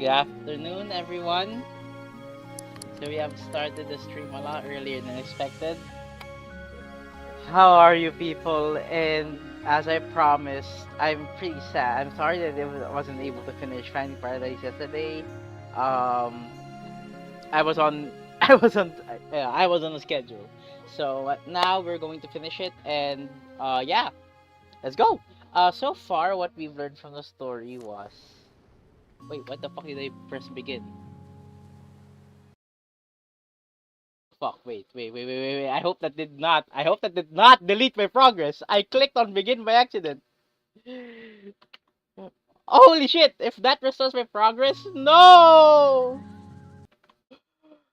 Good afternoon, everyone. So we have started the stream a lot earlier than expected. How are you people? And as I promised, I'm pretty sad. I'm sorry that I wasn't able to finish Fanny Paradise yesterday. Um, I was on, I was on, I was on a schedule. So now we're going to finish it, and yeah, let's go. So far, what we've learned from the story was, wait, what the fuck did I press begin? Fuck, wait. I hope that did not delete my progress. I clicked on begin by accident. Holy shit, if that restores my progress, no!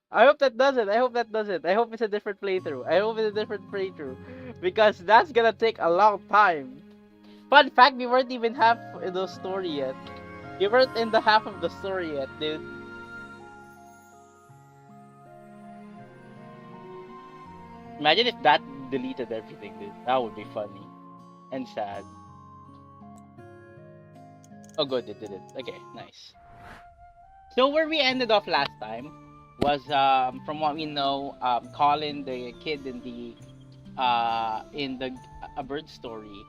I hope that doesn't. I hope that doesn't. I hope it's a different playthrough. I hope it's a different playthrough. Because that's gonna take a long time. Fun fact, we weren't even half in the story yet. We weren't in the half of the story yet, dude. Imagine if that deleted everything, dude. That would be funny. And sad. Oh, good, it did it. Okay, nice. So where we ended off last time was, from what we know, Colin, the kid in the a bird story,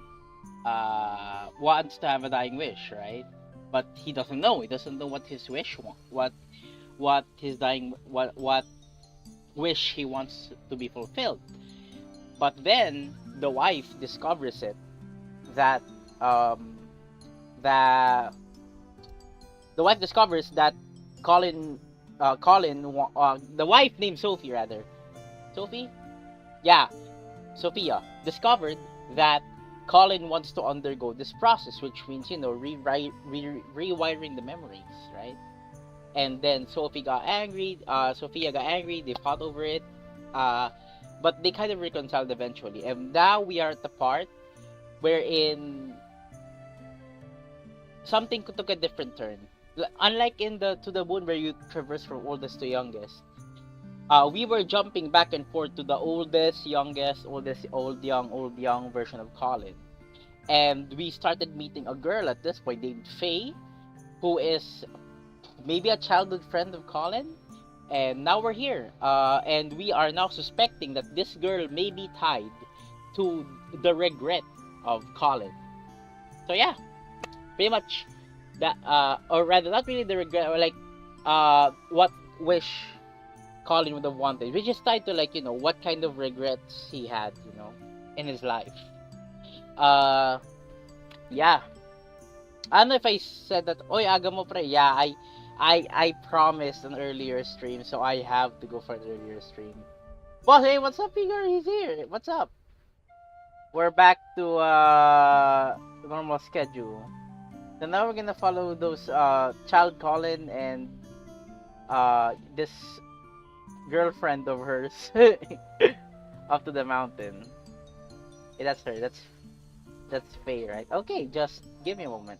wants to have a dying wish, right? But he doesn't know. He doesn't know what his wish what his dying, what wish he wants to be fulfilled. But then the wife discovers it that um that the wife discovers that Colin, the wife named Sophie rather, Sophie, yeah, Sophia discovered that Colin wants to undergo this process, which means rewiring the memories, right? And then Sophie got angry. Sophia got angry. They fought over it, uh, but they kind of reconciled eventually. And now we are at the part wherein something took a different turn. Unlike in the To the Moon where you traverse from oldest to youngest, we were jumping back and forth to the oldest, youngest, old young version of Colin, and we started meeting a girl at this point named Faye, who is maybe a childhood friend of Colin. And now we're here, and we are now suspecting that this girl may be tied to the regret of Colin. So yeah, pretty much that, or rather not really the regret, or like what wish Colin would have wanted, which is tied to, like, what kind of regrets he had, in his life. uh yeah, I don't know if I said that. Oy, aga mo pre. Yeah, I promised an earlier stream, so I have to go for an earlier stream. Boss, hey, what's up, Igor? He's here. What's up? We're back to normal schedule. So now we're gonna follow those child Colin and this girlfriend of hers up to the mountain. Hey, that's her. That's Faye, right? Okay, just give me a moment.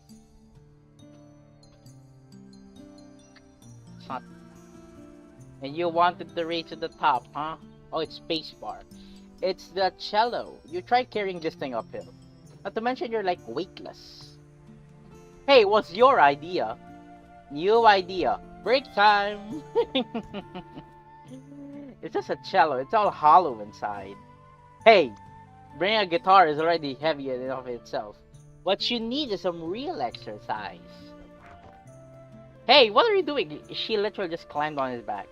It's not. And you wanted to race to the top, huh? Oh, it's spacebar. It's the cello. You tried carrying this thing uphill. Not to mention you're like weightless. Hey, what's your idea? New idea. Break time. It's just a cello. It's all hollow inside. Hey, bringing a guitar is already heavy in and of itself. What you need is some real exercise. Hey, what are you doing? She literally just climbed on his back.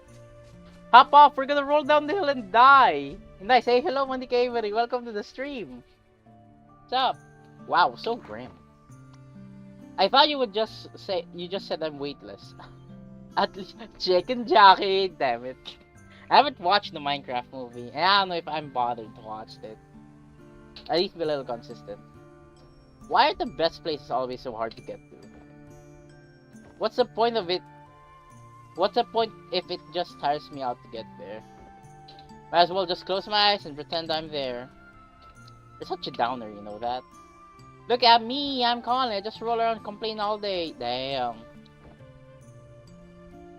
Hop off, we're gonna roll down the hill and die. Nice. Say hello, Monica Avery. Welcome to the stream. What's up? Wow, so grim. I thought you would just say, you just said I'm weightless. At least, chicken jockey, damn it. I haven't watched the Minecraft movie, and I don't know if I'm bothered to watch it. At least be a little consistent. Why are the best places always so hard to get to? What's the point of it? What's the point if it just tires me out to get there? Might as well just close my eyes and pretend I'm there. You're such a downer, you know that? Look at me, I'm Colin. I just roll around and complain all day. Damn.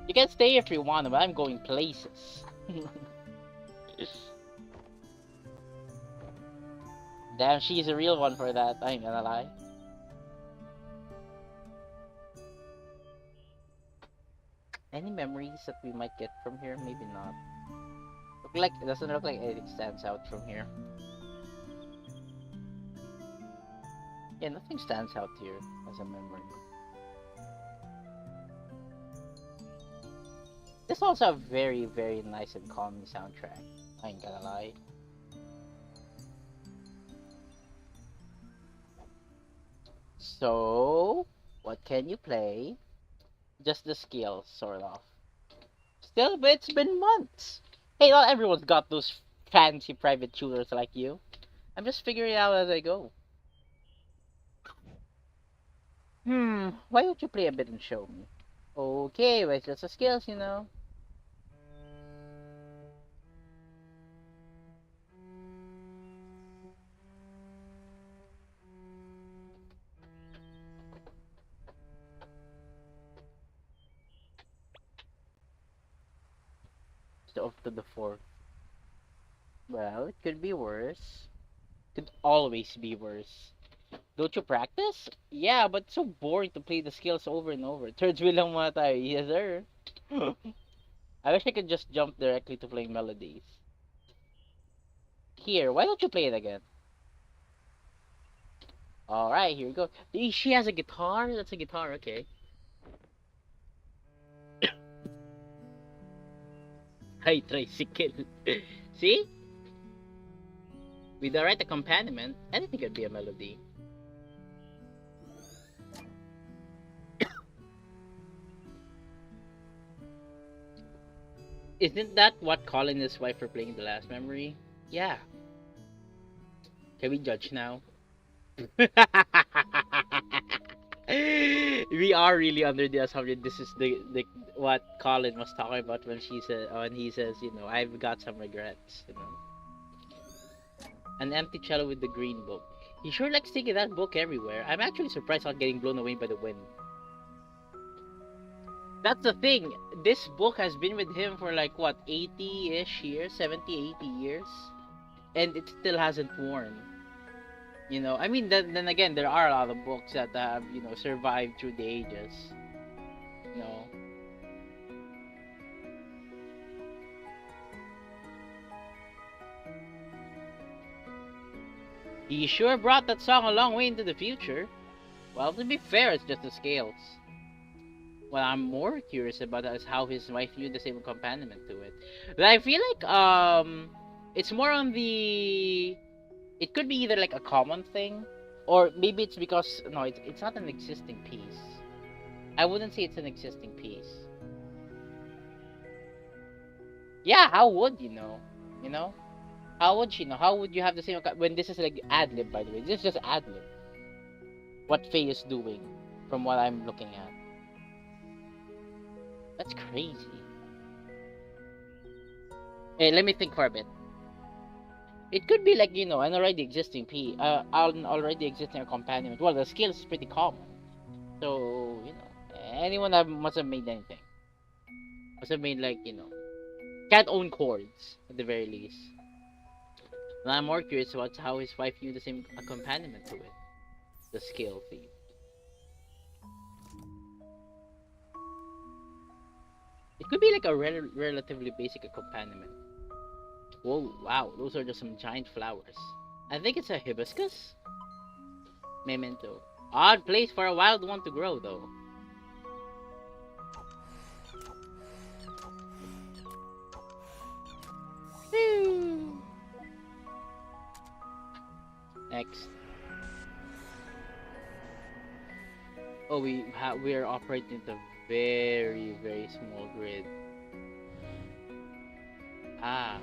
You can stay if you want, but I'm going places. Damn, she's a real one for that, I ain't gonna lie. Any memories that we might get from here? Maybe not. It doesn't look like anything stands out from here. Yeah, nothing stands out here as a memory. This also a very, very nice and calming soundtrack. I ain't gonna lie. So, what can you play? Just the skills, sort of. Still, but it's been months. Hey, not everyone's got those fancy private tutors like you. I'm just figuring it out as I go. Why don't you play a bit and show me? Okay, well, it's just the skills, you know. So up to the fourth. Well, it could be worse. Could always be worse. Don't you practice? Yeah, but it's so boring to play the skills over and over. Thirds wheel lang muna tayo. Yes, sir. I wish I could just jump directly to playing melodies. Here, why don't you play it again? Alright, here we go. She has a guitar? That's a guitar, okay. Hi, tricycle. See? With the right accompaniment, anything could be a melody. Isn't that what Colin and his wife were playing the last memory? Yeah. Can we judge now? We are really under the assumption this is the what Colin was talking about when he says, you know, I've got some regrets, you know. An empty cello with the green book. He sure likes taking that book everywhere. I'm actually surprised not getting blown away by the wind. That's the thing. This book has been with him for like what, 80-ish years, 70, 80 years, and it still hasn't worn. You know, I mean, then again, there are a lot of books that have, you know, survived through the ages. You know, he sure brought that song a long way into the future. Well, to be fair, it's just the scales. What I'm more curious about is how his wife viewed the same accompaniment to it. But I feel like it's more on the. It could be either like a common thing, or maybe it's because no, it's not an existing piece. I wouldn't say it's an existing piece. Yeah, how would you know? You know, how would she know? How would you have the same when this is like ad lib? By the way, this is just ad lib. What Faye is doing, from what I'm looking at. That's crazy. Hey, let me think for a bit. It could be like, you know, an already existing an already existing accompaniment. Well, the skills is pretty common, so you know, anyone that must have made anything must have made like, you know, can't own chords at the very least. And I'm more curious about how his wife viewed the same accompaniment to it, the skill theme. It could be like a relatively basic accompaniment. Whoa, wow, those are just some giant flowers. I think it's a hibiscus? Memento. Odd place for a wild one to grow, though. Next. Oh, we are operating the very, very small grid. Ah.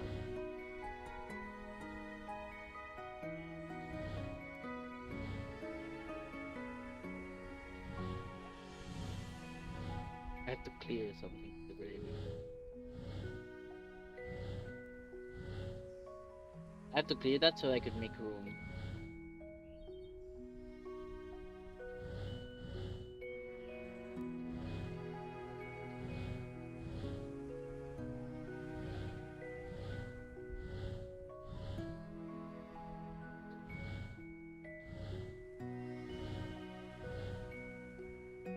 I have to clear something at the very least. I have to clear that so I could make room.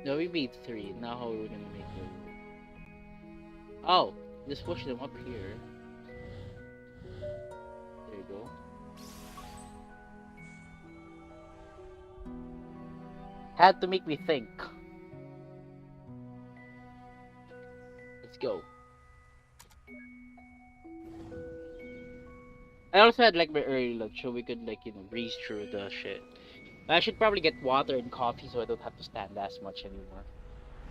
No, we made three. Now how are we gonna make room? Oh, just push them up here. There you go. Had to make me think. Let's go. I also had like my early lunch, so we could like breeze through the shit. I should probably get water and coffee so I don't have to stand as much anymore.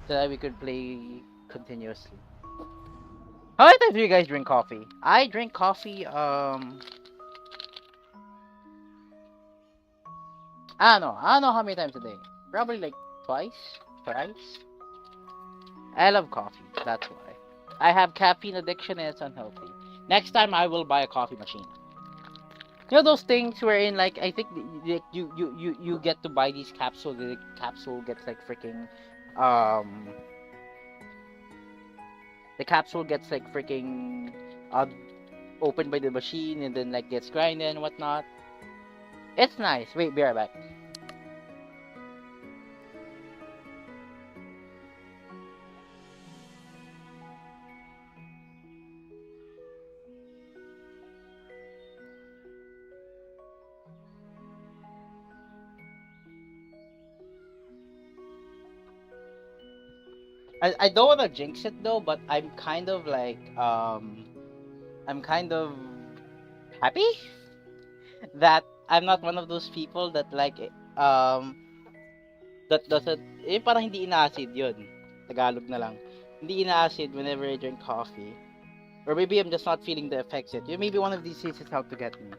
So that we could play continuously. How many times do you guys drink coffee? I drink coffee. I don't know how many times a day. Probably like twice, thrice. I love coffee. That's why. I have caffeine addiction and it's unhealthy. Next time I will buy a coffee machine. You know those things wherein like I think you get to buy these capsules. The capsule gets like freaking, um, the capsule gets like freaking, uh, opened by the machine and then like gets grinded and whatnot. It's nice. Wait, be right back. I don't want to jinx it though, but I'm kind of like I'm kind of happy that I'm not one of those people that like that doesn't parang hindi ina-acid yun. Tagalog na lang. Hindi ina-acid whenever I drink coffee. Or maybe I'm just not feeling the effects yet. Maybe one of these days it's out to get me.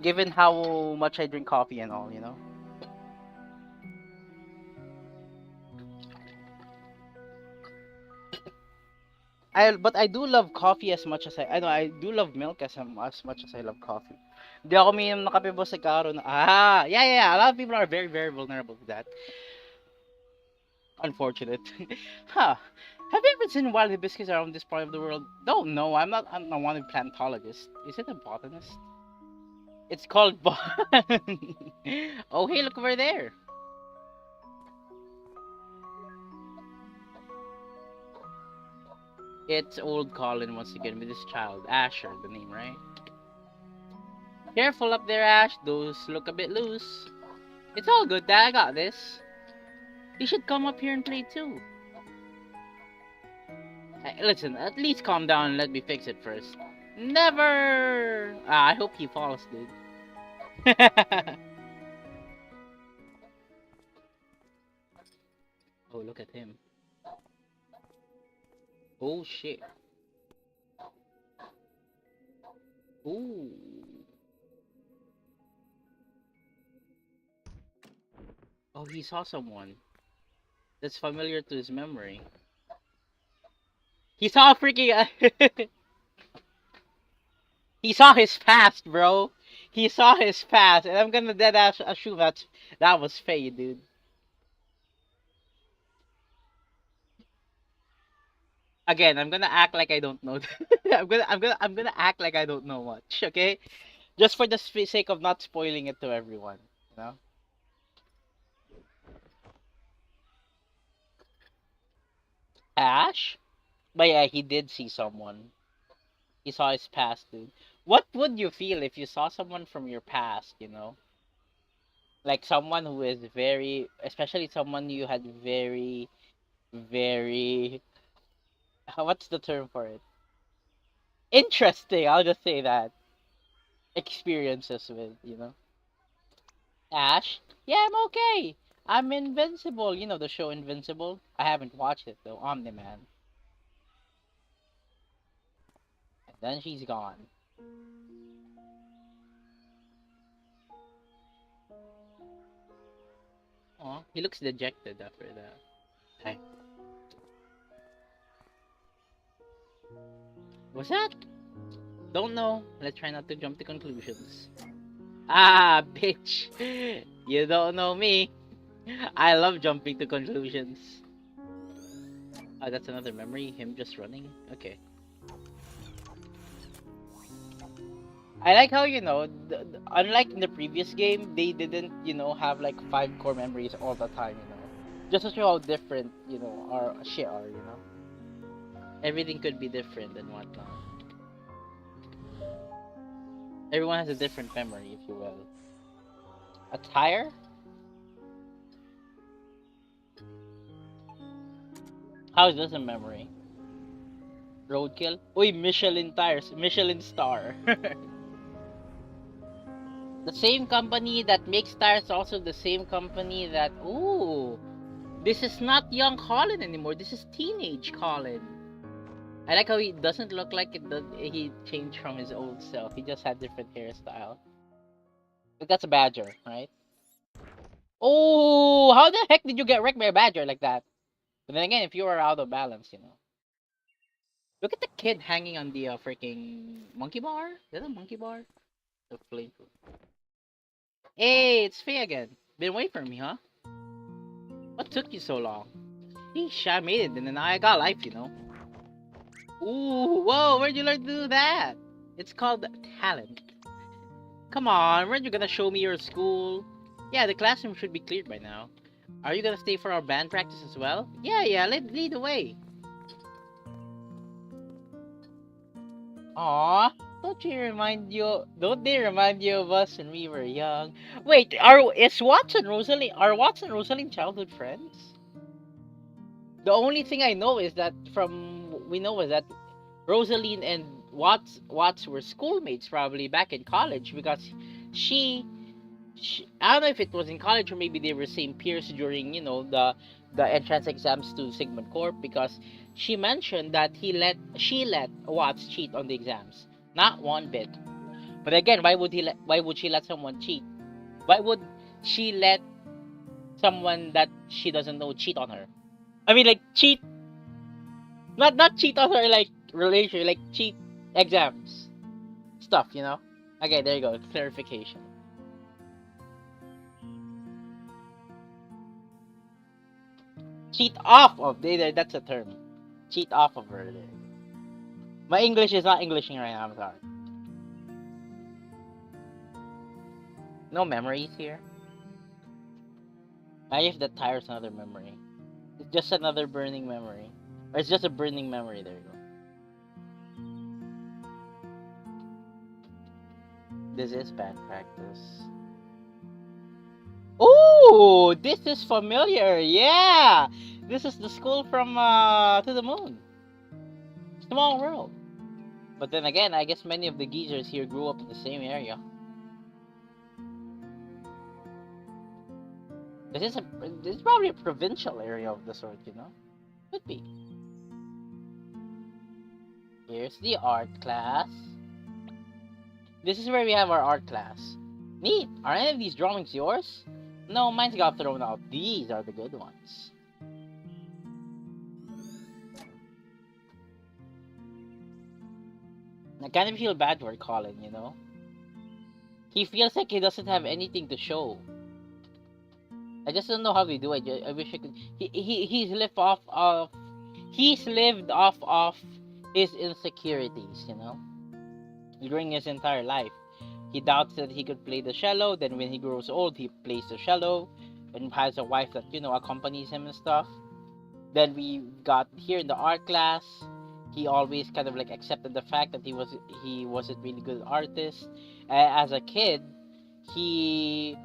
Given how much I drink coffee and all, you know. But I do love coffee as much as I know I do love milk as much as I love coffee. Di ako umiinom ng kape boss sa karon. Yeah. A lot of people are very, very vulnerable to that. Unfortunate. Huh. Have you ever seen wild hibiscus around this part of the world? Don't know. I'm not one plantologist. Is it a botanist? It's called Oh, hey, look over there. It's old Colin once again with his child, Asher, the name, right? Careful up there, Ash. Those look a bit loose. It's all good, Dad. I got this. You should come up here and play too. Hey, listen, at least calm down and let me fix it first. Never! I hope he falls, dude. Oh, look at him. Oh, shit. Ooh. Oh, he saw someone that's familiar to his memory. He saw a freaking... he saw his past, bro. He saw his past, and I'm gonna deadass assume that was Faye, dude. Again, I'm gonna act like I don't know. I'm gonna act like I don't know much, okay? Just for the sake of not spoiling it to everyone, you know. Ash, but yeah, he did see someone. He saw his past, dude. What would you feel if you saw someone from your past? You know, like someone who is very, especially someone you had very, very. What's the term for it? Interesting. I'll just say that experiences with, you know. Ash? Yeah, I'm okay. I'm invincible. You know the show Invincible? I haven't watched it though. Omni-Man. And then she's gone. Oh, he looks dejected after that. Hey. What's that? Don't know. Let's try not to jump to conclusions. Ah, bitch. You don't know me. I love jumping to conclusions. Oh, that's another memory. Him just running. Okay. I like how, unlike in the previous game, they didn't, have like 5 core memories all the time, Just to show how different, our shit are, Everything could be different and whatnot. Everyone has a different memory, if you will. Attire? How is this a memory? Roadkill? Uy, Michelin tires. Michelin star. The same company that makes tires, also the same company that... Ooh! This is not young Colin anymore. This is teenage Colin. I like how he doesn't look like he changed from his old self. He just had different hairstyle. But that's a badger, right? Oh, how the heck did you get wrecked by a badger like that? But then again, if you are out of balance. Look at the kid hanging on the freaking monkey bar. Is that a monkey bar? The flame. Hey, it's Faye again. Been waiting for me, huh? What took you so long? Sheesh, I made it, and then I got life. Ooh, whoa, where'd you learn to do that? It's called talent. Come on, weren't you gonna show me your school? Yeah, the classroom should be cleared by now. Are you gonna stay for our band practice as well? Yeah, lead the way. Aw, don't they remind you of us when we were young? Wait, are Watson and Rosaline childhood friends? The only thing I know is that we know is that Rosaline and Watts were schoolmates probably back in college because she, I don't know if it was in college or maybe they were same peers during the entrance exams to Sigmund Corp because she mentioned that she let Watts cheat on the exams, not one bit. But again, why would she let someone cheat? Why would she let someone that she doesn't know cheat on her? I mean, like cheat, not cheat on her like relation, like cheat exams stuff. Okay, there you go, clarification. Cheat off of that's a term. Cheat off of her. There. My English is not Englishing right now. I'm sorry. No memories here. I if the tire's another memory. It's just another burning memory. Or it's just a burning memory. There you go. This is bad practice. Oh, this is familiar. Yeah, this is the school from To the Moon. Small world. But then again, I guess many of the geezers here grew up in the same area. This is probably a provincial area of the sort. Could be. Here's the art class. This is where we have our art class. Neat. Are any of these drawings yours? No, mine's got thrown out. These are the good ones. I kind of feel bad for Colin. He feels like he doesn't have anything to show. I just don't know how we do it. I wish I could. He's lived off of his insecurities. During his entire life. He doubts that he could play the cello. Then when he grows old, he plays the cello and has a wife that accompanies him and stuff. Then we got here in the art class. He always kind of like accepted the fact that he wasn't really good artist. As a kid, he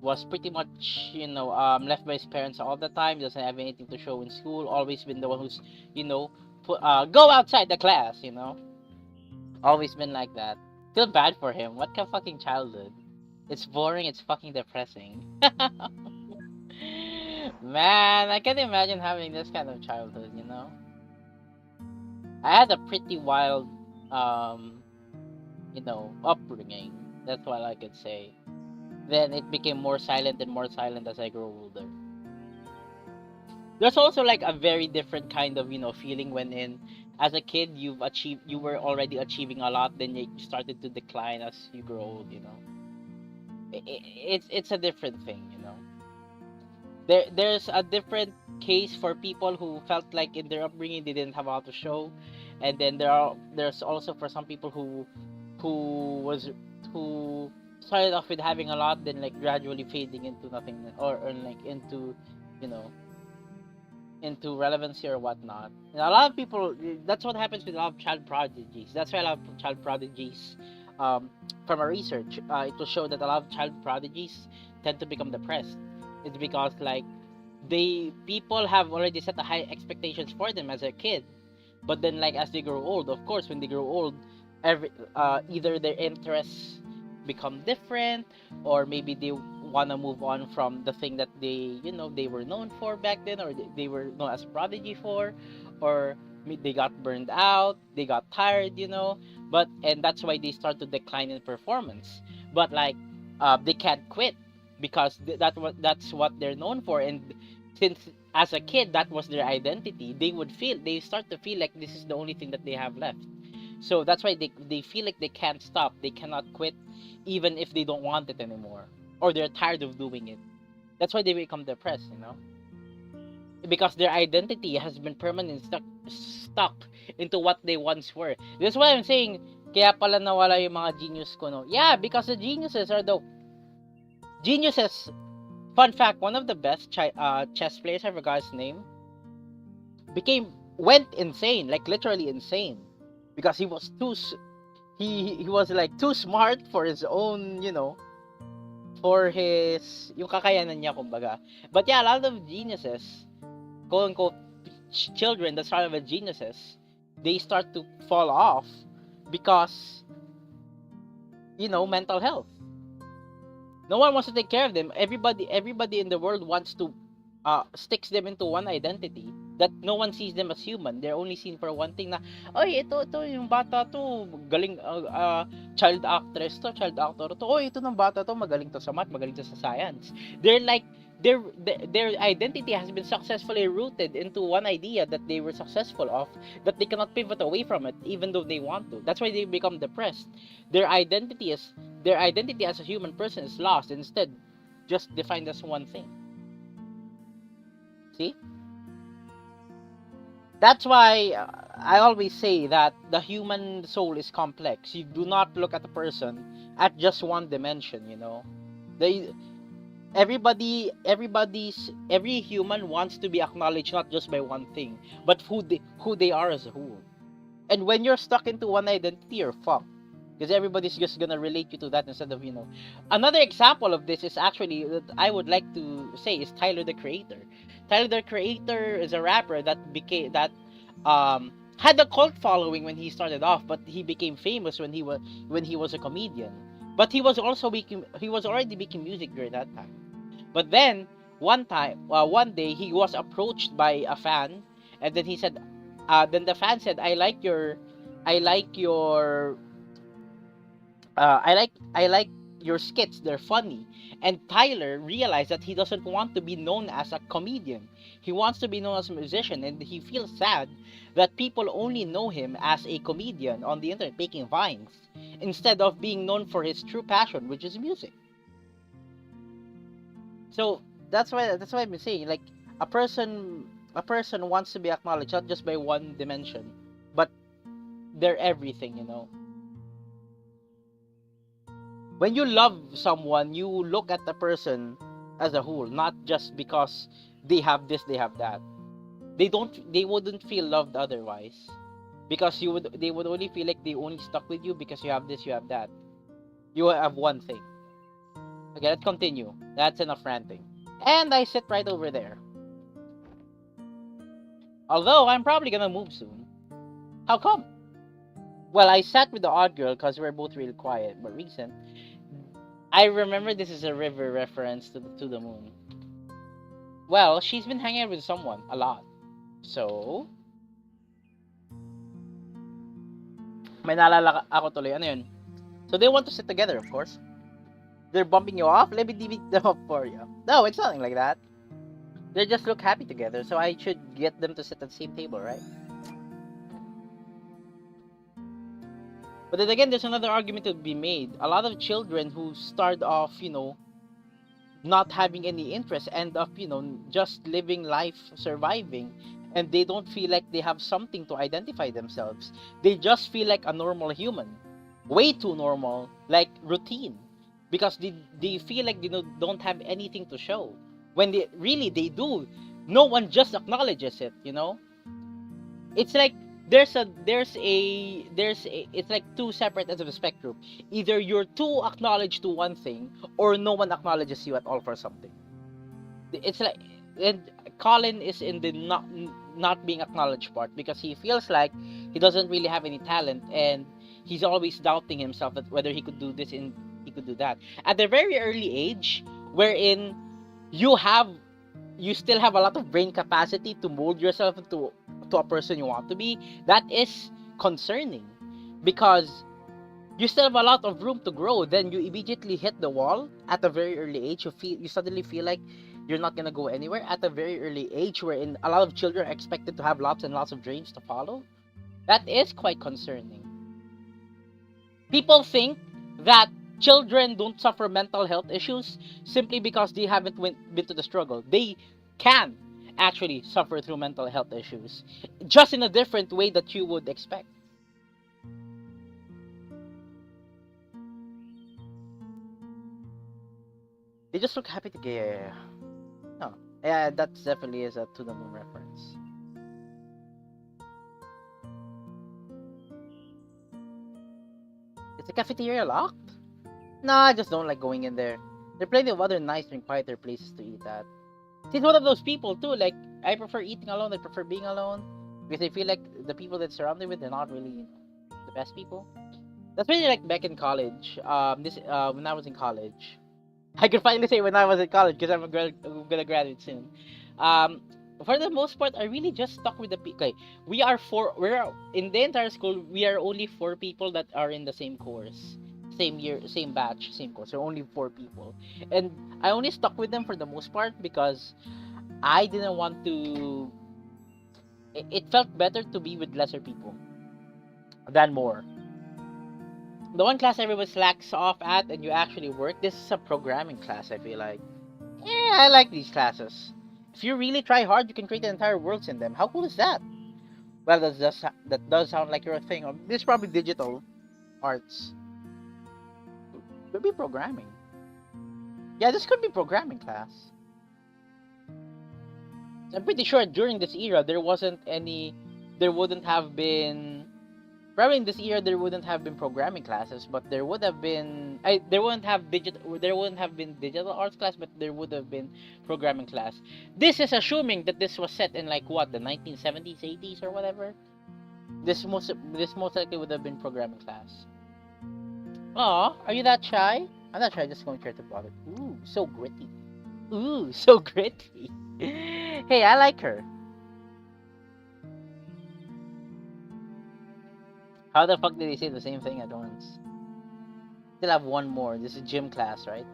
was pretty much left by his parents all the time. Doesn't have anything to show in school. Always been the one who's go outside the class. Always been like that. Feel bad for him. What kind of fucking childhood? It's boring. It's fucking depressing. Man, I can't imagine having this kind of childhood. I had a pretty wild, upbringing. That's what I could say. Then it became more silent and more silent as I grew older. There's also like a very different kind of feeling when as a kid you were already achieving a lot, then you started to decline as you grow old. It's a different thing. There's a different case for people who felt like in their upbringing they didn't have a lot to show, and then there's also for some people who started off with having a lot, then like gradually fading into nothing, or like into you know into relevancy or whatnot. And a lot of people, that's what happens with a lot of child prodigies. That's why a lot of child prodigies, from our research, it will show that a lot of child prodigies tend to become depressed. It's because like people have already set a high expectations for them as a kid, but then like as they grow old, of course, when they grow old, either their interests become different, or maybe they want to move on from the thing that they were known for back then, or they were known as prodigy for, or they got burned out, they got tired. But and that's why they start to decline in performance. But like they can't quit because that's what they're known for. And since as a kid that was their identity, they start to feel like this is the only thing that they have left. So that's why they feel like they can't stop, they cannot quit, even if they don't want it anymore, or they're tired of doing it. That's why they become depressed. Because their identity has been permanently stuck into what they once were. That's why I'm saying, kaya pala nawala yung mga genius ko, no? Yeah, because the geniuses are the geniuses. Fun fact, one of the best chess players, I forgot his name, went insane, like literally insane, because he was he was like too smart for his own, for his yung kakayanan niya, kumbaga. But yeah, a lot of geniuses, quote unquote children that start with geniuses, they start to fall off because mental health. No one wants to take care of them. Everybody in the world wants to sticks them into one identity that no one sees them as human. They're only seen for one thing na, oy, ito yung bata to, galing, child actress to, child actor to. Oy, ito ng bata to, magaling to sa math, magaling to sa science. They're like, their identity has been successfully rooted into one idea that they were successful of, that they cannot pivot away from it, even though they want to. That's why they become depressed. Their identity as a human person is lost, instead just defined as one thing. See? That's why I always say that the human soul is complex. You do not look at a person at just one dimension, every human wants to be acknowledged not just by one thing, but who they are as a whole. And when you're stuck into one identity, you're fucked. Because everybody's just gonna relate you to that instead of, Another example of this is actually, that I would like to say, is Tyler the Creator. Tyler the Creator is a rapper that had a cult following when he started off, but he became famous when he was a comedian. But he was already making music during that time. But then one day he was approached by a fan, and then he said, then the fan said, I like your skits, they're funny. And Tyler realized that he doesn't want to be known as a comedian. He wants to be known as a musician, and he feels sad that people only know him as a comedian on the internet making vines, instead of being known for his true passion, which is music. So that's why I've been saying, like, a person wants to be acknowledged not just by one dimension, but they're everything. When you love someone, you look at the person as a whole, not just because they have this, they have that. They wouldn't feel loved otherwise, because they would only feel like they only stuck with you because you have this, you have that. You have one thing. Okay, let's continue. That's enough ranting. And I sit right over there. Although I'm probably gonna move soon. How come? Well, I sat with the odd girl because we're both real quiet, but recent. I remember this is a river reference to the moon. Well, she's been hanging out with someone a lot. So, may naalala ako tuloy. Ano yun? So they want to sit together, of course. They're bumping you off. Let me divvy them up for you. No, it's nothing like that. They just look happy together, so I should get them to sit at the same table, right? But then again, there's another argument to be made. A lot of children who start off, not having any interest, end up, just living life, surviving, and they don't feel like they have something to identify themselves. They just feel like a normal human. Way too normal, like routine. Because they feel like they don't have anything to show. When they do. no one just acknowledges it, you know. It's like it's like two separate ends of the spectrum. Either you're too acknowledged to one thing, or no one acknowledges you at all for something. It's like, and Colin is in the not being acknowledged part, because he feels like he doesn't really have any talent, and he's always doubting himself that whether he could do this and he could do that at a very early age, wherein you have you still have a lot of brain capacity to mold yourself into to a person you want to be. That is concerning, because you still have a lot of room to grow. Then you immediately hit the wall at a very early age. You suddenly feel like you're not gonna go anywhere at a very early age, wherein a lot of children are expected to have lots and lots of dreams to follow. That is quite concerning. People think that children don't suffer mental health issues simply because they haven't been to the struggle. They can actually suffer through mental health issues, just in a different way that you would expect. They just look happy together. No, yeah, that definitely is a To the Moon reference. Is the cafeteria locked? No, I just don't like going in there. There are plenty of other nicer and quieter places to eat at. He's one of those people too. Like, I prefer eating alone. I prefer being alone, because I feel like the people that surround me with, they're not really the best people. That's really like back in college. When I was in college, I could finally say when I was in college, because I'm gonna graduate soon. Um, for the most part, I really just stuck with the people. Okay, we're in the entire school. We are only 4 people that are in the same course, same year, same batch, same course. So only 4 people, and I only stuck with them for the most part because I didn't want to. It felt better to be with lesser people than more. The one class everyone slacks off at and you actually work, this is a programming class, I feel like. Yeah, I like these classes. If you really try hard, you can create entire worlds in them. How cool is that? Well, that does sound like your thing. This is probably digital arts. Could be programming. Yeah, this could be programming class. I'm pretty sure during this era there wouldn't have been. Probably in this era there wouldn't have been programming classes, but there would have been. There wouldn't have been digital arts class, but there would have been programming class. This is assuming that this was set in like what, the 1970s, 80s, or whatever. This most likely would have been programming class. Aw, are you that shy? I'm not shy, just going to try to bother. Ooh, so gritty. Ooh, so gritty. Hey, I like her. How the fuck did they say the same thing at once? Still have one more. This is gym class, right?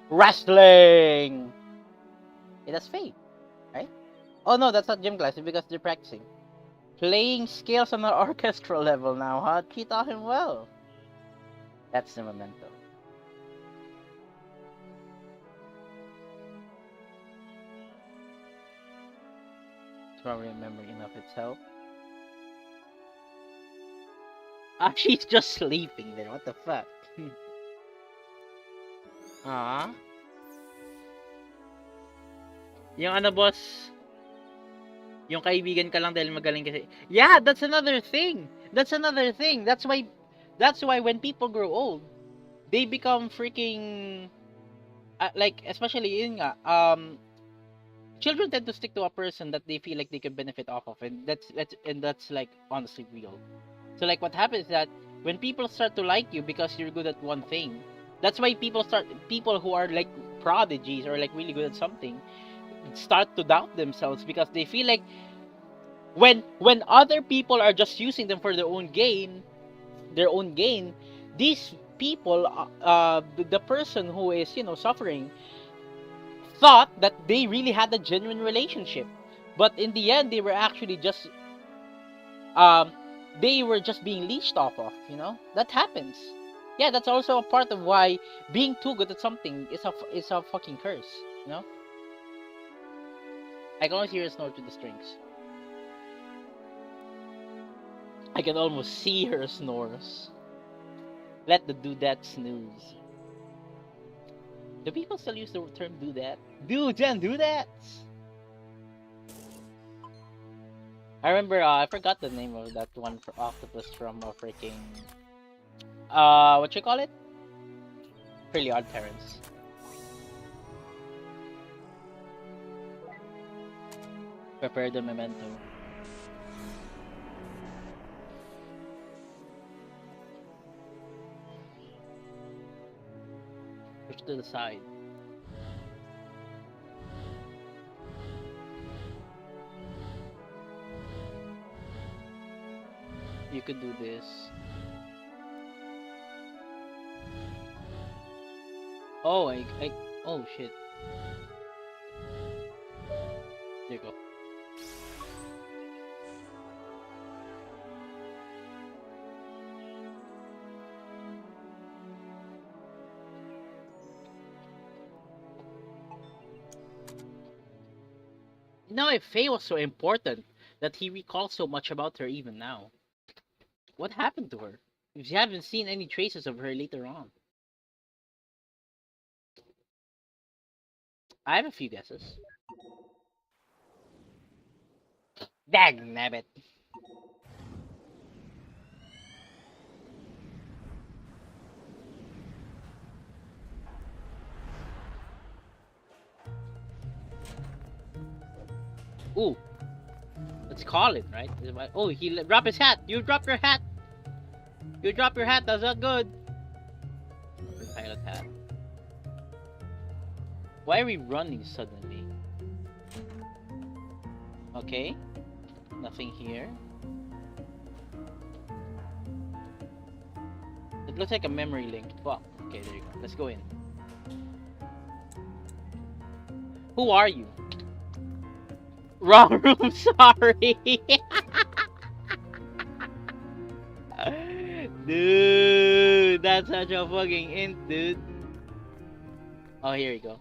Wrestling! Hey, that's fake, right? Oh no, that's not gym class, it's because they're practicing. Playing scales on an orchestral level now, huh? She taught him well. That's the memento. It's probably memory enough itself. Ah, she's just sleeping there. What the fuck? Ah. Yung ano, boss? Yung kaibigan ka lang dahil magaling kasi. Yeah, that's another thing. That's another thing. That's why when people grow old, they become freaking like, especially yun nga, children tend to stick to a person that they feel like they can benefit off of, and that's like honestly real. So like what happens is that when people start to like you because you're good at one thing, that's why people who are like prodigies or like really good at something start to doubt themselves, because they feel like when other people are just using them for their own gain, these people, the person who is, you know, suffering, thought that they really had a genuine relationship, but in the end they were actually just being leached off of, you know. That happens. Yeah, that's also a part of why being too good at something is a fucking curse, you know. I can almost hear her snore through the strings. I can almost see her snores. Let the dudette snooze. Do people still use the term dudette? Dudes and dudettes! I remember, I forgot the name of that one octopus from freaking... what you call it? Fairly Odd Parents. Prepare the memento. Push to the side. You could do this. Oh, oh shit. There you go. Now, if Faye was so important that he recalls so much about her even now, what happened to her? If you haven't seen any traces of her later on. I have a few guesses. Dagnabbit. Ooh. Let's call it, right? Oh, he dropped his hat. You dropped your hat. You dropped your hat. That's not good. Pilot hat. Why are we running suddenly? Okay. Nothing here. It looks like a memory link. Fuck. Okay, there you go. Let's go in. Who are you? Wrong room, sorry. Dude, that's such a fucking int, dude. Oh, here we go.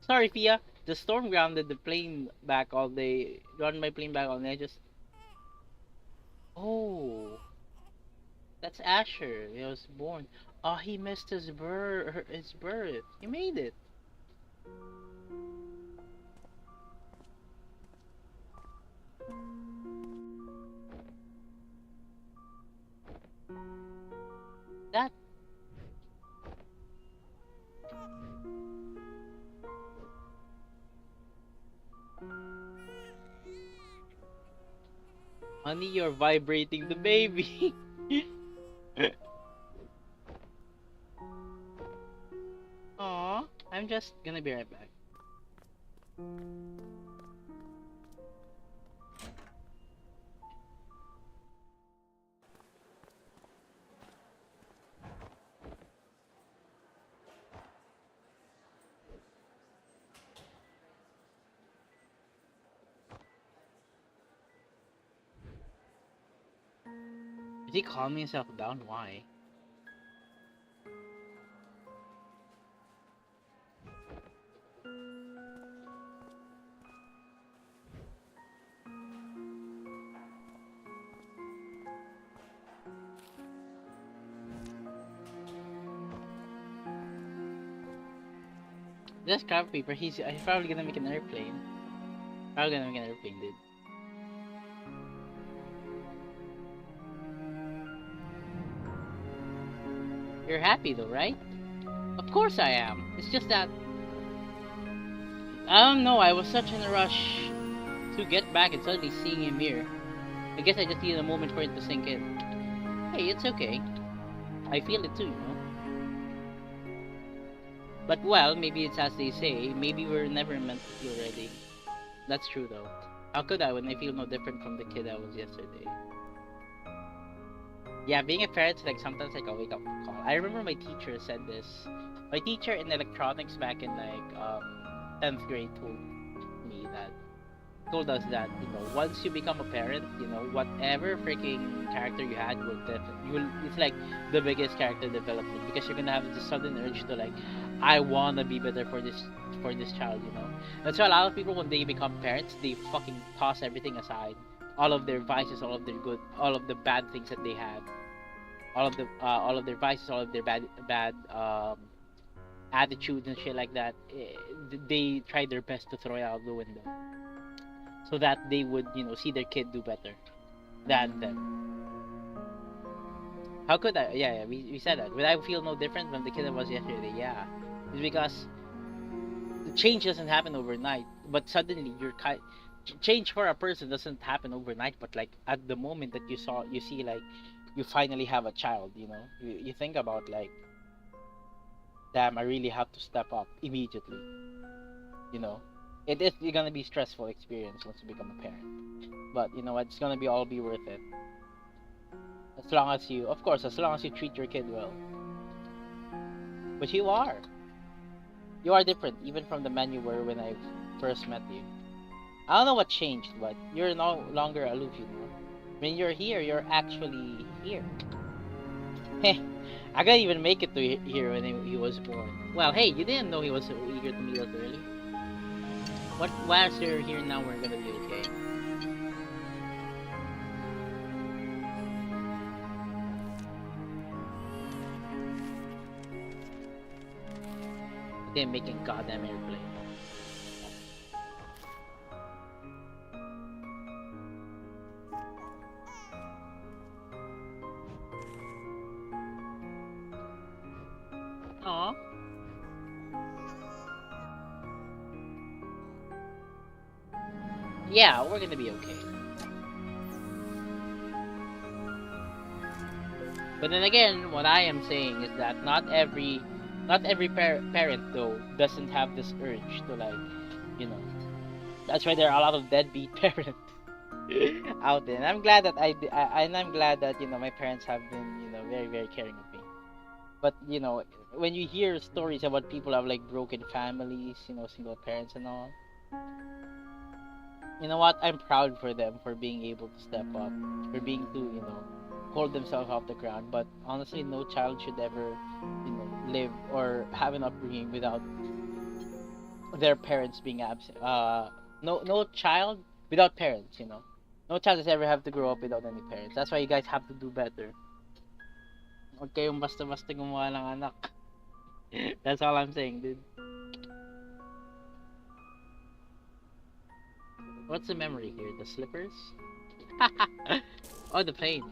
Sorry, Fia. The storm grounded the plane back all day. Run my plane back all day. Oh, that's Asher. He was born. Oh, he missed his birth. He made it. That. Honey, you're vibrating the baby. Aw, I'm just gonna be right back. Is he calming himself down? Why? This crab paper, he's probably gonna make an airplane. Probably gonna make an airplane, dude. You're happy though, right? Of course I am. It's just that... I don't know, I was such in a rush to get back and suddenly seeing him here. I guess I just needed a moment for it to sink in. Hey, it's okay. I feel it too, you know? But well, maybe it's as they say, maybe we're never meant to feel ready. That's true though. How could I when I feel no different from the kid I was yesterday? Yeah, being a parent's like sometimes like a wake up call. I remember my teacher said this. My teacher in electronics back in like 10th grade told us that, you know, once you become a parent, you know, whatever freaking character you had will it's like the biggest character development, because you're gonna have the sudden urge to like, I wanna be better for this child, you know. That's why a lot of people when they become parents, they fucking toss everything aside, all of their vices, all of their good, all of the bad things that they have, all of their vices, all of their bad attitudes and shit like that. They try their best to throw it out the window, so that they would, you know, see their kid do better than them. How could I? Yeah, we said that. Would I feel no different from the kid I was yesterday? Yeah, it's because the change doesn't happen overnight. But suddenly, change for a person doesn't happen overnight. But like at the moment that you see like you finally have a child, you know, you think about like, damn, I really have to step up immediately. You know, it is gonna be stressful experience once you become a parent. But you know what? It's gonna be all be worth it. As long as you, of course, as long as you treat your kid well. But you are. You are different, even from the man you were when I first met you. I don't know what changed, but you're no longer aloof, you know. When you're here, you're actually here. Heh, I couldn't even make it to here when he was born. Well, hey, you didn't know he was so eager to meet us early. What? Whilst you're here now, we're gonna be okay. They're making goddamn airplane. Aw. Yeah, we're gonna be okay. But then again, what I am saying is that not every parent though doesn't have this urge to like, you know. That's why there are a lot of deadbeat parents out there. And I'm glad that and I'm glad that, you know, my parents have been, you know, very very caring of me. But you know, when you hear stories about people who have like broken families, you know, single parents and all, you know what? I'm proud for them for being able to step up, for being to, you know, hold themselves off the ground. But honestly, no child should ever, you know, live or have an upbringing without their parents being absent. No child without parents, you know. No child has ever have to grow up without any parents. That's why you guys have to do better. Huwag kayong basta-basta gumawa ng anak. That's all I'm saying, dude. What's the memory here? The slippers? Oh, the plane.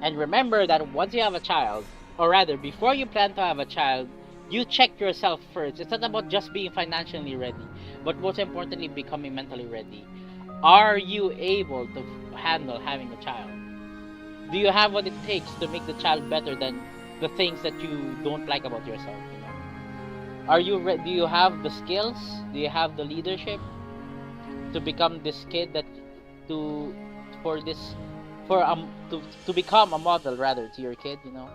And remember that once you have a child, or rather, before you plan to have a child, you check yourself first. It's not about just being financially ready, but most importantly, becoming mentally ready. Are you able to handle having a child? Do you have what it takes to make the child better than the things that you don't like about yourself? You know? Do you have the skills? Do you have the leadership to become this kid that to for this for to become a model rather to your kid? You know?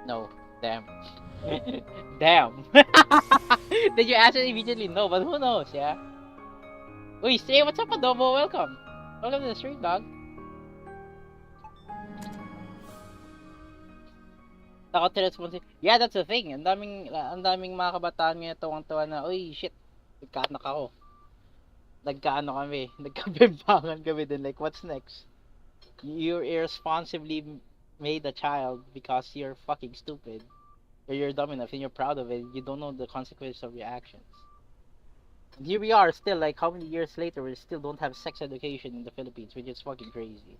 No, damn. Damn. Did you answer immediately? No, but who knows, yeah? Uy, say what's up, Adobo? Welcome. Welcome to the street, dog. Takot sa responsibility. Yeah, that's the thing. Ang daming mga kabataan ngayon tuwang-tuwa na, uy, shit, nagkaanak ako. Nagkaano kami, nagkabimbangan kami din. Like, what's next? You irresponsibly made a child because you're fucking stupid. Or you're dumb enough and you're proud of it. You don't know the consequences of your actions. And here we are still, like, how many years later, we still don't have sex education in the Philippines, which is fucking crazy.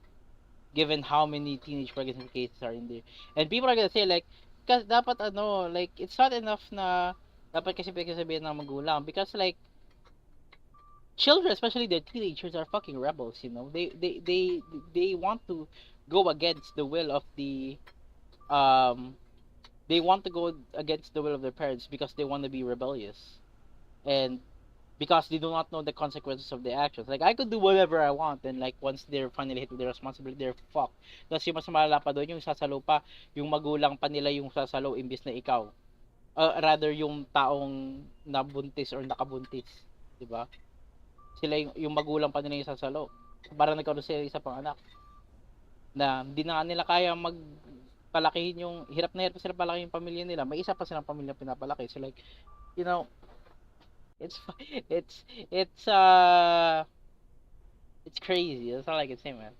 Given how many teenage pregnancy cases are in there. And people are gonna say, like, because dapat ano, like, it's not enough na dapat kasi pinagsasabihan ng magulang. Because, like, children, especially the teenagers, are fucking rebels, you know. They want to go against the will of the they want to go against the will of their parents because they want to be rebellious. And because they do not know the consequences of their actions. Like, I could do whatever I want, and like, once they're finally hit with their responsibility, they're fucked. Tapos yung mas malala pa doon, yung sasalo pa, yung magulang pa nila yung sasalo imbis na ikaw. Rather, yung taong nabuntis or nakabuntis. Diba? Sila yung magulang pa nila yung sasalo. Parang nagkaroon sila isa pang anak. Na hindi na nila kaya palakihin yung hirap na hirap sila palakihin yung pamilya nila. May isa pa silang pamilya pinapalaki. So like, you know, it's it's it's uh it's crazy. That's all I can say, man.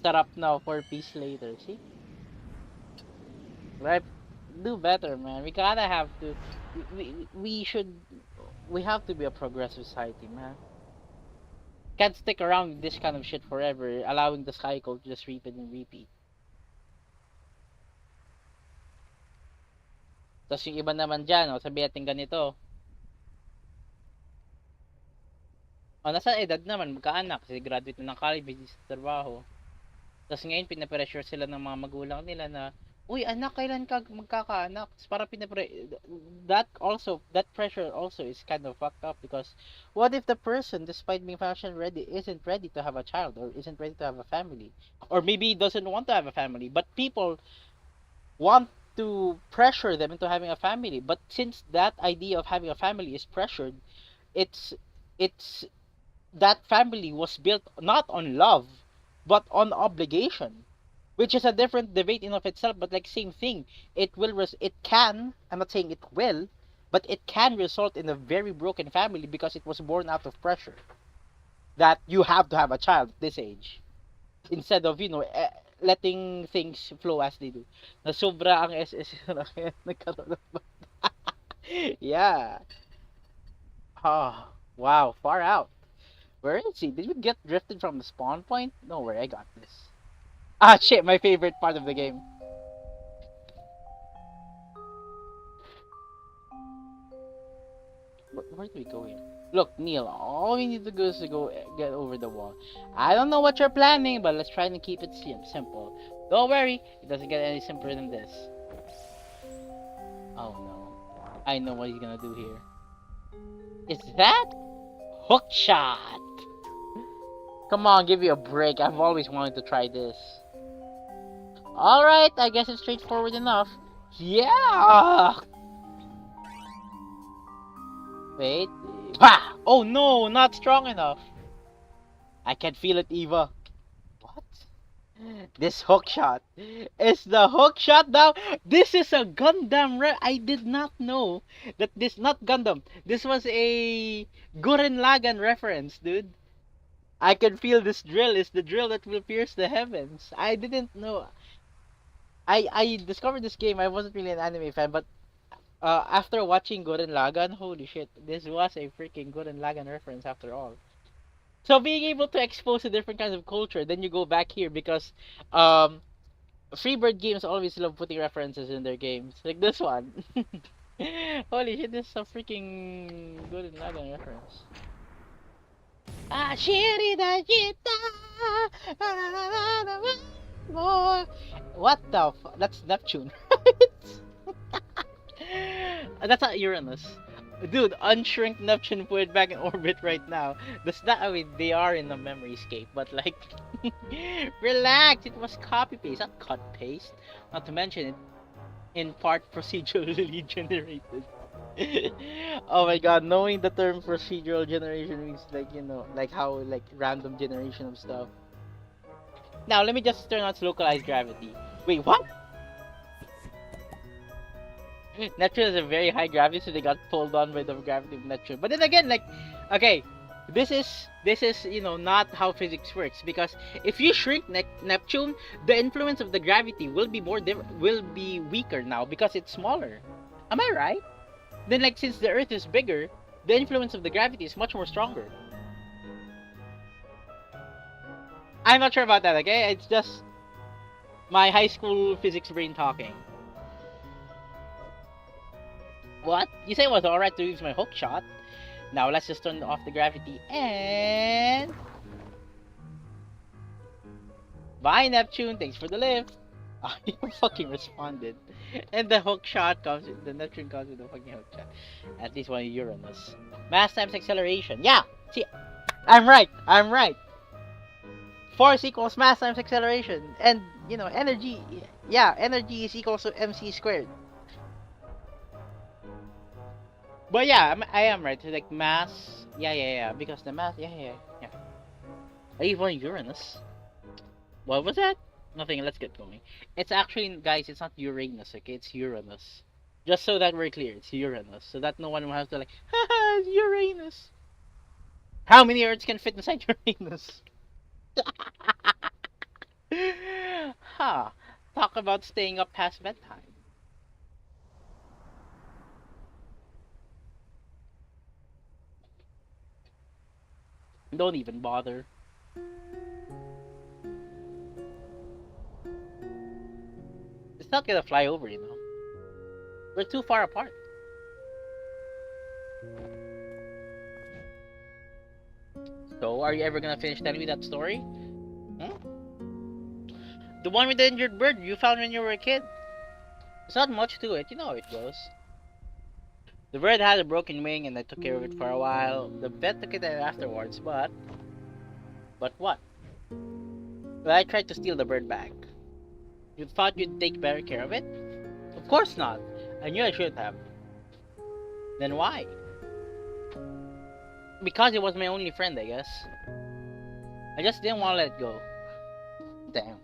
Start up now, 4 piece later. See? Right? Do better, man. We gotta have to. We should. We have to be a progressive society, man. Can't stick around with this kind of shit forever, allowing the cycle to just repeat and repeat. Tapos yung iba naman dyan, oh, sabi natin ganito. Oh, nasa edad naman, magkaanak, kasi graduate na ng college, busy sa trabaho. Tapos ngayon, pinapressure sila ng mga magulang nila na, uy, anak, kailan ka magkakaanak? Para that pressure also is kind of fucked up because what if the person, despite being financially ready, isn't ready to have a child or isn't ready to have a family? Or maybe doesn't want to have a family, but people want to pressure them into having a family. But since that idea of having a family is pressured, it's it's that family was built not on love but on obligation, which is a different debate in of itself, but like same thing. It can, I'm not saying it will, but it can result in a very broken family because it was born out of pressure that you have to have a child at this age instead of letting things flow as they do. Na sobra ang SS na kaya nagkaroon ng yeah. Oh, wow, far out. Where is he? Did we get drifted from the spawn point? No worry, I got this. Ah, shit, my favorite part of the game. Where do we go here? Look, Neil, all we need to do is to go get over the wall. I don't know what you're planning, but let's try to keep it simple. Don't worry, it doesn't get any simpler than this. Oh no. I know what he's gonna do here. Is that hook shot? Come on, give you a break. I've always wanted to try this. Alright, I guess it's straightforward enough. Yeah! Wait. Ah! Oh no, not strong enough. I can feel it, Eva. What? This hook shot. Is the hook shot now? This is a Gundam I did not know that this, not Gundam. This was a Gurren Lagann reference, dude. I can feel this drill is the drill that will pierce the heavens. I didn't know. I discovered this game. I wasn't really an anime fan, but after watching Gurren Lagann, holy shit, this was a freaking Gurren Lagann reference after all. So being able to expose to different kinds of culture, then you go back here because Freebird games always love putting references in their games, like this one. Holy shit, this is a freaking Gurren Lagann reference. What the fuck? That's Neptune. That's not Uranus. Dude, unshrink Neptune, put it back in orbit right now. That's not, I mean, they are in the memory scape, but like, relax, it was copy paste, not cut paste. Not to mention it, in part procedurally generated. Oh my god, knowing the term procedural generation means like, like how, like, random generation of stuff. Now, let me just turn on localized gravity. Wait, what? Neptune has a very high gravity, so they got pulled on by the gravity of Neptune. But then again, like, okay, this is not how physics works, because if you shrink Neptune, the influence of the gravity will be weaker now because it's smaller. Am I right? Then, like, since the Earth is bigger, the influence of the gravity is much more stronger. I'm not sure about that, okay? It's just my high school physics brain talking. What? You say it was alright to use my hook shot. Now let's just turn off the gravity and... Bye, Neptune, thanks for the lift. Oh, you fucking responded. And the hook shot comes with, the Neptune comes with the fucking hook shot. At least one Uranus. Mass times acceleration. Yeah! See, I'm right! Force equals mass times acceleration. And, energy, yeah, energy is equals to mc squared. But yeah, I am right. Like mass. Yeah. Because the mass. Yeah. Even Uranus. What was that? Nothing. Let's get going. It's actually, guys. It's not Uranus. Okay, it's Uranus. Just so that we're clear, it's Uranus. So that no one will have to like, haha, it's Uranus. How many Earths can fit inside Uranus? Huh. Talk about staying up past bedtime. Don't even bother. It's not gonna fly over, you know. We're too far apart. So, are you ever gonna finish telling me that story? Hmm? The one with the injured bird you found when you were a kid. There's not much to it, you know how it goes. The bird had a broken wing and I took care of it for a while. The vet took it afterwards, But what? Well, I tried to steal the bird back. You thought you'd take better care of it? Of course not. I knew I should have. Then why? Because it was my only friend, I guess. I just didn't want to let go. Damn.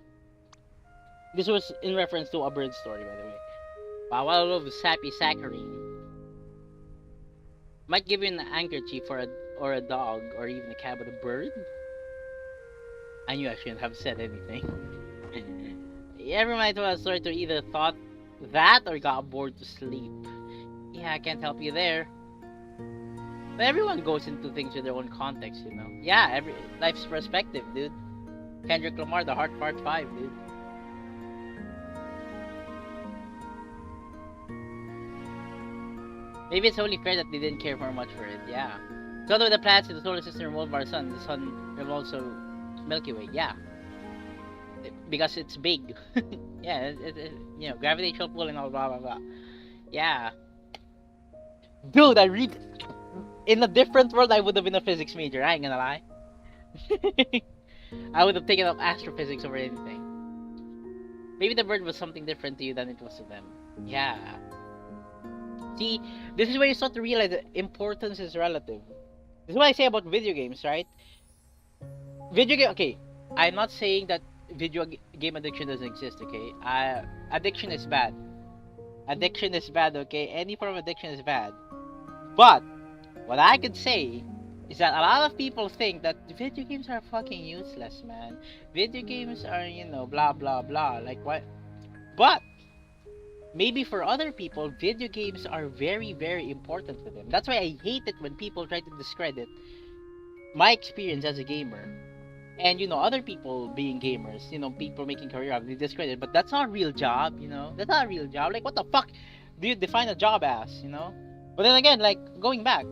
This was in reference to a bird story, by the way. Wow, I love sappy saccharine. Might give you an handkerchief or a dog or even a cat, but a bird? I knew I shouldn't have said anything. Everyone told a story to either thought that or got bored to sleep. Yeah, I can't help you there. But everyone goes into things with their own context, you know. Yeah, life's perspective, dude. Kendrick Lamar, The Heart Part 5, dude. Maybe it's only fair that they didn't care for much for it, yeah. So the planets in the solar system revolve our sun. The sun revolves the Milky Way, yeah. Because it's big. Yeah, you know, gravitational pull and all blah blah blah. Yeah. Dude, in a different world I would have been a physics major, I ain't gonna lie. I would have taken up astrophysics over anything. Maybe the bird was something different to you than it was to them. Yeah. See, this is where you start to realize that importance is relative. This is what I say about video games, right? Okay, I'm not saying that game addiction doesn't exist, okay? Addiction is bad. Addiction is bad, okay? Any form of addiction is bad. But, what I could say is that a lot of people think that video games are fucking useless, man. Video games are, you know, blah blah blah. Like, what? But, maybe for other people, video games are very, very important to them. That's why I hate it when people try to discredit my experience as a gamer. And, you know, other people being gamers, you know, people making career out of it, they discredit it. But that's not a real job, you know? That's not a real job. Like, what the fuck do you define a job as, you know? But then again, like, going back,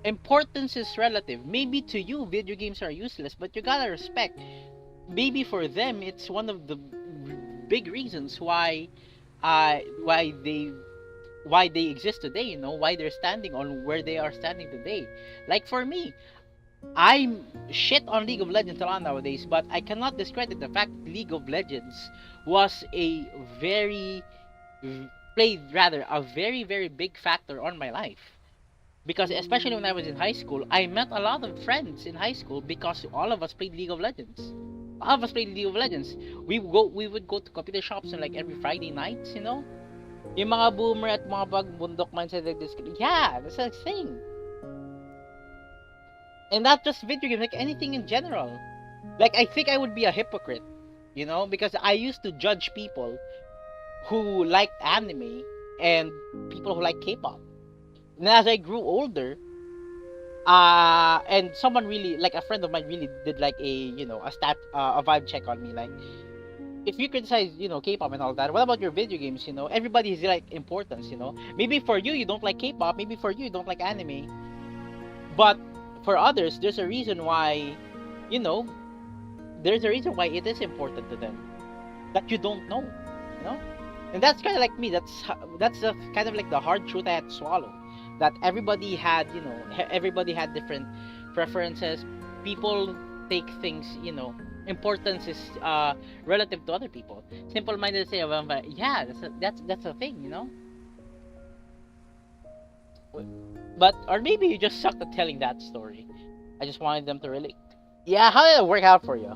importance is relative. Maybe to you, video games are useless, but you gotta respect. Maybe for them, it's one of the big reasons why they exist today, you know, why they're standing on where they are standing today. Like for me, I'm shit on League of Legends a lot nowadays, but I cannot discredit the fact that League of Legends was played a very, very big factor on my life. Because especially when I was in high school, I met a lot of friends in high school because all of us played League of Legends. All of us played League of Legends. We would go to computer shops on like every Friday nights, you know? Yung mga boomer at mga bundok mindset like this. Yeah, that's a thing. And not just video games, like anything in general. Like, I think I would be a hypocrite, you know? Because I used to judge people who liked anime and people who like K-pop. And as I grew older, and someone really, like a friend of mine really did like a vibe check on me, like, if you criticize, you know, K-pop and all that, what about your video games, you know? Everybody's like importance, you know? Maybe for you don't like K-pop, maybe for you don't like anime. But for others, there's a reason why, you know, there's a reason why it is important to them that you don't know, you know? And that's kind of like me. That's kind of like the hard truth I had to swallow. That everybody had, you know, everybody had different preferences. People take things, you know, importance is relative to other people. Simple-minded say, yeah, that's a thing, you know. But, or maybe you just sucked at telling that story. I just wanted them to relate. Yeah, how did it work out for you?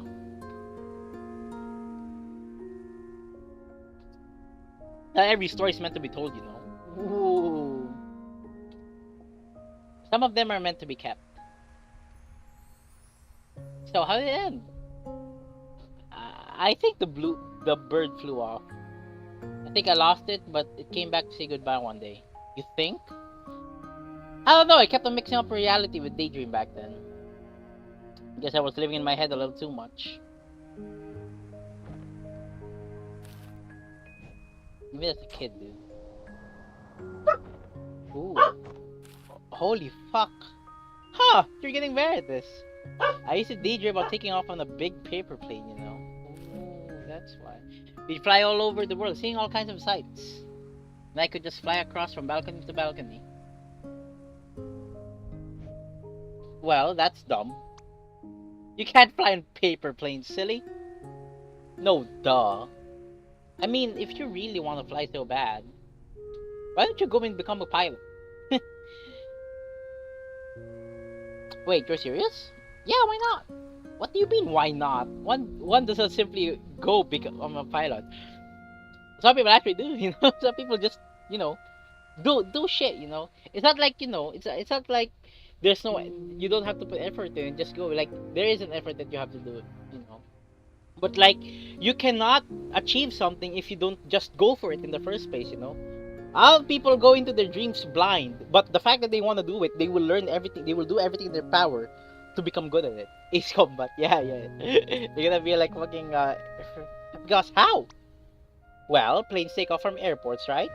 Not every story is meant to be told, you know. Ooh. Some of them are meant to be kept. So how did it end? I think the bird flew off. I think I lost it, but it came back to say goodbye one day. You think? I don't know. I kept on mixing up reality with daydream back then. Guess I was living in my head a little too much. Even as a kid, dude. Ooh. Holy fuck. Huh, you're getting better at this. I used to daydream about taking off on a big paper plane, you know. Ooh, that's why. We'd fly all over the world, seeing all kinds of sights. And I could just fly across from balcony to balcony. Well, that's dumb. You can't fly on paper planes, silly. No, duh. I mean, if you really want to fly so bad, why don't you go and become a pilot? Wait, you're serious? Yeah, why not? What do you mean, why not? One doesn't simply go become a pilot. Some people actually do, you know. Some people just, you know, do shit, you know. It's not like, you know, it's not like there's no, you don't have to put effort in, just go. Like, there is an effort that you have to do, you know. But like, you cannot achieve something if you don't just go for it in the first place, you know. All people go into their dreams blind, but the fact that they want to do it, they will learn everything. They will do everything in their power to become good at it. Ace Combat, yeah, yeah. You're gonna be like fucking because how? Well, planes take off from airports, right?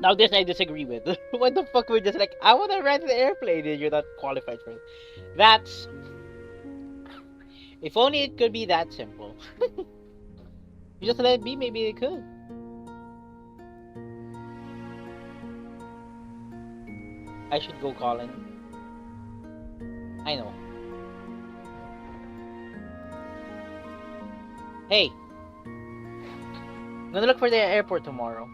Now this I disagree with. What the fuck? We're just like, I want to rent an airplane, and you're not qualified for it. That's if only it could be that simple. You just let it be. Maybe it could. I should go calling. I know. Hey, I'm gonna look for the airport tomorrow.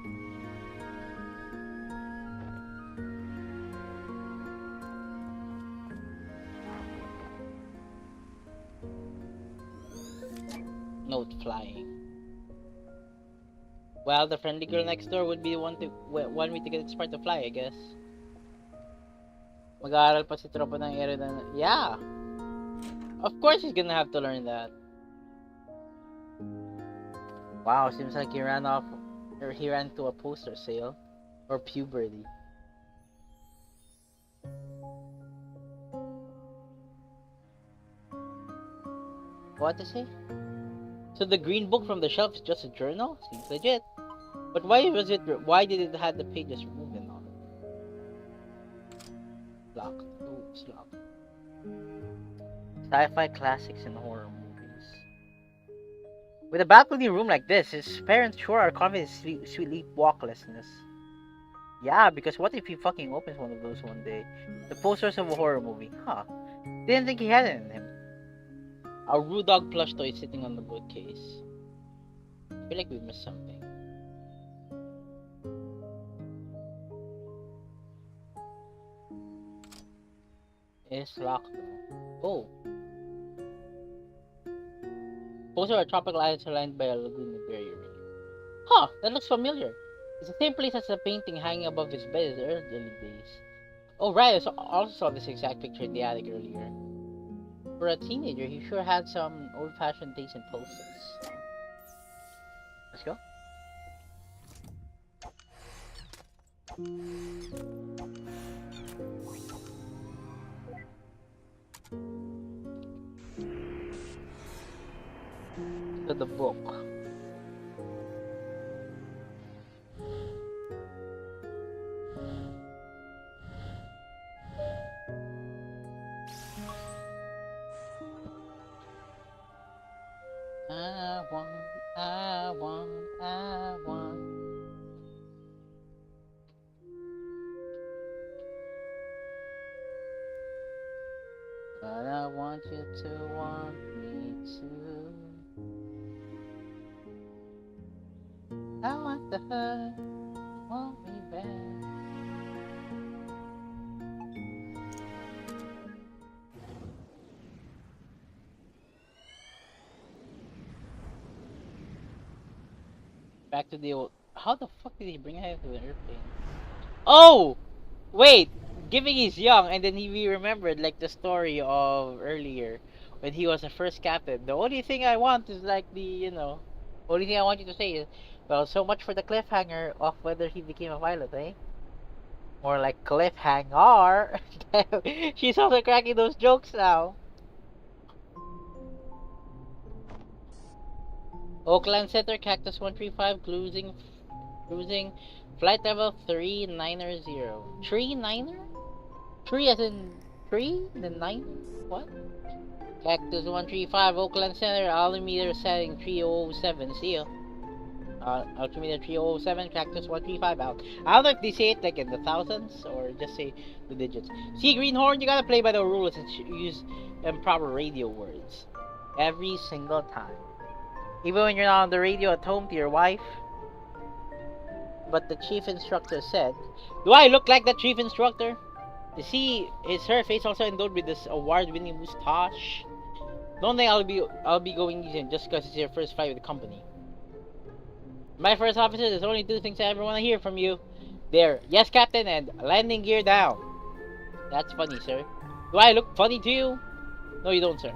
Note flying. Well, the friendly girl next door would be the one to want me to get inspired to fly, I guess. Mag-aaral pa si tropa ng aerodynamics. Yeah. Of course he's gonna have to learn that. Wow, seems like he ran off, or he ran to a poster sale, or puberty. What to say? So the green book from the shelf is just a journal? Seems legit. But why was it? Why did it have the pages removed and all? Locked. Ooh, it's locked. Sci-fi classics and horror movies. With a balcony room like this, his parents sure are confident in sleepwalklessness. Yeah, because what if he fucking opens one of those one day? The posters of a horror movie. Huh. Didn't think he had it in him. A Roo Dog plush toy sitting on the bookcase. I feel like we missed something. It's locked though. Oh. Poster of a tropical island surrounded by a lagoon with berry reef. Huh, that looks familiar. It's the same place as the painting hanging above his bed in the early days. Oh right, I also saw this exact picture in the attic earlier. For a teenager, he sure had some old-fashioned taste in posters. Let's go. To the book. I want. But I want you to want me too. I want the hug, want me back. Back to the old. How the fuck did he bring her to an airplane? Oh! Wait! Giving is young, and then we remembered like the story of earlier when he was the first captain. The only thing I want is like only thing I want you to say is, well, so much for the cliffhanger of whether he became a pilot, eh? More like cliffhanger. She's also cracking those jokes now. Oakland Center, Cactus 135, cruising, flight level 390. 39er? 3 as in 3? The 9? What? Cactus 135, Oakland Center, altimeter setting 3007, see ya. Altimeter 3007, Cactus 135 out. I don't know if they say it like in the thousands or just say the digits. See, Greenhorn, you gotta play by the rules and use improper radio words. Every single time. Even when you're not on the radio at home to your wife. But the chief instructor said, do I look like the chief instructor? You see, her face also endowed with this award-winning moustache. Don't think I'll be going easy just because it's your first flight with the company. My first officer, there's only two things I ever want to hear from you. There, yes, Captain, and landing gear down. That's funny, sir. Do I look funny to you? No, you don't, sir.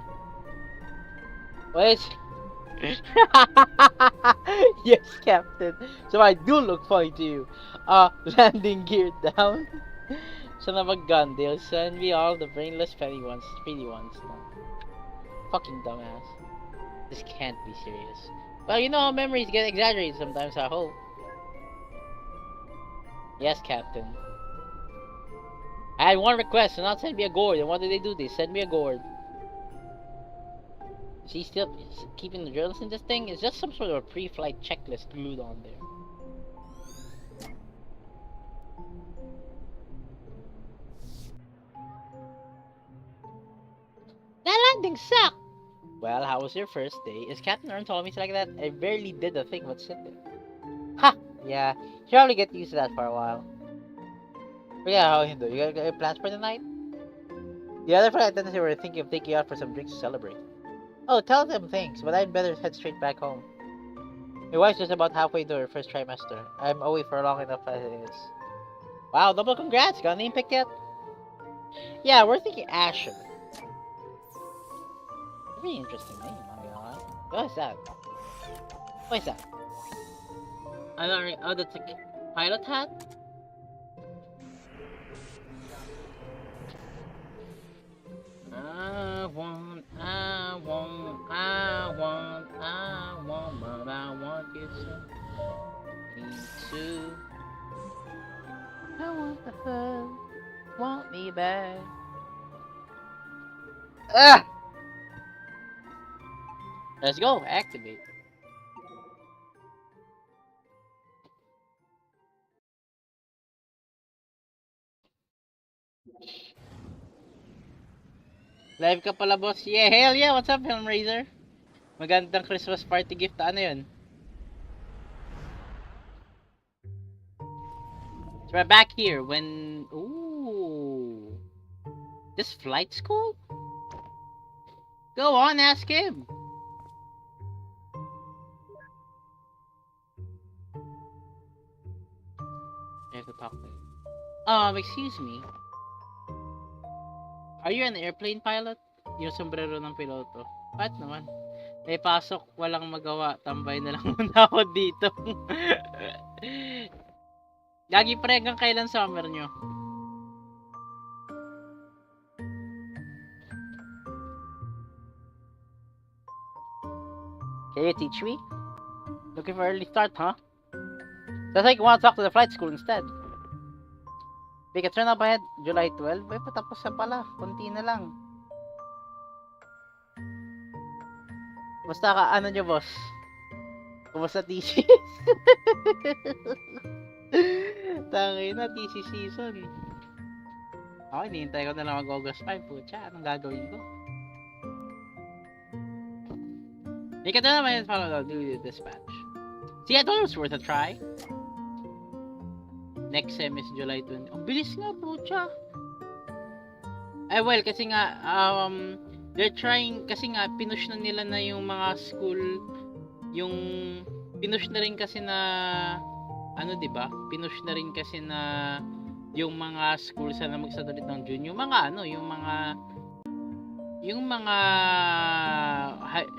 What is... Yes, Captain. So I do look funny to you. Landing gear down. Son of a gun, they'll send me all the brainless petty ones. No. Fucking dumbass. This can't be serious. Well, you know how memories get exaggerated sometimes, I hope. Yes, Captain. I had one request, do not send me a gourd. And what did they do? They sent me a gourd. Is he still keeping the journals in this thing? It's just some sort of a pre-flight checklist glued on there. That landing sucked! Well, how was your first day? Is Captain Ern told me like that? I barely did a thing but sit there. Ha! Yeah, should probably get used to that for a while. But yeah, how you do? You got plans for the night? The other flight attendants were thinking of taking you out for some drinks to celebrate. Oh, tell them thanks, but I'd better head straight back home. My wife's just about halfway into her first trimester. I'm away for long enough as it is. Wow, double congrats! Got a name picked yet? Yeah, we're thinking Asher. Pretty interesting name, I'm gonna lie. What is that? What is that? Oh, that's a pilot hat? I want, but I want you to. Me too. I want the hug, want me back. Ah! Let's go, activate. Live ka pala, boss. Yeah, hell yeah. What's up, Filmraiser? Magandang Christmas party gift. Ano yun? So we're back here when... Ooh. This flight school? Go on, ask him. I have to talk to him. Excuse me. Are you an airplane pilot? Yung sombrero ng piloto. What naman? May pasok, walang magawa. Tambay na lang muna ako dito. Lagi pre, hanggang kailan summer nyo? Can you teach me? Looking for early start, huh? Sounds like you want to talk to the flight school instead. Make a turn up ahead, July 12. Ay, patapos na pala. Kunti na lang. Basta ka, ano nyo, boss? Kumusta thesis? Tangin na, thesis season. Okay, hinihintay ko na lang mag-August 5. Pucha, anong gagawin ko? Make a turn up ahead, follow the dispatch. See, I thought it was worth a try. Next sem is July 20. Ang bilis nga, pucha. Well, kasi nga, they're trying, kasi nga, pinush na nila na yung mga school, yung, pinush na rin kasi na, ano, diba? Pinush na rin kasi na, yung mga schools na mag-start ulit ng June, yung mga, ano, yung mga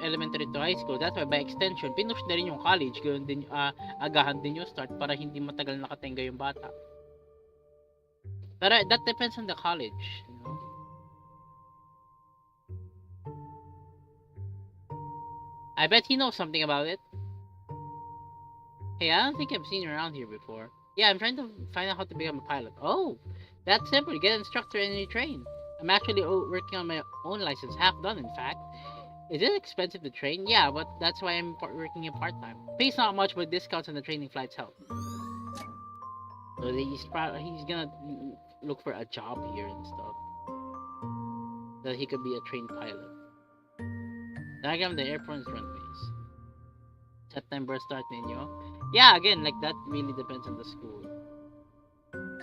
elementary to high school. That's why by extension, pinush na rin yung college. Ganoon din, agahan din yung start para hindi matagal nakatenga yung bata. Pero that depends on the college, you know. I bet he knows something about it. Hey, I don't think I've seen you around here before. Yeah, I'm trying to find out how to become a pilot. Oh, that's simple. You get an instructor and you train. I'm actually working on my own license, half done in fact. Is it expensive to train? Yeah, but that's why I'm working in part-time. Pays not much, but discounts on the training flights help. So he's gonna look for a job here and stuff. So that he could be a trained pilot. Diagram of the airport's runways. September start ninyo. Yeah, again, like that really depends on the school.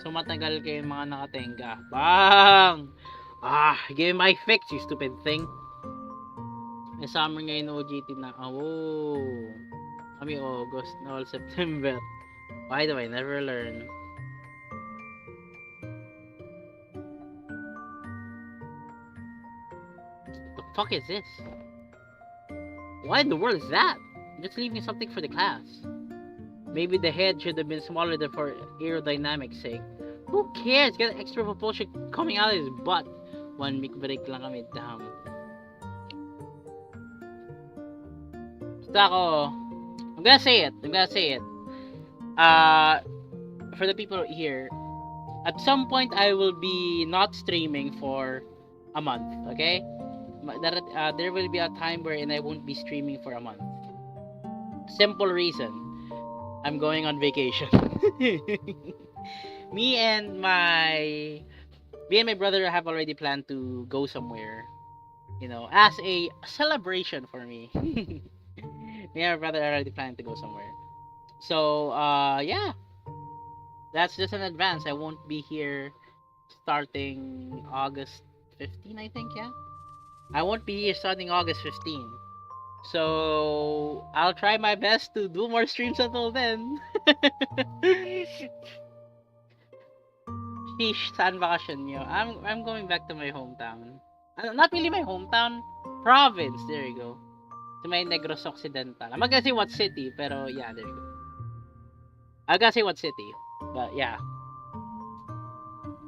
So matagal kayo mga nakatenga. Bang! Give me my fix, you stupid thing. May summer ngayon OJT na. Oh. Kami August na all September. Why do I never learn? The fuck is this? What in the world is that? Just leaving something for the class. Maybe the head should have been smaller than for aerodynamics sake. Who cares? Get extra propulsion coming out of his butt. 1 week break lang kami, damn. Basta ako, I'm gonna say it. For the people here, at some point I will be not streaming for a month, okay? There will be a time wherein I won't be streaming for a month. Simple reason, I'm going on vacation. Me and my brother have already planned to go somewhere, you know, as a celebration for me. Me and my brother are already planning to go somewhere. So, yeah. That's just an advance. I won't be here starting August 15, I think, yeah? I won't be here starting August 15. So, I'll try my best to do more streams until then. Fish, saan bakasyon nyo? I'm going back to my hometown. Not really my hometown, province. There you go. To my Negros Occidental. I'm not gonna say what city, pero yeah, there you go. I'm gonna say what city, but yeah.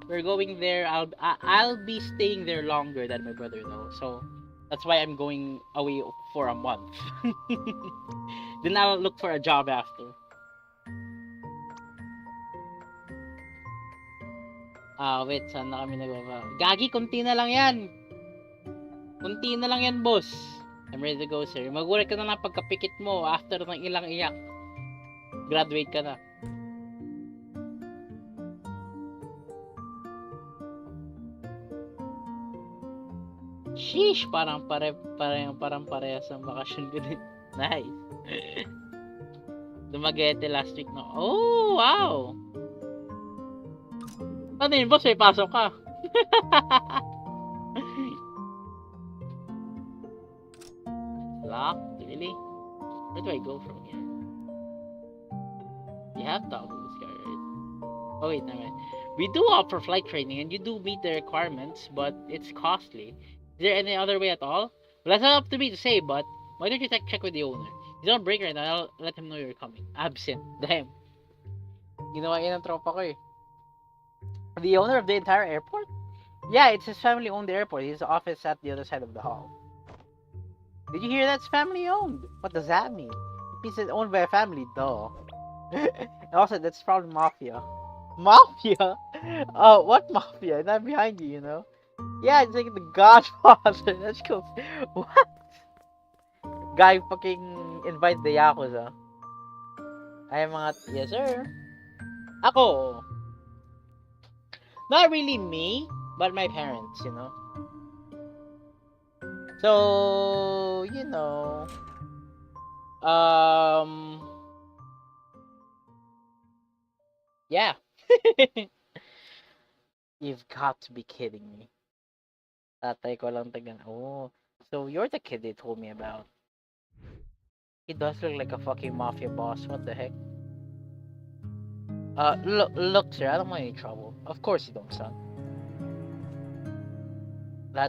We're going there. I'll be staying there longer than my brother though, so that's why I'm going away for a month. Then I'll look for a job after. Wait, saan na kami nagbaba? Gagi, kunti na lang yan. Kunti na lang yan, boss. I'm ready to go, sir. Magulat ka na ng pagkapikit mo after ng ilang iyak. Graduate ka na. Sheesh, parang parehas ang bakasyon ko din. Nice. Dumaguete last week, no? Oh, wow! Ano yun, boss? May pasok ka. Locked? Really? Where do I go from here? You have to open this guy, right? Oh wait, never mind. We do offer flight training and you do meet the requirements, but it's costly. Is there any other way at all? Well, that's not up to me to say, but why don't you check with the owner? He's on break right now. I'll let him know you're coming. Absent. Damn. Ginawa yun ang tropa ko eh. The owner of the entire airport? Yeah, it's his family owned airport. His office at the other side of the hall. Did you hear that's family owned? What does that mean? It means it's owned by a family, duh. And also, that's probably mafia. Mafia? Oh, what mafia? Not behind you, you know? Yeah, it's like the Godfather. That's cool. What? Guy fucking invite the Yakuza. Ay mga... Yes, sir. Ako. Not really me, but my parents, you know. So, you know, Yeah. You've got to be kidding me. Tatay ko lang tagan. Oh, so you're the kid they told me about. He does look like a fucking mafia boss. What the heck? Look, sir. I don't want any trouble. Of course you don't, son. I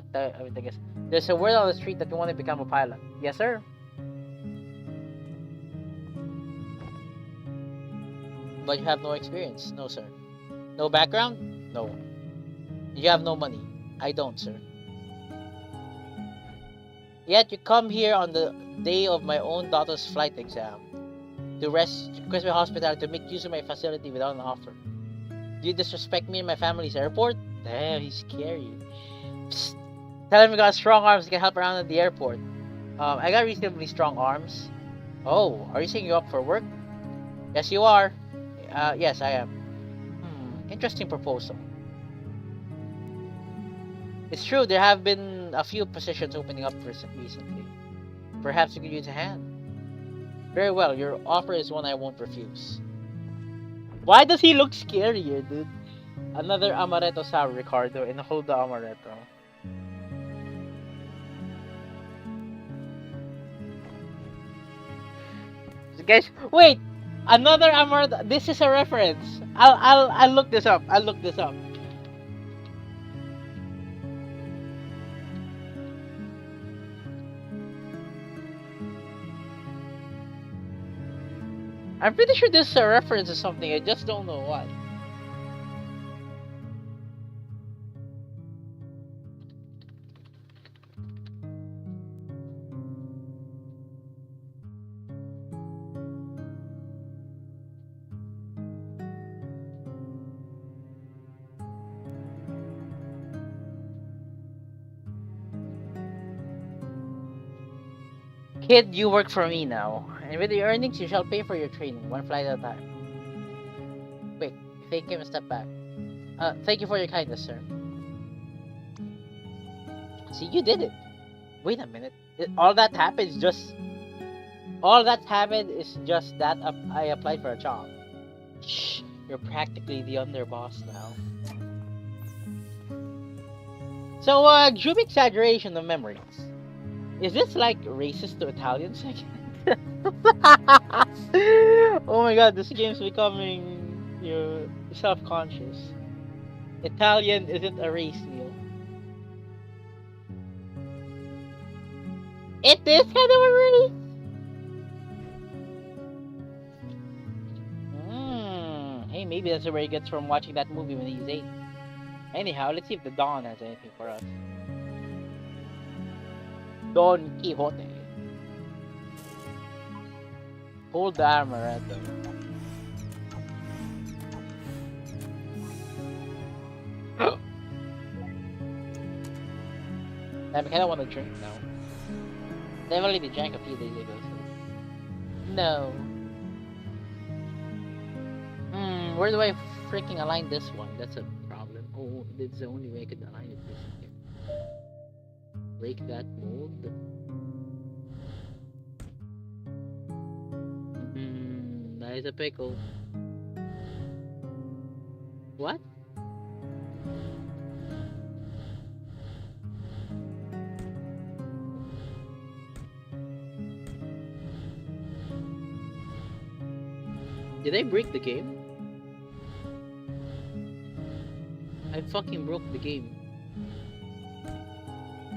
guess there's a word on the street that you want to become a pilot. Yes, sir. But you have no experience. No, sir. No background? No. You have no money. I don't, sir. Yet you come here on the day of my own daughter's flight exam to request my hospitality to make use of my facility without an offer. Do you disrespect me in my family's airport? Damn, he's scary. Psst. Tell him you got strong arms, you can help around at the airport. I got reasonably strong arms. Oh, are you saying you're up for work? Yes, you are. Yes, I am. Interesting proposal. It's true, there have been a few positions opening up recently. Perhaps you could use a hand. Very well, your offer is one I won't refuse. Why does he look scarier, dude? Another amaretto sour, Ricardo, and hold the amaretto. Guys, wait! Another amaretto. This is a reference. I'll look this up. I'll look this up. I'm pretty sure this is a reference to something. I just don't know what. Kid, you work for me now, and with the earnings, you shall pay for your training, one flight at a time. Wait, thank him and step back. Thank you for your kindness, sir. See, you did it. Wait a minute. All that happened is just that I applied for a job. Shh, you're practically the underboss now. So, extreme exaggeration of memories. Is this like racist to Italians again? Oh my god, this game's becoming self-conscious. Italian isn't a race, Neil. It is kind of a race. Hey, maybe that's where he gets from watching that movie when he's 8. Anyhow, let's see if the Dawn has anything for us. Don Quixote. Hold the amaretto. I kind of want to drink now. Definitely drank a few days ago. So. No. Where do I freaking align this one? That's a problem. Oh, that's the only way I could align it. Break that mold. That is a pickle. What? Did I break the game? I fucking broke the game.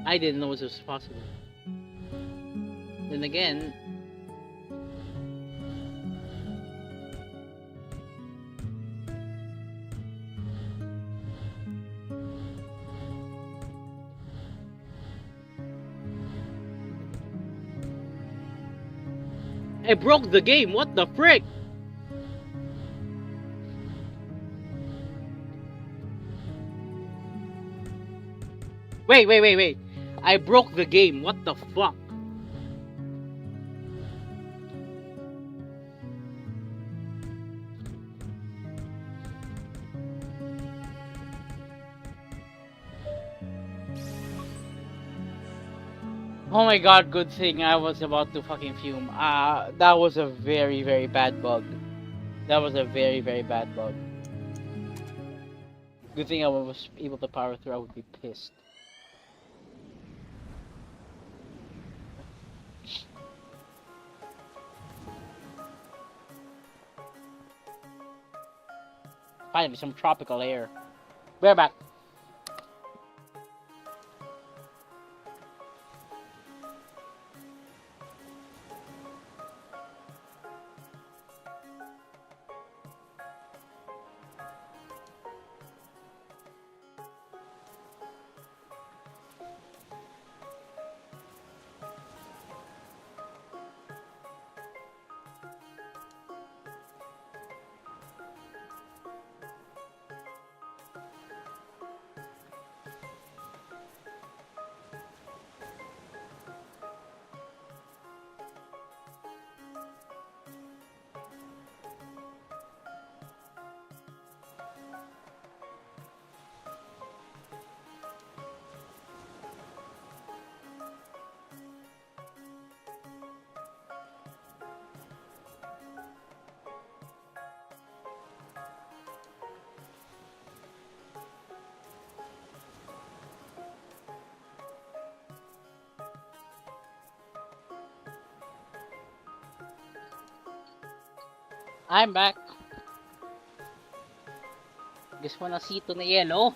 I didn't know this was possible. Then again, I broke the game. What the frick? Wait. I broke the game. What the fuck? Oh my god, good thing I was about to fucking fume. That was a very, very bad bug. That was a very, very bad bug. Good thing I was able to power through. I would be pissed. Finally, some tropical air. We're back. I'm back. Guess wanna see to na yellow.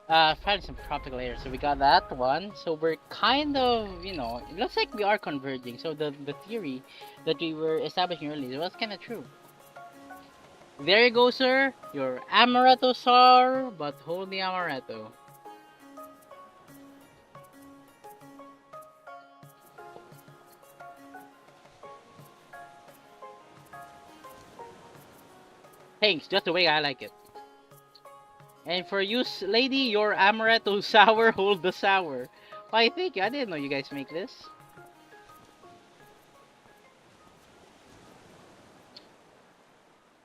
Find some tropical air. So we got that one. So we're kind of, it looks like we are converging. So the theory that we were establishing earlier was kind of true. There you go, sir. Your amaretto sour, but hold the amaretto. Thanks, just the way I like it. And for you, lady, your amaretto sour, hold the sour. Why, thank you. I didn't know you guys make this.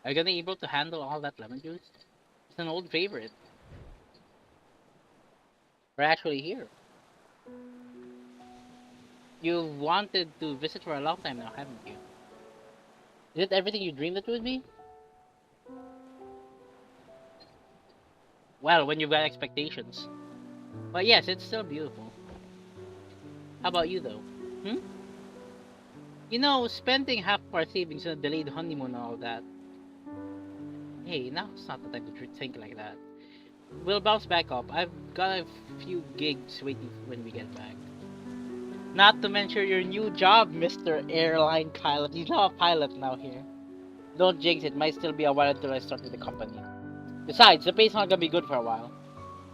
Are you gonna be able to handle all that lemon juice? It's an old favorite. We're actually here. You've wanted to visit for a long time now, haven't you? Is it everything you dreamed it would be? Well, when you've got expectations. But yes, it's still beautiful. How about you, though? Hmm? Spending half of our savings on a delayed honeymoon and all that. Hey, now it's not the time to think like that. We'll bounce back up. I've got a few gigs waiting when we get back. Not to mention your new job, Mr. Airline Pilot. He's not a pilot now here. Don't jinx it. Might still be a while until I start with the company. Besides, the pay's not gonna be good for a while.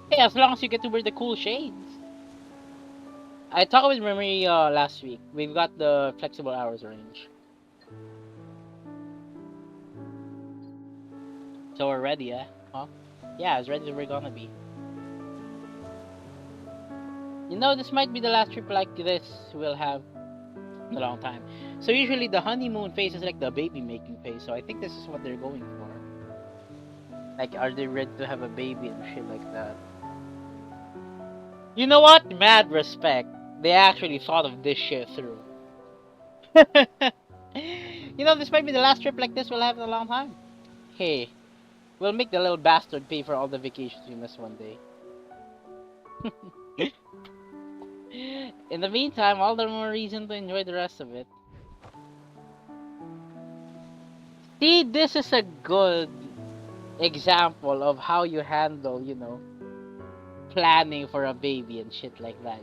Hey, as long as you get to wear the cool shades. I talked with Memory last week. We've got the flexible hours range. So we're ready, eh? Huh? Yeah, as ready as we're gonna be. This might be the last trip like this we'll have in a long time. So usually the honeymoon phase is like the baby making phase. So I think this is what they're going for. Like, are they ready to have a baby and shit like that? You know what? Mad respect. They actually thought of this shit through. This might be the last trip like this we'll have in a long time. Hey, we'll make the little bastard pay for all the vacations we missed one day. In the meantime, all the more reason to enjoy the rest of it. See, this is a good example of how you handle, planning for a baby and shit like that,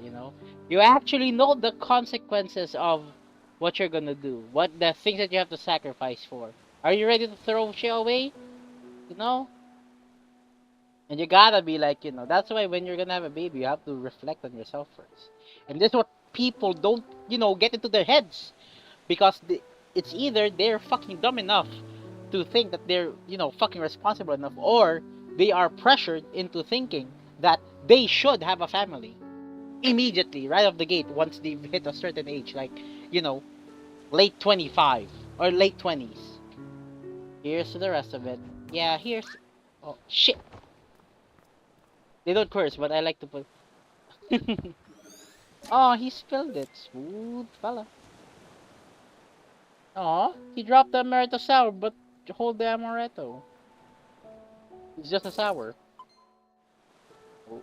You actually know the consequences of what you're gonna do, what the things that you have to sacrifice for. Are you ready to throw shit away? And you gotta be like, that's why when you're gonna have a baby, you have to reflect on yourself first. And this is what people don't, get into their heads. Because it's either they're fucking dumb enough to think that they're, fucking responsible enough, or they are pressured into thinking that they should have a family. Immediately, right off the gate, once they've hit a certain age, like, late 25 or late 20s. Here's to the rest of it. Yeah, here's... Oh, shit. They don't curse, but I like to put... Oh, he spilled it. Smooth fella. Oh, he dropped the amaretto sour, but hold the amaretto. It's just a sour. Oh.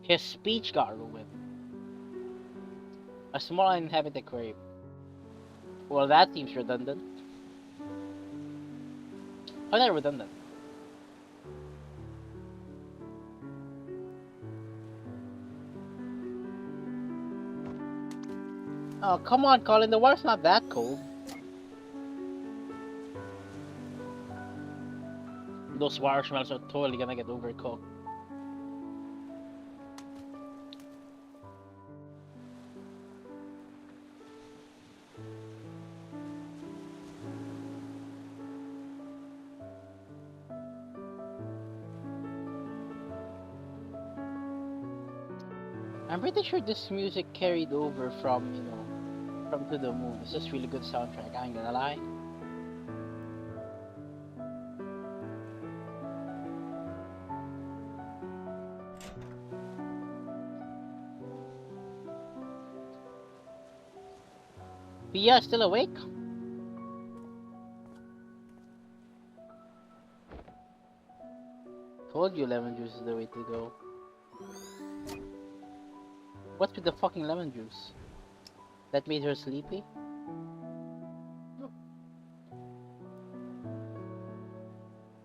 His speech got ruined. A small uninhabited grave. Well, that seems redundant. How is that redundant? Oh, come on, Colin. The water's not that cold. Those marshmallows are totally gonna get overcooked. I'm pretty sure this music carried over from, from To the Moon. It's just really good soundtrack, I ain't gonna lie. Pia, still awake? Told you lemon juice is the way to go. What's with the fucking lemon juice? That made her sleepy?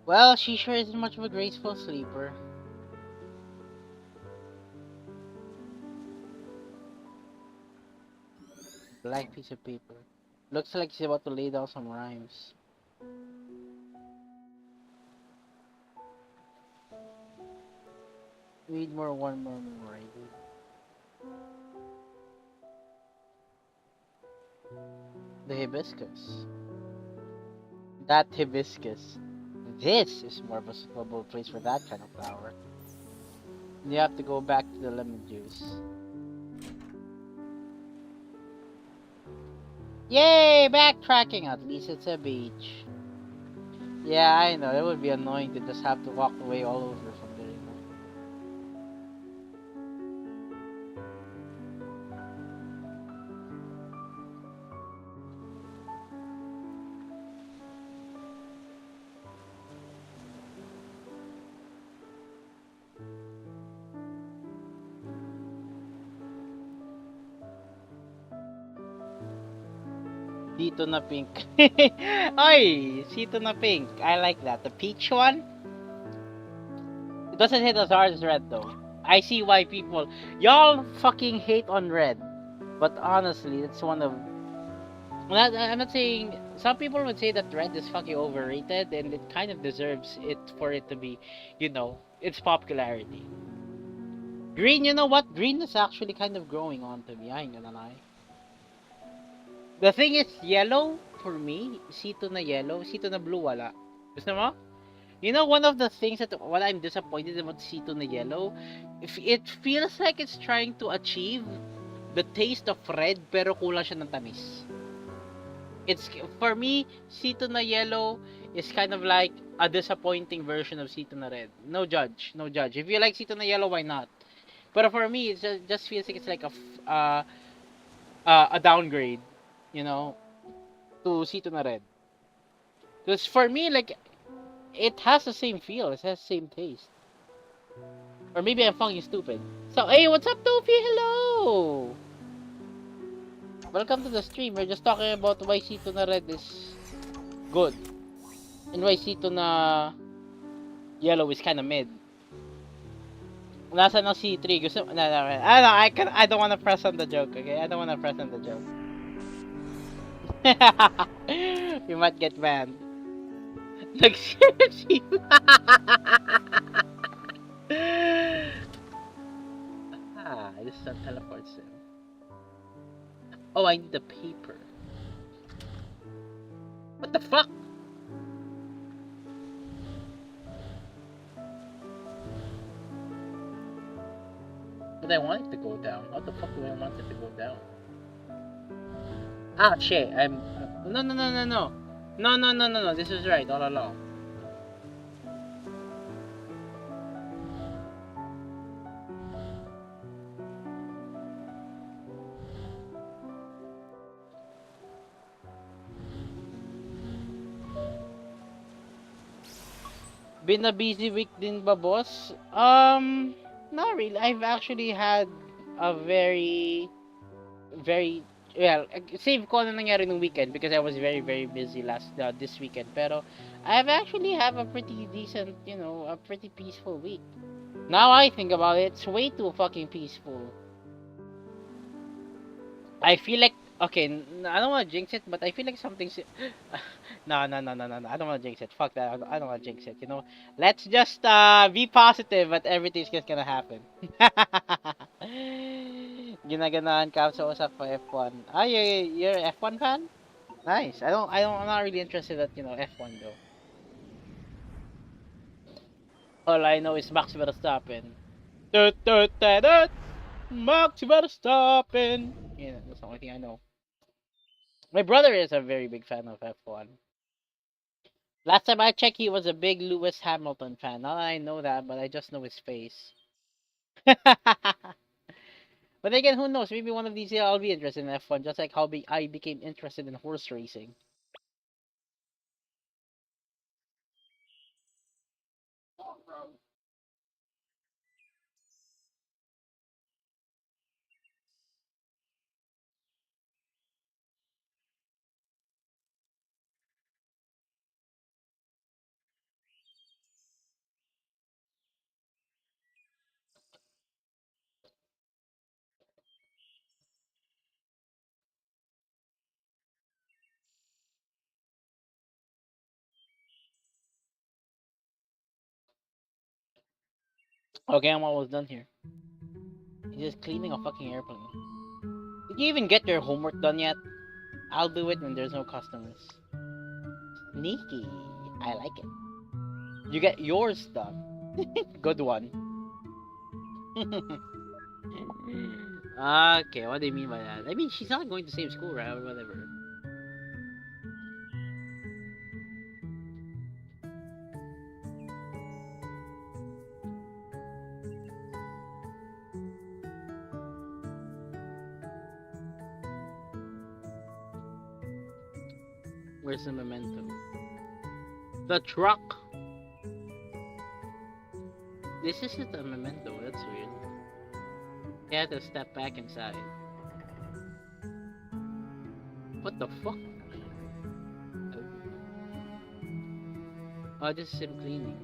Well, she sure isn't much of a graceful sleeper. Blank piece of paper. Looks like she's about to lay down some rhymes. Read more, one more memorizing. The hibiscus. That hibiscus. This is more of a suitable place for that kind of flower. You have to go back to the lemon juice. Yay! Backtracking! At least it's a beach. Yeah, I know. It would be annoying to just have to walk away all over from the river. Sito na pink. Oy! Sito na pink. I like that. The peach one? It doesn't hit as hard as red though. I see why people... Y'all fucking hate on red. But honestly, it's one of... I'm not saying... Some people would say that red is fucking overrated and it kind of deserves it for it to be, its popularity. Green, you know what? Green is actually kind of growing on to me. I ain't gonna lie. The thing is, yellow, for me, sito na yellow, sito na blue, wala. Gusto mo? You know, one of the things that what I'm disappointed about sito na yellow, if it feels like it's trying to achieve the taste of red, pero kulang siya ng tamis. It's, for me, sito na yellow is kind of like a disappointing version of sito na red. No judge, no judge. If you like sito na yellow, why not? But for me, it just feels like it's like a downgrade, to sito na red. Because for me, like, it has the same feel, it has the same taste. Or maybe I'm fucking stupid. So, hey, what's up, Tofi? Hello! Welcome to the stream. We're just talking about why sito na red is good. And why sito na yellow is kind of mid. Nasa ng C3. Gusto, no, I don't want to press on the joke, okay? I don't want to press on the joke. You might get banned. Like, seriously? This is teleports him. Oh, I need the paper. What the fuck? But I want it to go down. How the fuck do I want it to go down? Ah, shit. No. No. This is right all along. Been a busy week din ba, boss? Not really. I've actually had a very well, save ko na nangyari nung weekend because I was very busy this weekend. Pero I've actually have a pretty decent, a pretty peaceful week. Now I think about it, it's way too fucking peaceful. I feel like okay, I don't want to jinx it, but I feel like something's no. I don't want to jinx it. Fuck that. I don't want to jinx it. Let's just be positive, but everything's just gonna happen. Ginaganahan ka sa usap for F1. Ah, you're an F1 fan? Nice. I'm not really interested at F1 though. All I know is Max Verstappen. Tut, tut, tut, tut. Max Verstappen. Yeah, that's the only thing I know. My brother is a very big fan of F1. Last time I checked, he was a big Lewis Hamilton fan. Now I know that, but I just know his face. But again, who knows? Maybe one of these years I'll be interested in F1, just like how I became interested in horse racing. Okay, I'm almost done here. He's just cleaning a fucking airplane. Did you even get your homework done yet? I'll do it when there's no customers. Sneaky. I like it. You get yours done. Good one. Okay, what do you mean by that? I mean, she's not going to the same school, right? Or whatever. Where's the memento? The truck. This isn't a memento. That's weird. You have to step back inside. What the fuck? Oh, this is him cleaning.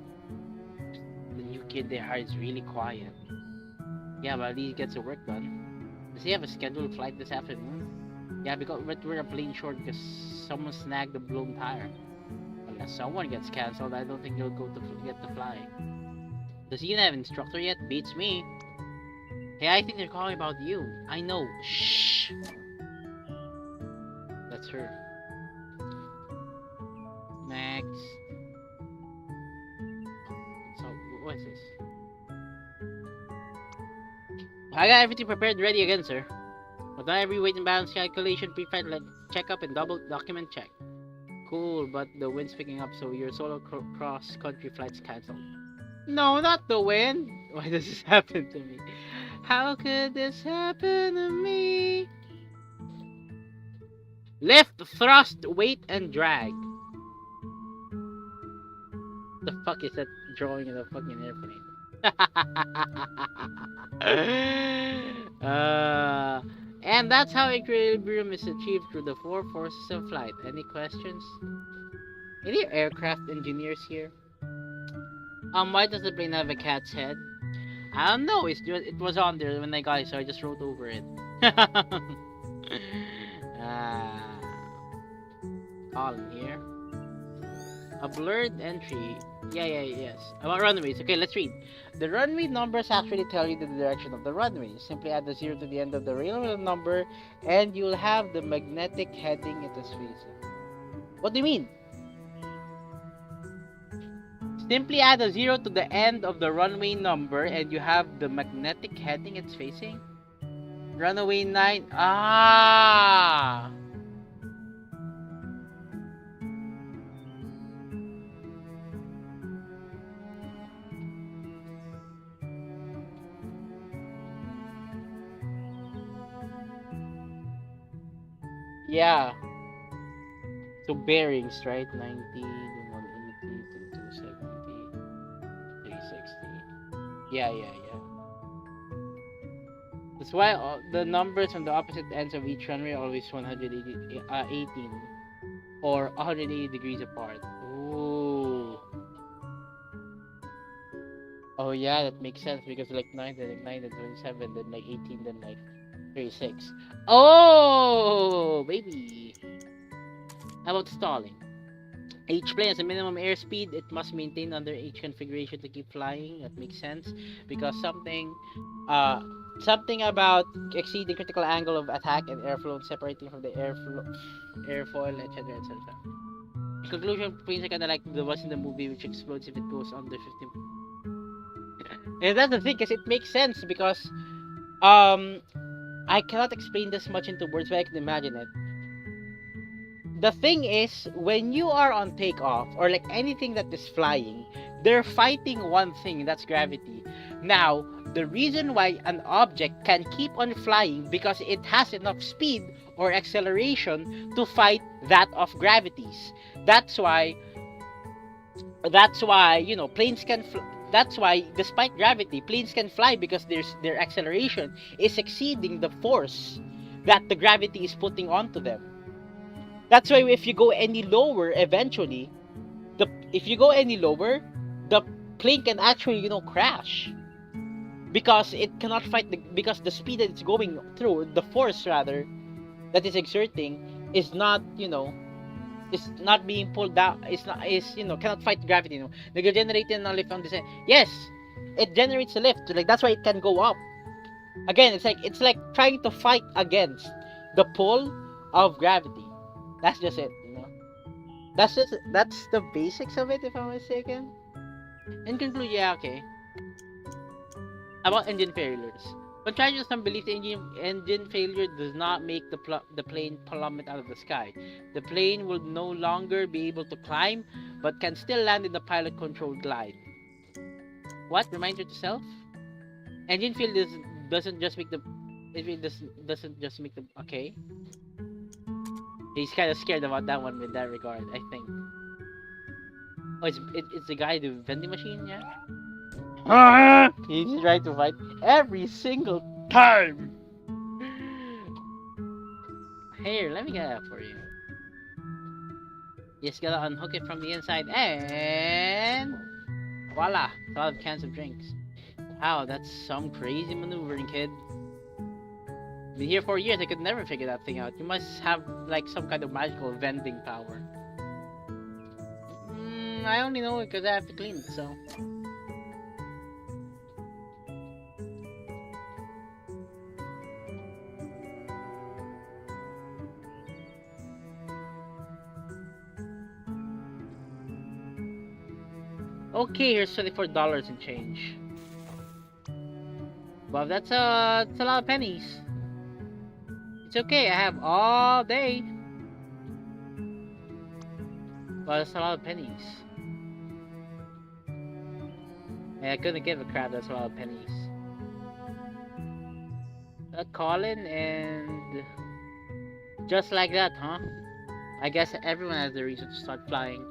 The new kid they hired is really quiet. Yeah, but at least he gets the work done. Does he have a scheduled flight this afternoon? Yeah, because we're a plane short because someone snagged a blown tire. Unless someone gets cancelled, I don't think he'll go to get to fly. Does he even have an instructor yet? Beats me. Hey, I think they're calling about you. I know. Shh. That's her. Next. So, what is this? I got everything prepared ready again, sir. But not every weight and balance calculation, pre-flight checkup, and double document check. Cool, but the wind's picking up, so your solo cross-country flight's cancelled. No, not the wind! Why does this happen to me? How could this happen to me? Lift, thrust, weight, and drag. The fuck is that drawing of a fucking airplane? And that's how equilibrium is achieved through the four forces of flight. Any questions? Any aircraft engineers here? Why does the plane have a cat's head? I don't know. It was on there when I got it, so I just wrote over it. Colin here. A blurred entry. Yes. About runways. Okay, let's read. The runway numbers actually tell you the direction of the runway. Simply add the 0 to the end of the railway number, and you'll have the magnetic heading it is facing. What do you mean? Simply add a 0 to the end of the runway number, and you have the magnetic heading it's facing. Runway 9. Ah! Yeah. So bearings, right? 90, 180, 270. Yeah, yeah, yeah. That's why the numbers on the opposite ends of each runway are always 180, 18 or 180 degrees apart. Ooh. Oh yeah, that makes sense because like 9, then like 9, then 27, then like 18, then like 36. Oh, baby. How about stalling? Each plane has a minimum airspeed it must maintain under each configuration to keep flying. That makes sense because uh, something about exceeding critical angle of attack and airflow separating from the airfoil, etc., etc. In conclusion, planes are kind of like the ones in the movie which explodes if it goes under 15. And that's the thing, because it makes sense because um I cannot explain this much into words, but I can imagine it. The thing is, when you are on takeoff or like anything that is flying, they're fighting one thing, that's gravity. Now, the reason why an object can keep on flying because it has enough speed or acceleration to fight that of gravities. That's why planes can that's why despite gravity, planes can fly because their acceleration is exceeding the force that the gravity is putting onto them. That's why if you go any lower, eventually, if you go any lower, the plane can actually, crash because it cannot fight because the speed that it's going through, the force rather, that is exerting is not, is not being pulled down. It's not cannot fight gravity. Like generating a lift on this. Yes, it generates a lift. Like that's why it can go up. Again, it's like trying to fight against the pull of gravity. That's just it. That's the basics of it, if I'm mistaken. In conclusion, yeah, okay. About engine failures. Contrary to some belief, the engine failure does not make the plane plummet out of the sky. The plane will no longer be able to climb, but can still land in the pilot-controlled glide. What? Reminder to self? Engine failure doesn't just make the... It doesn't just make the... Okay. He's kind of scared about that one with that regard, I think. Oh, it's the guy, the vending machine, yeah? He's trying to fight every single time. Here, let me get that for you. You just gotta unhook it from the inside and voila, a lot of cans of drinks. Wow, that's some crazy maneuvering, kid. Been here for years, I could never figure that thing out. You must have like some kind of magical vending power. I only know it because I have to clean it, so. Okay, here's $24 and change. Well, that's a lot of pennies. It's okay, I have all day. Well, that's a lot of pennies. Yeah, I couldn't give a crap, that's a lot of pennies. Colin, and just like that, huh? I guess everyone has the reason to start flying.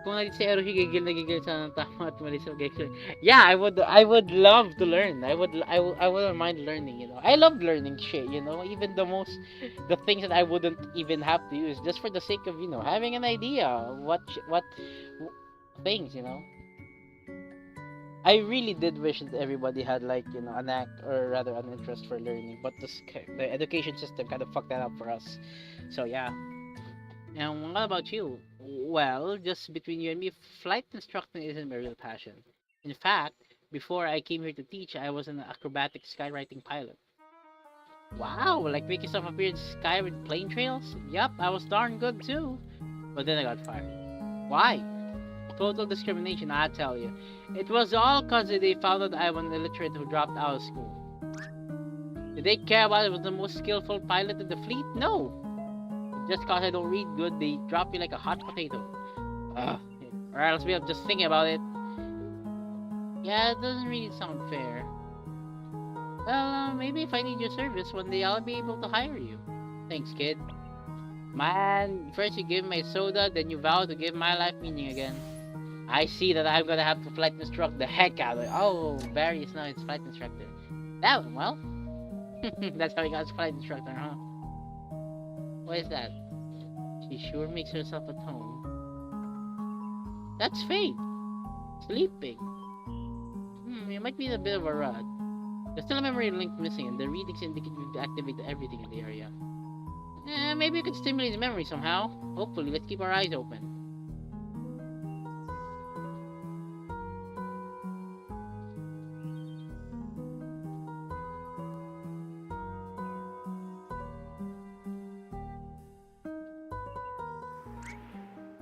Kung si Eroshi gigil na gigil sa tama at mali sa gigil. Yeah, I would love to learn. I wouldn't mind learning, I love learning shit, even the things that I wouldn't even have to use just for the sake of, having an idea what things, I really did wish that everybody had like, an act or rather an interest for learning, but the education system kind of fucked that up for us. So yeah. And what about you? Well, just between you and me, flight instructing isn't my real passion. In fact, before I came here to teach, I was an acrobatic skywriting pilot. Wow, like make yourself appear in the sky with plane trails? Yup, I was darn good too. But then I got fired. Why? Total discrimination, I tell you. It was all cause they found out I was an illiterate who dropped out of school. Did they care about it was the most skillful pilot in the fleet? No. Just cause I don't read good, they drop me like a hot potato. Or else we are just thinking about it. Yeah, it doesn't really sound fair. Well, maybe if I need your service one day, I'll be able to hire you. Thanks, kid. Man, first you give my soda, then you vow to give my life meaning again. I see that I'm gonna have to flight instruct the heck out of it. Oh, Barry is now its flight instructor. That one, well. That's how he got his flight instructor, huh? What is that? She sure makes herself at home. That's Faith. Sleeping. It might be a bit of a rut. There's still a memory link missing, and the readings indicate we've activated everything in the area. Maybe we could stimulate the memory somehow. Hopefully, let's keep our eyes open.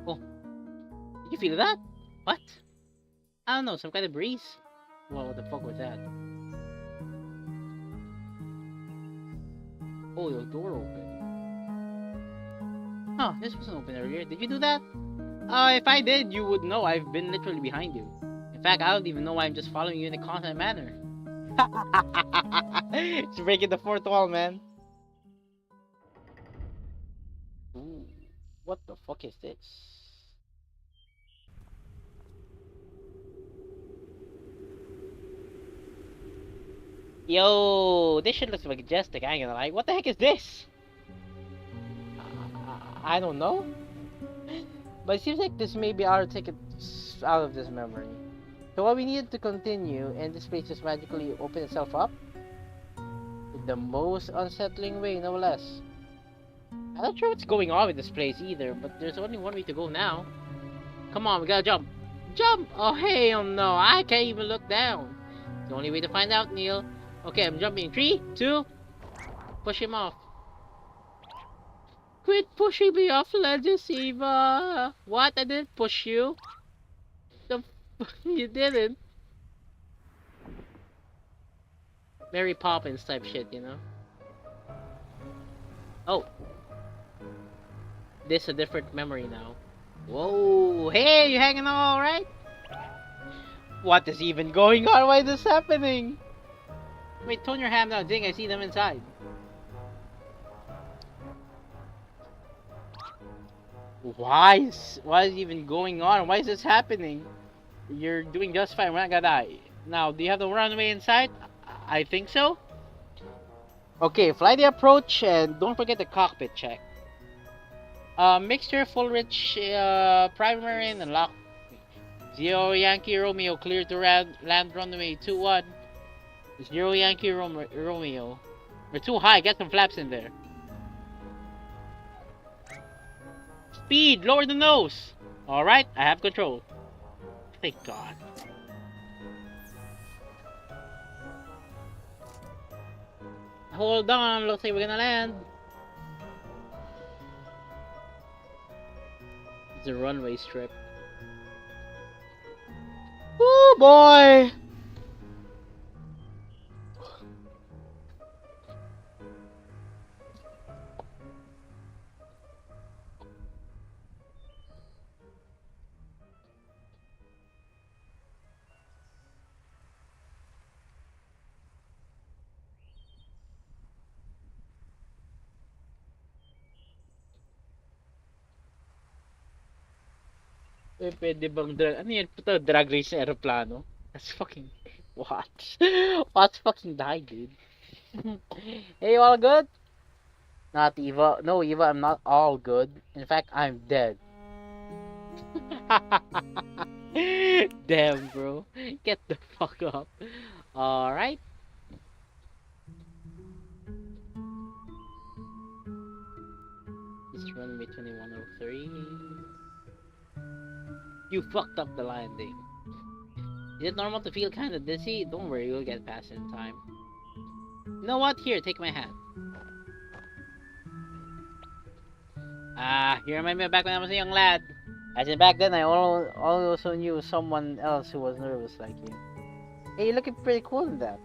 Oh, did you feel that? What? I don't know, some kind of breeze? Well, what the fuck was that? Oh, the door opened. Huh, this wasn't open earlier. Did you do that? If I did, you would know I've been literally behind you. In fact, I don't even know why I'm just following you in a constant manner. It's breaking the fourth wall, man. Ooh, what the fuck is this? Yo, this shit looks majestic, I ain't gonna lie. What the heck is this? I don't know. But it seems like this may be our ticket out of this memory. So what we needed to continue, and this place just magically open itself up? In the most unsettling way, no less. I'm not sure what's going on with this place either, but there's only one way to go now. Come on, we gotta jump. Jump! Oh, hell no, I can't even look down. It's the only way to find out, Neil. Okay, I'm jumping. 3, 2, push him off. Quit pushing me off ledges, Eva. What? I didn't push you. You didn't. Mary Poppins type shit, you know? Oh. This is a different memory now. Whoa. Hey, you hanging on alright? What is even going on? Why is this happening? Wait, tone your hand down. Dang, I see them inside. Why is it even going on? Why is this happening? You're doing just fine. We're not gonna die. Now, do you have the runway inside? I think so. Okay, fly the approach and don't forget the cockpit check. Mixture full rich primary and lock. 0 Yankee Romeo clear to land runway 21. 0 Yankee Romeo. We're too high. Get some flaps in there. Speed, lower the nose. All right, I have control. Thank God. Hold on, looks like we're gonna land. It's a runway strip. Oh boy! Pwede bang ano yan? Puto, drag race na aeroplano? That's fucking... What? What's fucking die, dude? Hey, you all good? Not Eva. No, Eva, I'm not all good. In fact, I'm dead. Damn, bro. Get the fuck up. Alright. It's runway 2103. You fucked up the landing. Is it normal to feel kind of dizzy? Don't worry, you'll get past it in time. You know what? Here, take my hand. You remind me of back when I was a young lad. As in back then, I also knew someone else who was nervous like you. Hey, you're looking pretty cool in that.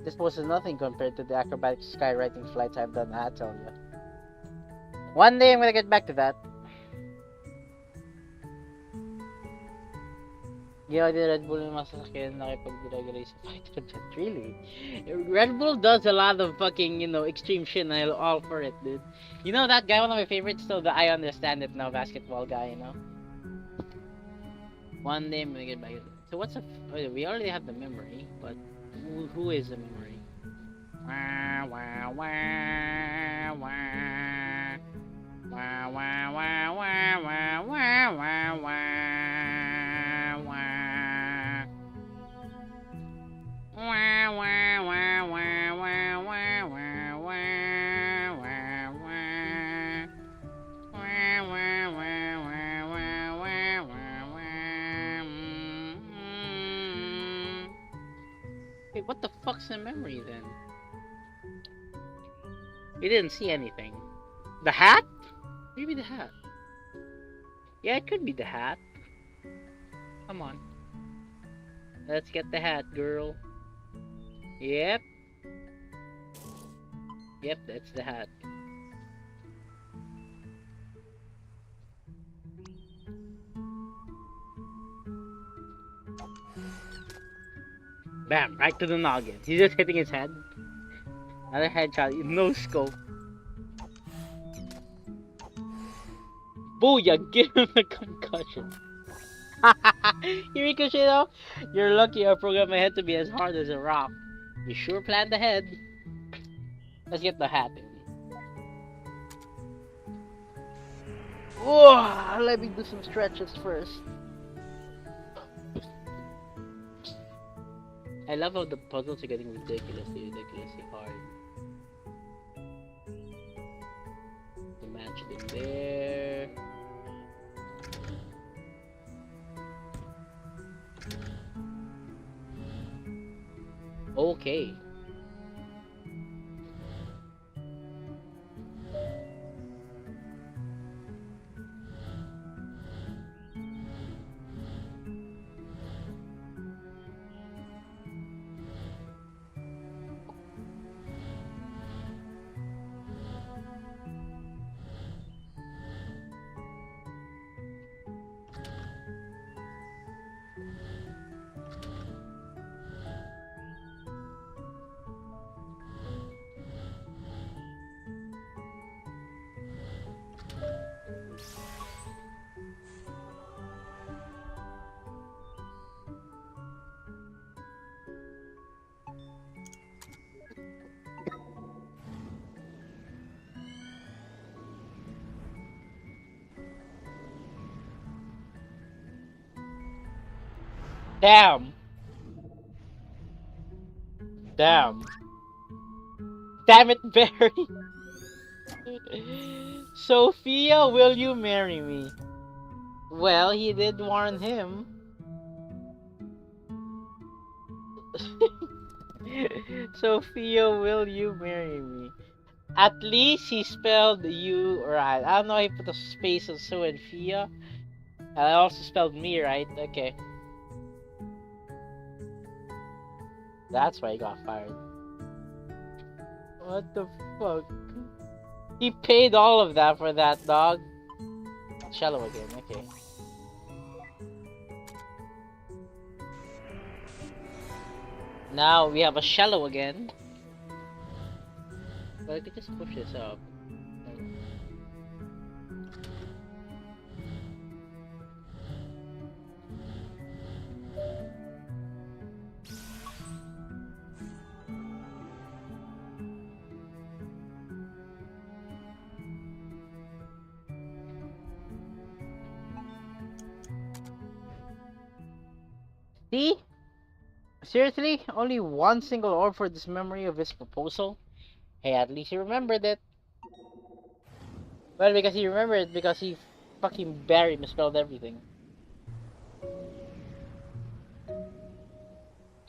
This was nothing compared to the acrobatic skywriting flights I've done, I tell you. One day I'm gonna get back to that. Yeah, the Red Bull yung masasakyan nakipag-drag-race sa fighter jet. Really? Red Bull does a lot of fucking, extreme shit and I'm all for it, dude. You know that guy, one of my favorites, still the I understand it now basketball guy, One day we get back. So what's a? Oh, we already have the memory, but who is the memory? Wah wah wah wah wah wah wah wah wah wah wah wah wah. Wah wah wah wah wah wah wah wah wah wah. Wah wah wah wah wah wah wah wah. Wait, what the fuck's the memory then? We didn't see anything. The hat? Maybe the hat. Yeah, it could be the hat. Come on. Let's get the hat, girl. Yep. Yep, that's the hat. Bam! Right to the noggin. He's just hitting his head. Another headshot. No scope. Booyah! Give him a concussion. You ricochet off? You're lucky I programmed my head to be as hard as a rock. You sure planned ahead. Let's get the hat in. Whoa! Let me do some stretches first. I love how the puzzles are getting ridiculously hard. The match in there. Okay. Damn! Damn! Damn it, Barry! Sophia, will you marry me? Well, he did warn him. Sophia, will you marry me? At least he spelled you right. I don't know, he put a space on so and Fia. And I also spelled me right. Okay. That's why he got fired. What the fuck? He paid all of that for that dog. Shallow again, okay. Now we have a shallow again. But I could just push this up. See? Seriously? Only one single orb for this memory of his proposal? Hey, at least he remembered it. Well, because he remembered because he fucking Barry misspelled everything.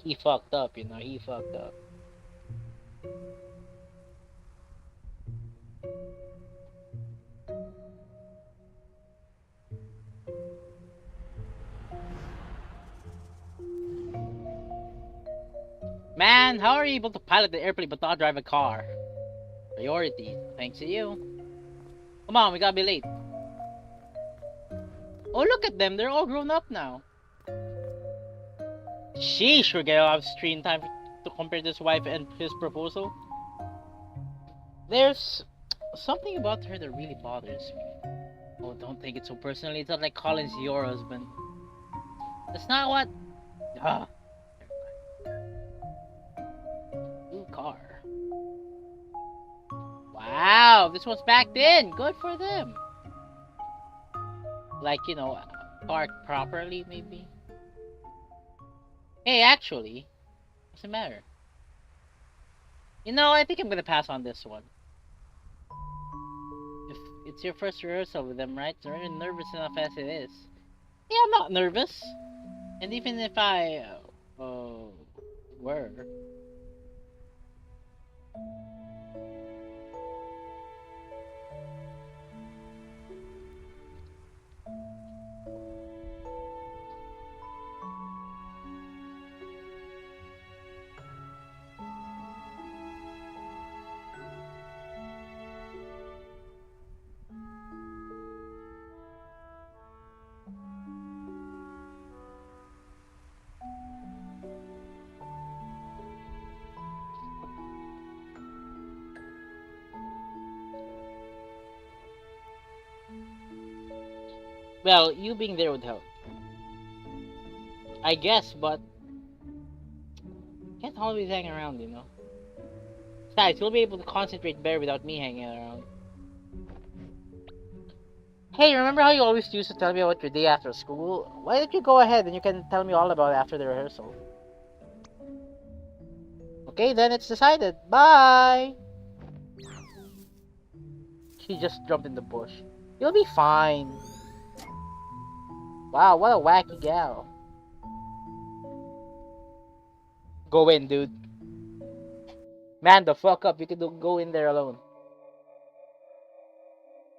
He fucked up, you know, he fucked up. Man, how are you able to pilot the airplane but not drive a car? Priority, thanks to you. Come on, we gotta be late. Oh, look at them, they're all grown up now. She sure get a lot of screen time to compare this wife and his proposal. There's something about her that really bothers me. Oh, don't take it so personally, it's not like Colin's your husband. That's not what. Ah, new car. Wow, this was back then. Good for them. Like, parked properly, maybe. Hey, actually, what's the matter? I think I'm gonna pass on this one. If it's your first rehearsal with them, right? So you're nervous enough as it is. Yeah, I'm not nervous. And even if I were, well, you being there would help, I guess. But can't always hang around. Besides, you'll be able to concentrate better without me hanging around. Hey, remember how you always used to tell me about your day after school? Why don't you go ahead and you can tell me all about it after the rehearsal? Okay, then it's decided. Bye! She just jumped in the bush. You'll be fine. Wow, what a wacky gal. Go in, dude. Man, the fuck up. You can go in there alone.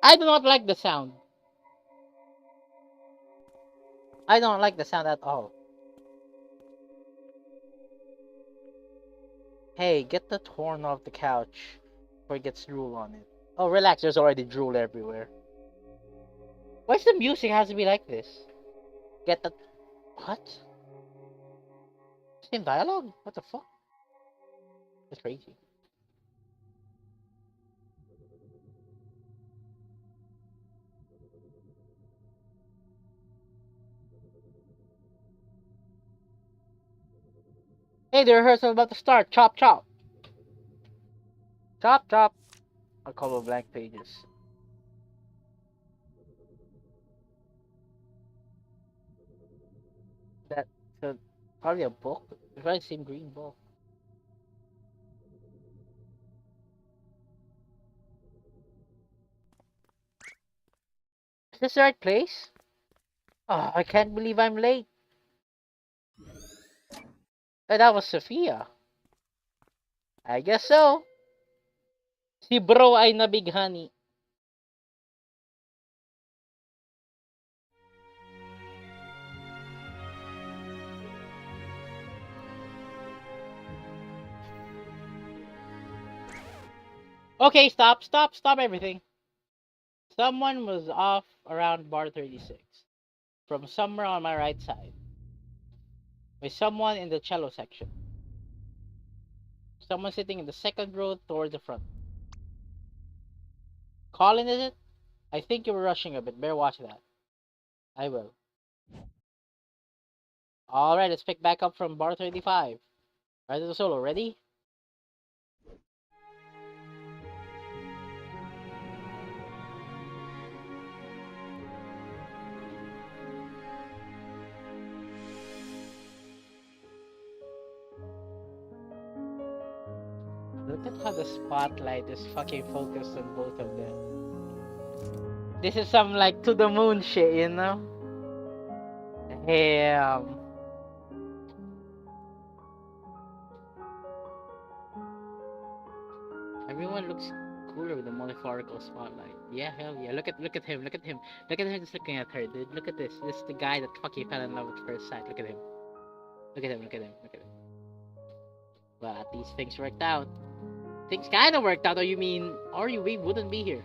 I do not like the sound. I don't like the sound at all. Hey, get the torn off the couch before it gets drool on it. Oh, relax. There's already drool everywhere. Why's the music has to be like this? Get the... What? Same dialogue? What the fuck? That's crazy. Hey, the rehearsal about to start. Chop, chop. Chop, chop. A couple of blank pages. That's probably a book. It's probably the same green book. Is this the right place? Oh, I can't believe I'm late. Hey, that was Sophia. I guess so. Si bro ay nabighani. Okay, stop, stop, stop everything. Someone was off around bar 36. From somewhere on my right side. With someone in the cello section. Someone sitting in the second row toward the front. Colin, is it? I think you were rushing a bit. Better watch that. I will. Alright, let's pick back up from bar 35. Right to the solo. Ready? Look at how the spotlight is fucking focused on both of them. This is some like to the moon shit. Damn. Everyone looks cooler with the metaphorical spotlight. Yeah, hell yeah. Look at him, look at him. Look at him just looking at her, dude. Look at this. This is the guy that fucking fell in love at first sight. Look at him. Look at him, look at him, look at him. Well, at least things worked out. Things kinda worked out, or you mean, we wouldn't be here.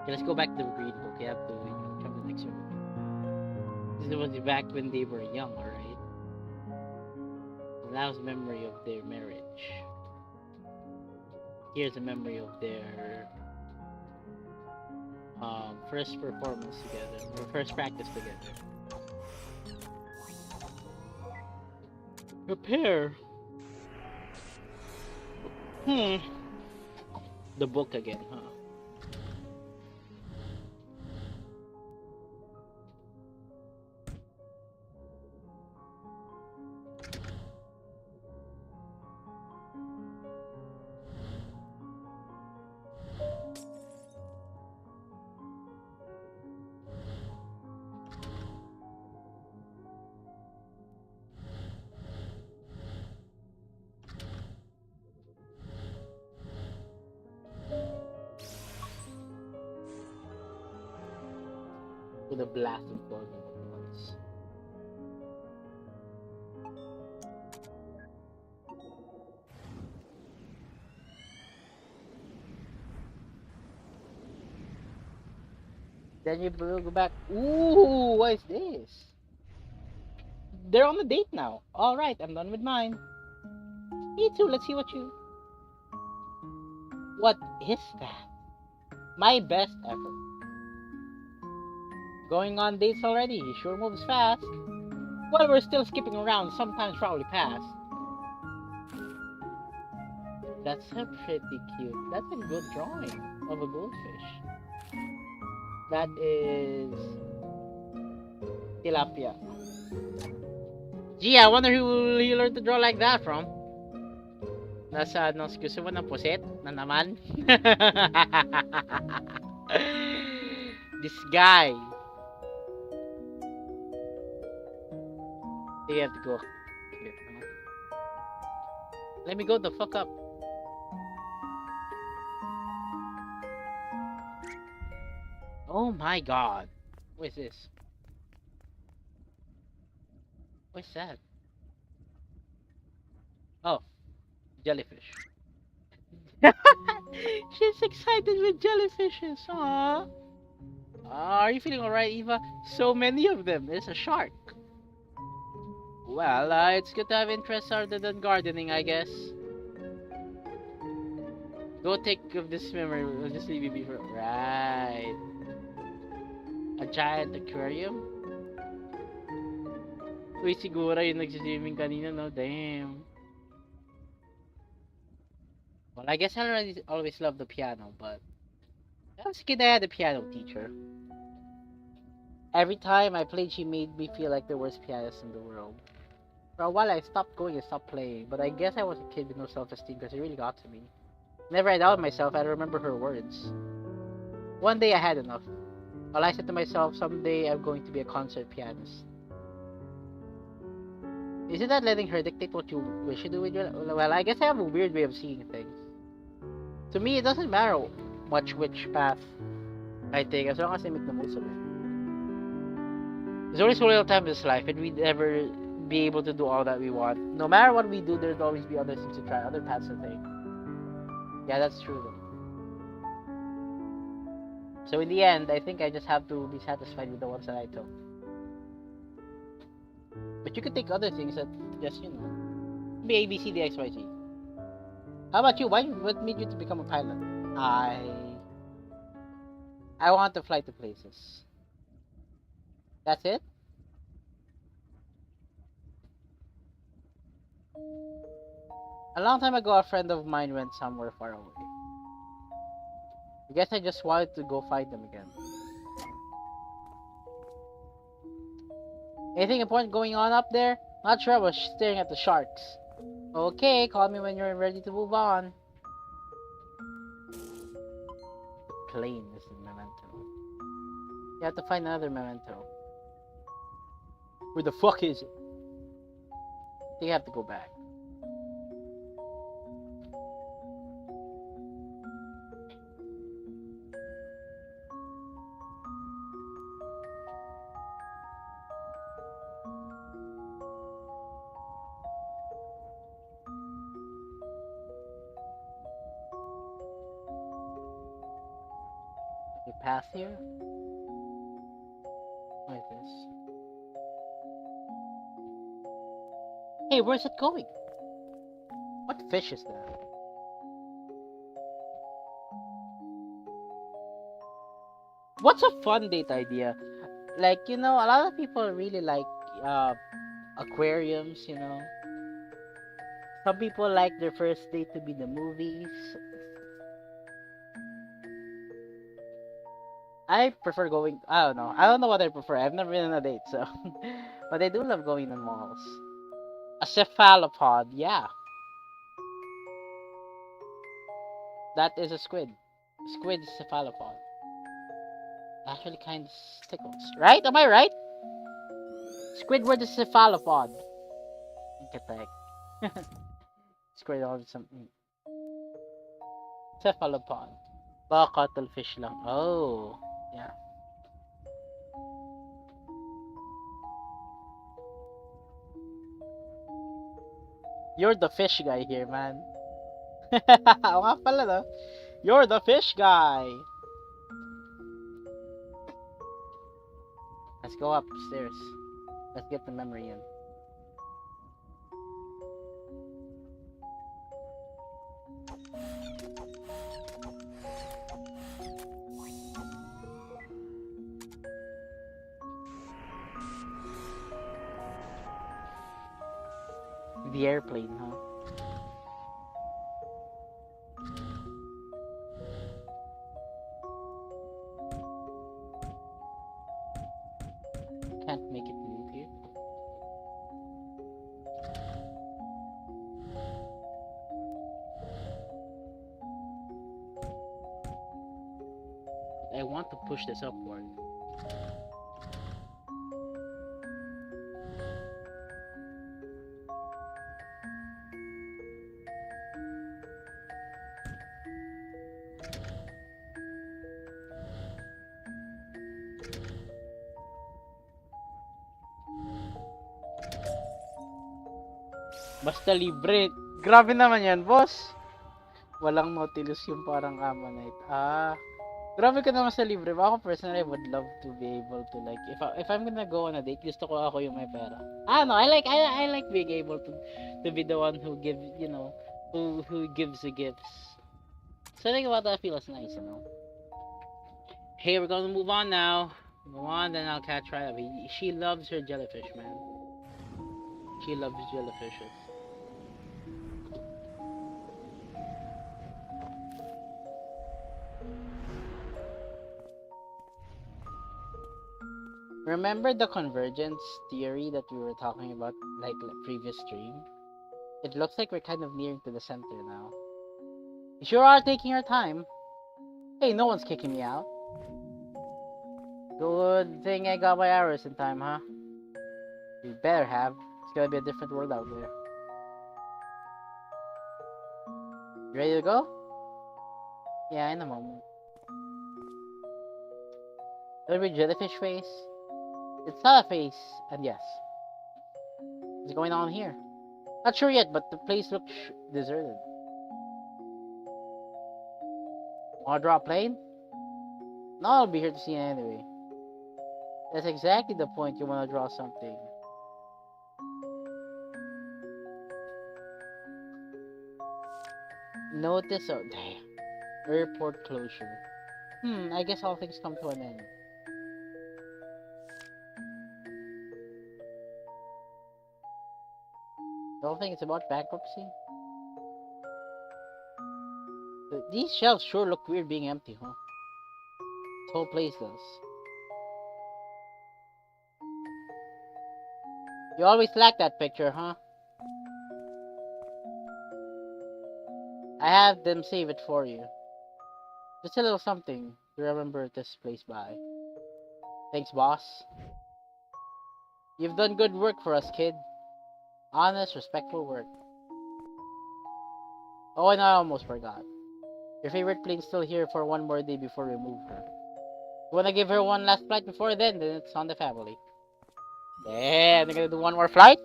Okay, let's go back to the green book. You have to, jump to the next one. This was back when they were young, alright? Allows memory of their marriage. Here's a memory of their first performance together, or first practice together. Prepare. The book again, huh? With a blast of volume at once. Then you go back. Ooh, what is this? They're on a date now. All right, I'm done with mine. Me too. Let's see what you. What is that? My best effort. Going on dates already. He sure moves fast. Well, we're still skipping around. Sometimes probably past. That's a pretty cute. That's a good drawing of a goldfish. That is tilapia. Gee, I wonder who he learned to draw like that from. Nasa anong gusto mo ng puset na naman? This guy. You have to go. Let me go the fuck up. Oh my god. What is this? What's that? Oh, jellyfish. She's excited with jellyfishes. Aww. Are you feeling alright, Eva? So many of them. There's a shark. Well, it's good to have interests other than gardening, I guess. Go take of this memory. We'll just leave you be for. Right. A giant aquarium? Uy, siguro yung nagsiswimming kanina, no? Damn. Well, I guess I always loved the piano, but when I was a kid, I had a piano teacher. Every time I played, she made me feel like the worst pianist in the world. For a while, I stopped going and stopped playing, but I guess I was a kid with no self-esteem because it really got to me. Whenever I doubted myself, I remember her words. One day, I had enough. Well, I said to myself, someday I'm going to be a concert pianist. Isn't that letting her dictate what you wish to do with your life? Well, I guess I have a weird way of seeing things. To me, it doesn't matter much which path I take, as long as I make the most of it. There's only so little time in this life, and we'd never be able to do all that we want. No matter what we do, there'll always be other things to try, other paths to take. Yeah, that's true though. So in the end, I think I just have to be satisfied with the ones that I took. But you could take other things that just, you know, be A, B, C, D, X, Y, Z. How about you? What made you to become a pilot? I want to fly to places. That's it? A long time ago, a friend of mine went somewhere far away. I guess I just wanted to go find them again. Anything important going on up there? Not sure, I was staring at the sharks. Okay, call me when you're ready to move on. The plane is the memento. You have to find another memento. Where the fuck is it? I think you have to go back. Path here? Like this. Hey, where's it going? What fish is that? What's a fun date idea? Like, you know, a lot of people really like uh aquariums, you know. Some people like their first date to be the movies. I prefer going. I don't know. I don't know what I prefer. I've never been on a date, so. But I do love going to malls. A cephalopod, yeah, that is a squid. Squid is cephalopod. Actually, kind of tickles, right? Am I right? Squidward is cephalopod. Inkatek. Squidward is something. Cephalopod. Baka cuttlefish lang. Oh, yeah. You're the fish guy here, man. Oo nga pala, no? You're the fish guy. Let's go upstairs. Let's get the memory in. The airplane, huh? Can't make it move here. I want to push this upward. Basta libre. Grabe naman yan, boss. Walang Nautilus yung parang Ammonite. Ah, grabe ka naman sa libre. Ako personally would love to be able to like if I'm gonna go on a date, gusto ko ako yung may pera. Ah no, I like being able to be the one who give, you know, who gives the gifts. Something about that feels nice, you know. Hey, we're gonna move on now. Go on, then I'll catch right up. She loves her jellyfish, man. She loves jellyfishes. Remember the convergence theory that we were talking about like previous stream? It looks like we're kind of nearing to the center now. You sure are taking your time. Hey, no one's kicking me out. Good thing I got my arrows in time, huh? You better have. It's gonna be a different world out there. You ready to go? Yeah, in a moment. It'll be jellyfish face. It's not a face, and yes. What's going on here? Not sure yet, but the place looks deserted. Wanna draw a plane? No, I'll be here to see it anyway. That's exactly the point. You wanna draw something. Notice, oh damn. Airport closure. I guess all things come to an end. Don't think it's about bankruptcy? These shelves sure look weird being empty, huh? This whole place does. You always like that picture, huh? I have them save it for you. Just a little something to remember this place by. Thanks, boss. You've done good work for us, kid. Honest, respectful work. Oh, and I almost forgot. Your favorite plane's still here for one more day before we move her. You wanna give her one last flight before then it's on the family. Yeah, they're gonna do one more flight?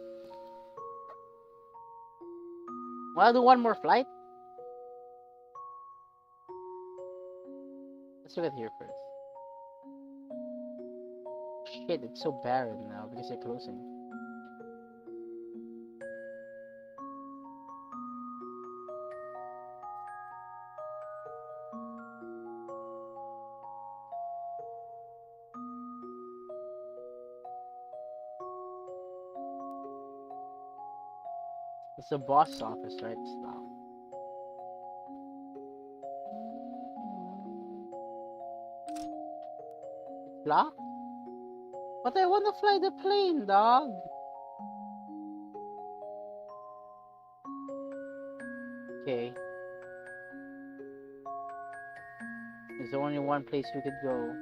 Wanna do one more flight? Let's do it here first. Shit, it's so barren now because they're closing. It's the boss's office, right? Stop. It's locked? But I wanna fly the plane, dog. Okay. There's only one place we could go.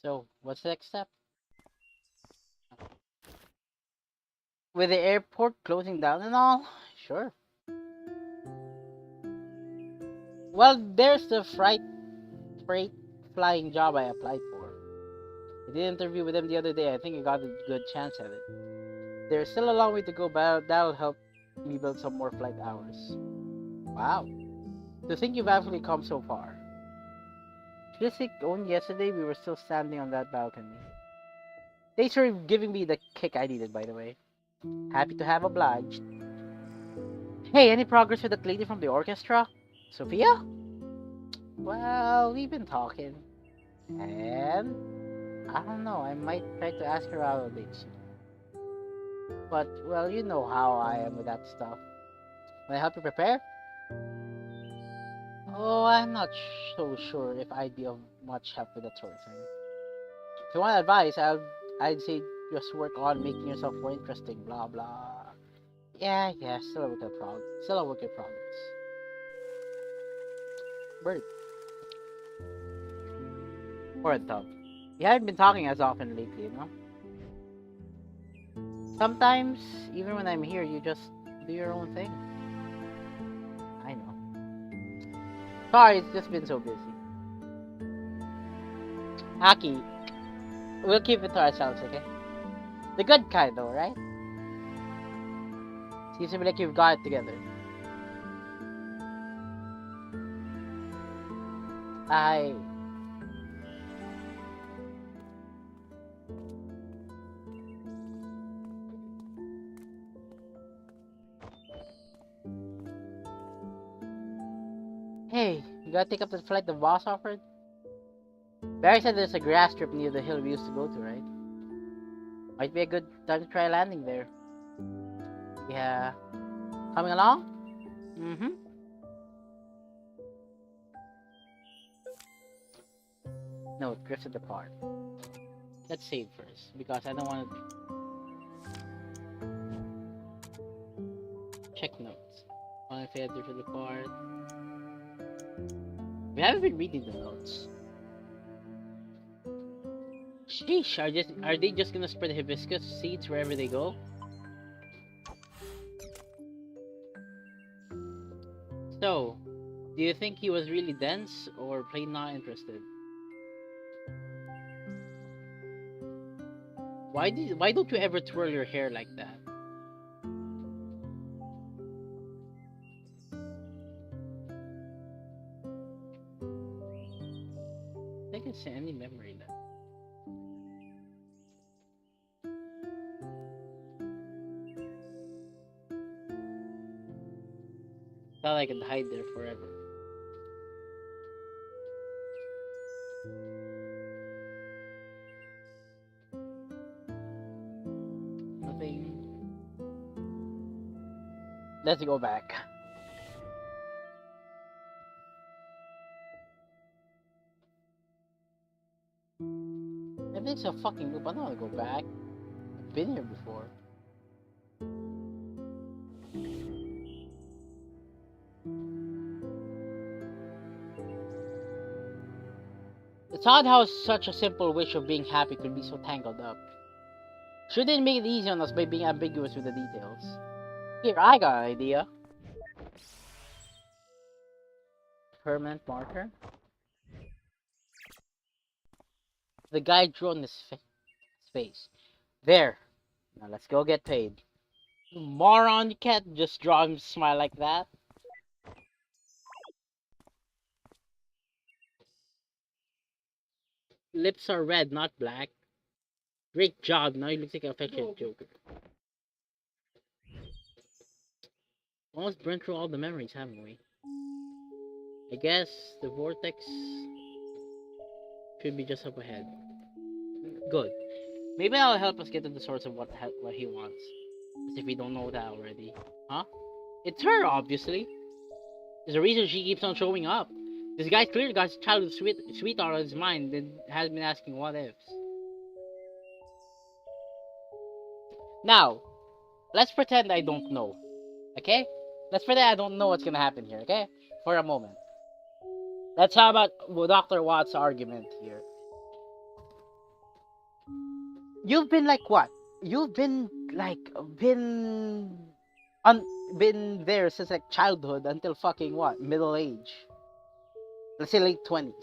So, what's the next step? With the airport closing down and all? Sure. Well, there's the freight flying job I applied for. I did an interview with them the other day. I think I got a good chance at it. There's still a long way to go, but that'll help me build some more flight hours. Wow. To think you've actually come so far. Just think, only yesterday we were still standing on that balcony. Thanks for giving me the kick I needed, by the way. Happy to have obliged. Hey, any progress with that lady from the orchestra? Sophia? Well, we've been talking. And I don't know, I might try to ask her out a date soon. But, well, you know how I am with that stuff. Can I help you prepare? Oh, I'm not so sure if I'd be of much help with that sort of thing. If you want advice, I'd say just work on making yourself more interesting, blah blah. Yeah, still a work in progress. Bird. Or a dove. You haven't been talking as often lately, you know? Sometimes, even when I'm here, you just do your own thing. I know. Sorry, it's just been so busy. Haki, we'll keep it to ourselves, okay? The good kind, though, right? Seems to me like you've got it together. I... Hey, you gotta take up the flight the boss offered? Barry said there's a grass strip near the hill we used to go to, right? Might be a good time to try landing there. Yeah. Coming along? Mm-hmm. No, drifted apart. Let's save first, because I don't want to check notes. On if I drifted apart. We haven't been reading the notes. Sheesh, are they just gonna spread hibiscus seeds wherever they go? So, do you think he was really dense or plain not interested? Why don't you ever twirl your hair like that? I can see any memory left. Thought I could hide there forever. Nothing. Let's go back. Everything's a fucking loop. I don't want to go back. I've been here before. It's odd how such a simple wish of being happy could be so tangled up. Shouldn't make it easy on us by being ambiguous with the details. Here, I got an idea. Permanent marker. The guy drew on his face. There. Now let's go get paid. You moron, you can't just draw him smile like that. Lips are red, not black. Great job, now you look like a affectionate joker. Almost burned through all the memories, haven't we? I guess the vortex should be just up ahead. Good. Maybe that'll help us get to the source of what he wants. As if we don't know that already. Huh? It's her, obviously. There's a reason she keeps on showing up. This guy clearly got his childhood sweetheart on his mind and has been asking what ifs. Now, let's pretend I don't know. Okay? Let's pretend I don't know what's gonna happen here, okay? For a moment. Let's talk about Dr. Watt's argument here. You've been like what? You've been like un been there since like childhood until fucking what? Middle age. Let's say late 20s.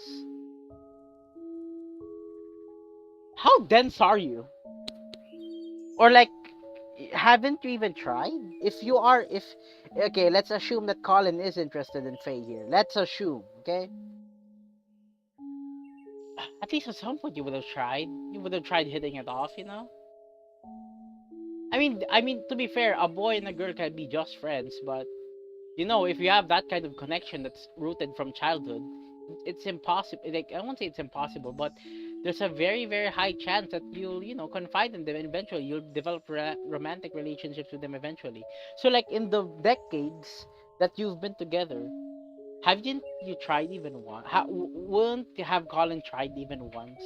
How dense are you? Or like haven't you even tried? If okay, let's assume that Colin is interested in Faye here. Let's assume, okay? At least at some point you would have tried. You would have tried hitting it off, you know? I mean, to be fair, a boy and a girl can be just friends, but you know, if you have that kind of connection that's rooted from childhood, it's impossible. Like I won't say it's impossible, but there's a very, very high chance that you'll, confide in them, and eventually you'll develop romantic relationships with them eventually. So, like in the decades that you've been together, haven't you tried even once? Wouldn't have Colin tried even once,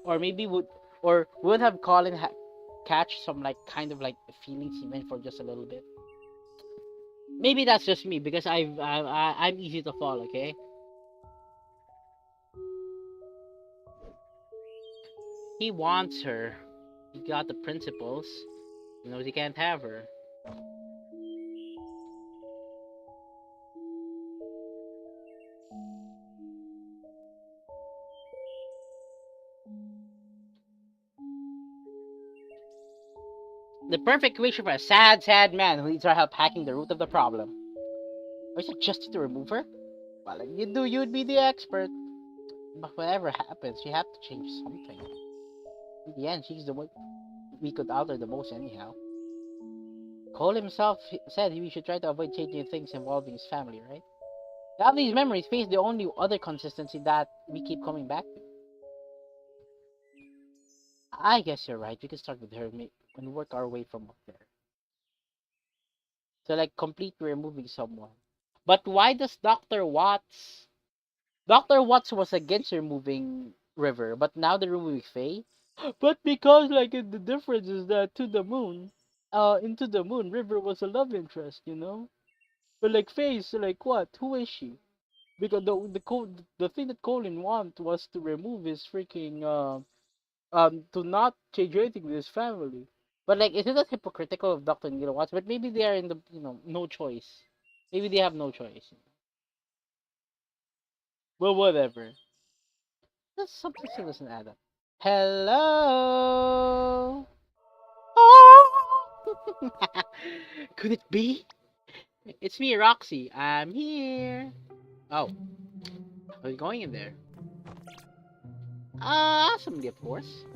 or maybe would have Colin catch some like kind of like feelings even for just a little bit? Maybe that's just me because I'm easy to fall. Okay, he wants her. He got the principles. He knows he can't have her. The perfect equation for a sad, sad man who needs our help hacking the root of the problem. Or is it just to remove her? Well, if you do, you'd be the expert. But whatever happens, you have to change something. In the end, she's the one we could alter the most anyhow. Cole himself said we should try to avoid changing things involving his family, right? To have these memories face the only other consistency that we keep coming back to. I guess you're right. We could start with her and work our way from up there. So, like, completely removing someone. But why does Dr. Watts... Dr. Watts was against removing River, but now they're removing Faye? But because, like, the difference is that into the moon, River was a love interest, you know? But, like, Faye is, like, what? Who is she? Because the thing that Colin want was to remove his freaking, to not change anything with his family. But like, isn't that hypocritical of Dr. Neil Watts? But maybe they are in the, no choice. Maybe they have no choice. Well, whatever. That's something still doesn't add up. Hello. Oh! Could it be? It's me, Roxy. I'm here. Oh, are you going in there? Awesomely, of course.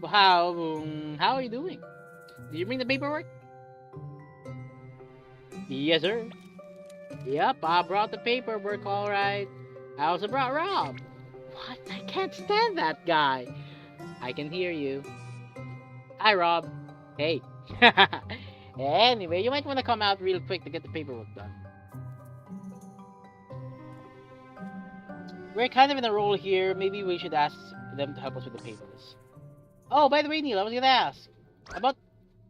How are you doing? Did you bring the paperwork? Yes, sir. Yep, I brought the paperwork, all right. I also brought Rob. What? I can't stand that guy. I can hear you. Hi, Rob. Hey. Anyway, you might want to come out real quick to get the paperwork done. We're kind of in a role here. Maybe we should ask them to help us with the papers. Oh, by the way, Neil, I was gonna ask about.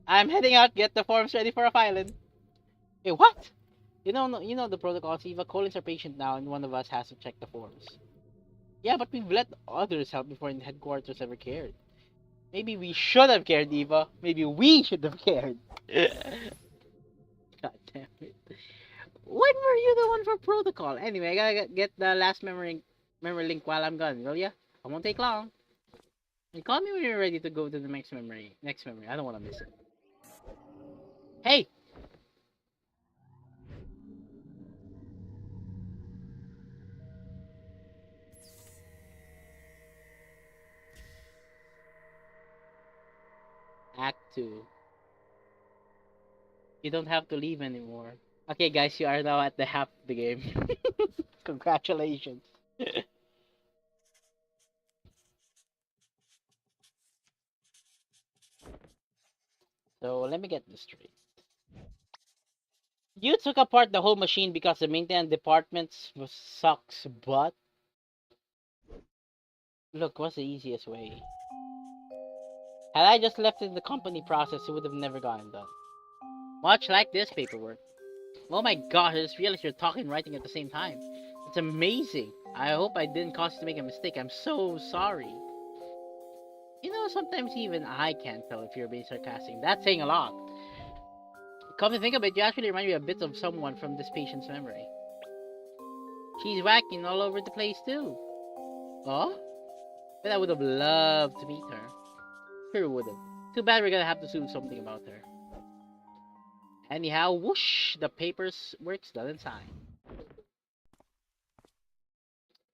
I'm heading out. Get the forms ready for a filing. Hey, what? You know the protocol. Eva, Colin's our patient now, and one of us has to check the forms. Yeah, but we've let others help before in headquarters ever cared. Maybe we should have cared, Eva. Maybe we should have cared. God damn it. When were you the one for protocol? Anyway, I gotta get the last memory link while I'm gone, will ya? I won't take long. And call me when you're ready to go to the next memory. Next memory. I don't want to miss it. Hey! Act 2. You don't have to leave anymore. Okay, guys, you are now at the half of the game. Congratulations. So let me get this straight. You took apart the whole machine because the maintenance department sucks, but look, what's the easiest way? Had I just left it in the company process, it would have never gotten done. Much like this paperwork. Oh my gosh, I just realized you're talking and writing at the same time. It's amazing. I hope I didn't cause you to make a mistake. I'm so sorry. You know, sometimes even I can't tell if you're being sarcastic. That's saying a lot. Come to think of it, you actually remind me a bit of someone from this patient's memory. She's whacking all over the place too. Oh? But I would have loved to meet her. Sure would have. Too bad we're gonna have to do something about her. Anyhow, whoosh, the papers work's done and signed.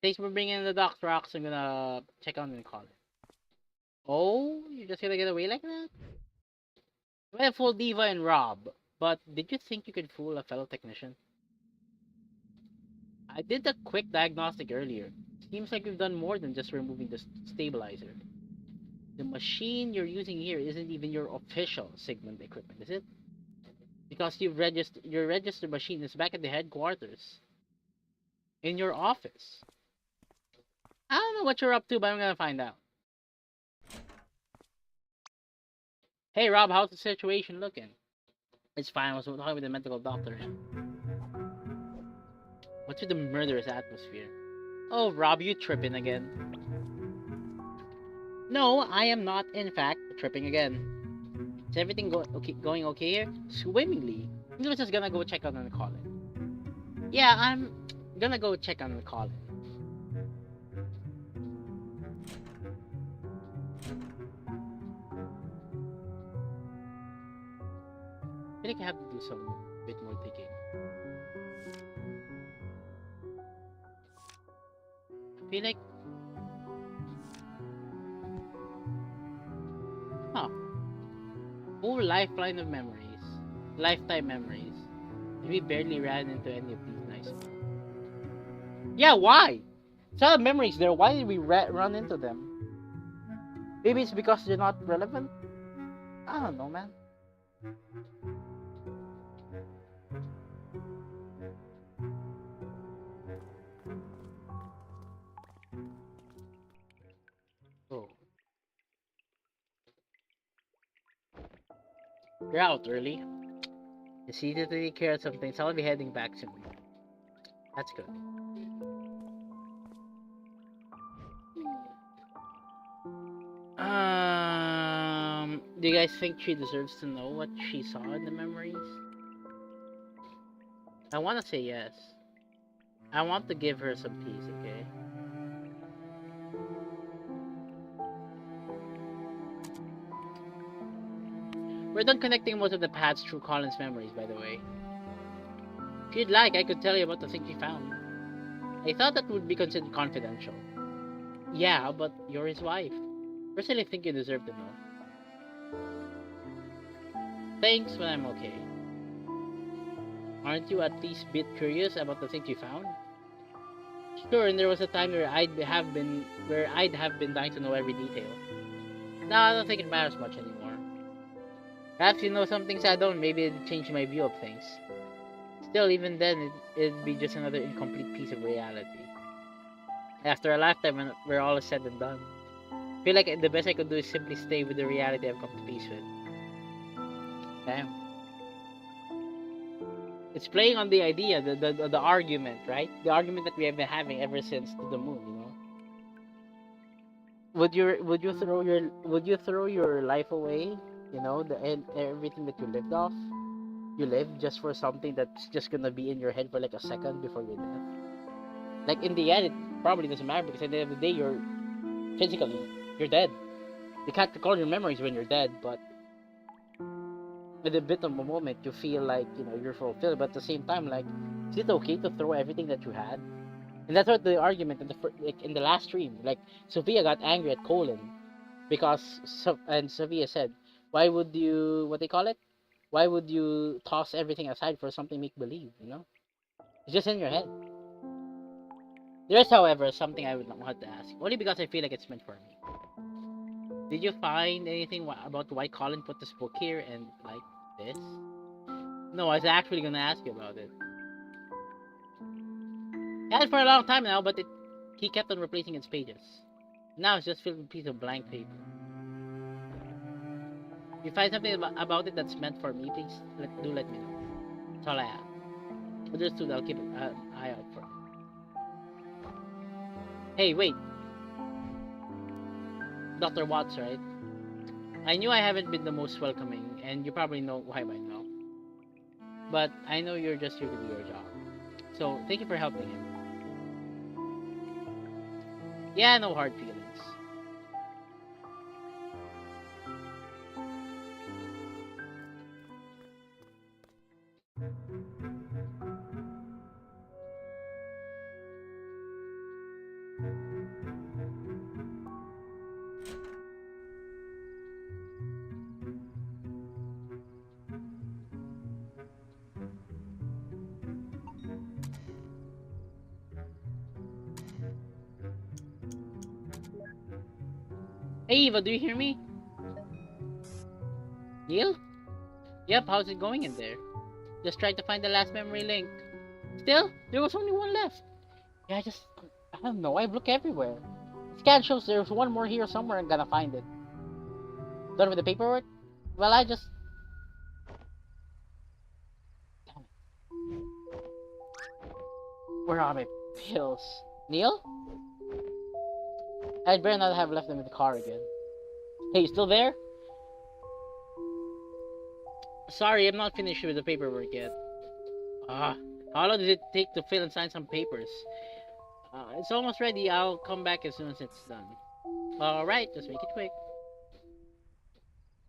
Thanks for bringing in the doc rocks. I'm gonna check on and call it. Oh, you're just gonna get away like that? You might have fooled Diva and Rob, but did you think you could fool a fellow technician? I did the quick diagnostic earlier. Seems like we've done more than just removing the stabilizer. The machine you're using here isn't even your official Sigmund equipment, is it? Because your registered machine is back at the headquarters. In your office. I don't know what you're up to, but I'm gonna find out. Hey Rob, how's the situation looking? It's fine, I was talking with the medical doctor. What's with the murderous atmosphere? Oh Rob, you tripping again. No, I am not, in fact, tripping again. Is everything going okay here? Swimmingly. I'm just gonna go check on and call it. Yeah, I'm gonna go check on and call it. I feel like I have to do some bit more thinking. I feel like, huh, whole lifeline of memories, lifetime memories. We barely ran into any of these nice ones. Yeah, why? It's not memories there. Why did we run into them? Maybe it's because they're not relevant. I don't know, man. Oh, you're out early. It's easy to take care of some things. I'll be heading back soon. That's good. Do you guys think she deserves to know what she saw in the memories? I want to say yes. I want to give her some peace, okay? We're done connecting most of the paths through Colin's memories, by the way. If you'd like, I could tell you about the things we found. I thought that would be considered confidential. Yeah, but you're his wife. Personally, I think you deserve to know. Thanks, but I'm okay. Aren't you at least a bit curious about the things you found? Sure, and there was a time where I'd have been dying to know every detail. Now I don't think it matters much anymore. Perhaps you know some things I don't. Maybe it'd change my view of things. Still, even then, it'd be just another incomplete piece of reality. After a lifetime, when we're all said and done, I feel like the best I could do is simply stay with the reality I've come to peace with. Damn. It's playing on the idea, the argument, right? The argument that we have been having ever since to the moon, you know. Would you throw your life away? You know, and everything that you lived off. You lived just for something that's just gonna be in your head for like a second before your death. Like in the end, it probably doesn't matter because at the end of the day, you're dead. You can't recall your memories when you're dead, but with a bit of a moment, you feel like you're fulfilled. But at the same time, like, is it okay to throw everything that you had? And that's what the argument in the last stream. Like Sophia got angry at Colin because and Sophia said, "Why would you what they call it? Why would you toss everything aside for something make-believe, you know? It's just in your head. There is, however, something I would want to ask, only because I feel like it's meant for me. Did you find anything about why Colin put this book here and like this? No, I was actually gonna ask you about it. He had it for a long time now, but he kept on replacing its pages. Now it's just filled with a piece of blank paper. If you find something about it that's meant for me, please do let me know. That's all I have. Understood, I'll keep an eye out for it. Hey, wait. Dr. Watts, right? I knew I haven't been the most welcoming, and you probably know why by now. But I know you're just here to do your job. So, thank you for helping him. Yeah, no hard feelings. Hey Eva, do you hear me? Neil? Yep, how's it going in there? Just tried to find the last memory link. Still, there was only one left. Yeah, I don't know, I've looked everywhere. Scan shows there's one more here somewhere. I'm gonna find it. Done with the paperwork? Well, I just... Damn it. Where are my pills? Neil? I'd better not have left them in the car again. Hey, you still there? Sorry, I'm not finished with the paperwork yet. How long does it take to fill and sign some papers? It's almost ready. I'll come back as soon as it's done. Alright, just make it quick.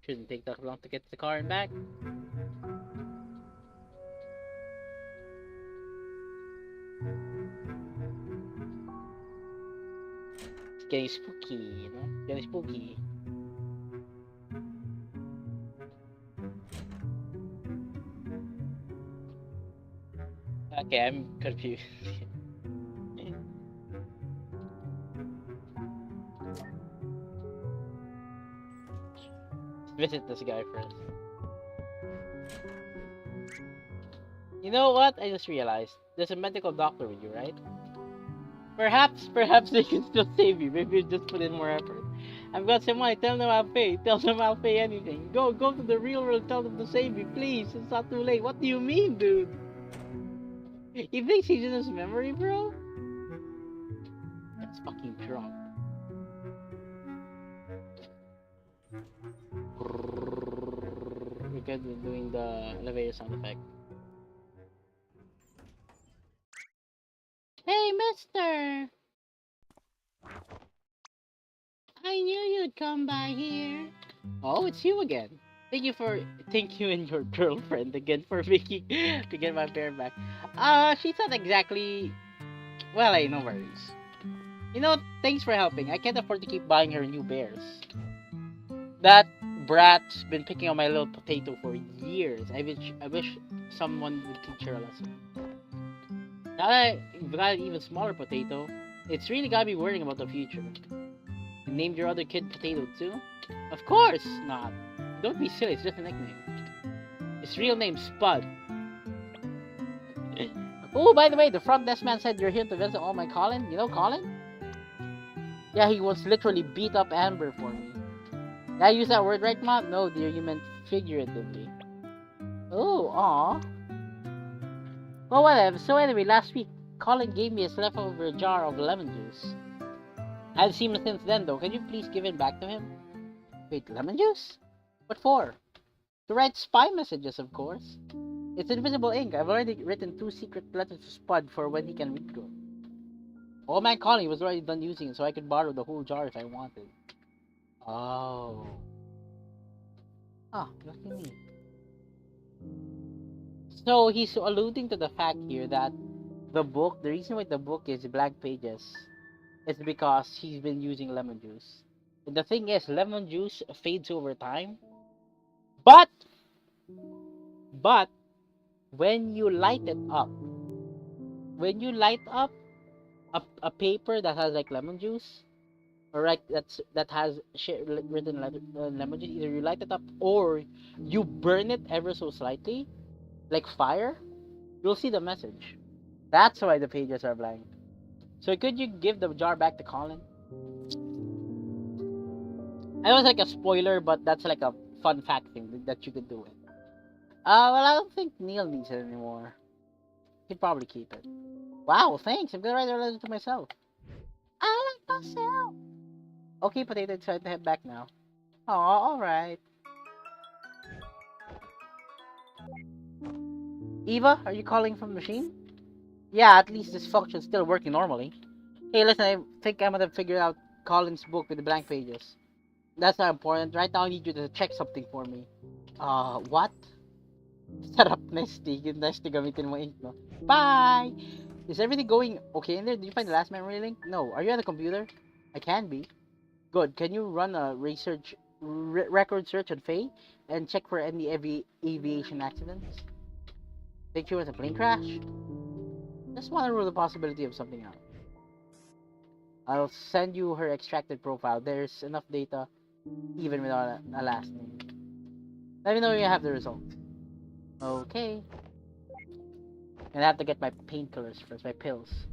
Shouldn't take that long to get to the car and back. It's getting spooky, you know? It's getting spooky. Okay, I'm confused. Visit this guy first. You know what? I just realized. There's a medical doctor with you, right? Perhaps they can still save you. Maybe you just put in more effort. I've got some money. Tell them I'll pay. Tell them I'll pay anything. Go to the real world. Tell them to save me, please. It's not too late. What do you mean, dude? You think he's in his memory, bro? That's fucking drunk. We're good with doing the elevator sound effect. Hey, mister! I knew you'd come by here. Oh, it's you again. Thank you and your girlfriend again for making to get my bear back. She's not exactly... Well, no worries. You know, thanks for helping. I can't afford to keep buying her new bears. That brat's been picking on my little potato for years. I wish someone would teach her a lesson. Now that I've got an even smaller potato, it's really got me worrying about the future. You named your other kid Potato too? Of course not. Don't be silly, it's just a nickname. His real name's Spud. Oh, by the way, the front desk man said you're here to visit all my Colin. You know Colin? Yeah, he once literally beat up Amber for me. Did I use that word right, Mom? No, dear, you meant figuratively. Oh, aw. Well, whatever. So anyway, last week, Colin gave me his leftover jar of lemon juice. I haven't seen him since then, though. Can you please give it back to him? Wait, lemon juice? What for? To write spy messages, of course. It's invisible ink. I've already written 2 secret letters to Spud for when he can read them. Old man Colin was already done using it, so I could borrow the whole jar if I wanted. Oh. Ah, lucky me. So he's alluding to the fact here that the reason why the book is blank pages is because he's been using lemon juice. And the thing is, lemon juice fades over time. But But when you light it up, a paper that has like lemon juice, or like that has written lemon juice, either you light it up or you burn it ever so slightly, like fire, you'll see the message. That's why the pages are blank. So could you give the jar back to Colin? I was like a spoiler, but that's like a fun fact thing that you could do it. Well, I don't think Neil needs it anymore. He'd probably keep it. Wow, thanks. I'm gonna write a letter to myself. I like myself. Okay, Potato, it's time to head back now. Oh, alright. Eva, are you calling from the machine? Yeah, at least this function's still working normally. Hey, listen, I think I'm gonna figure out Colin's book with the blank pages. That's not important. Right now, I need you to check something for me. What? Sarap Nesty. Yung Nesty gamitin mo ink, no? Bye! Is everything going okay in there? Did you find the last memory link? No. Are you on the computer? I can be. Good. Can you run a record search on Faye and check for any aviation accidents? Think she was a plane crash? Just want to rule the possibility of something out. I'll send you her extracted profile. There's enough data even without a last name. Let me know when you have the result. Okay. And I have to get my painkillers first, my pills.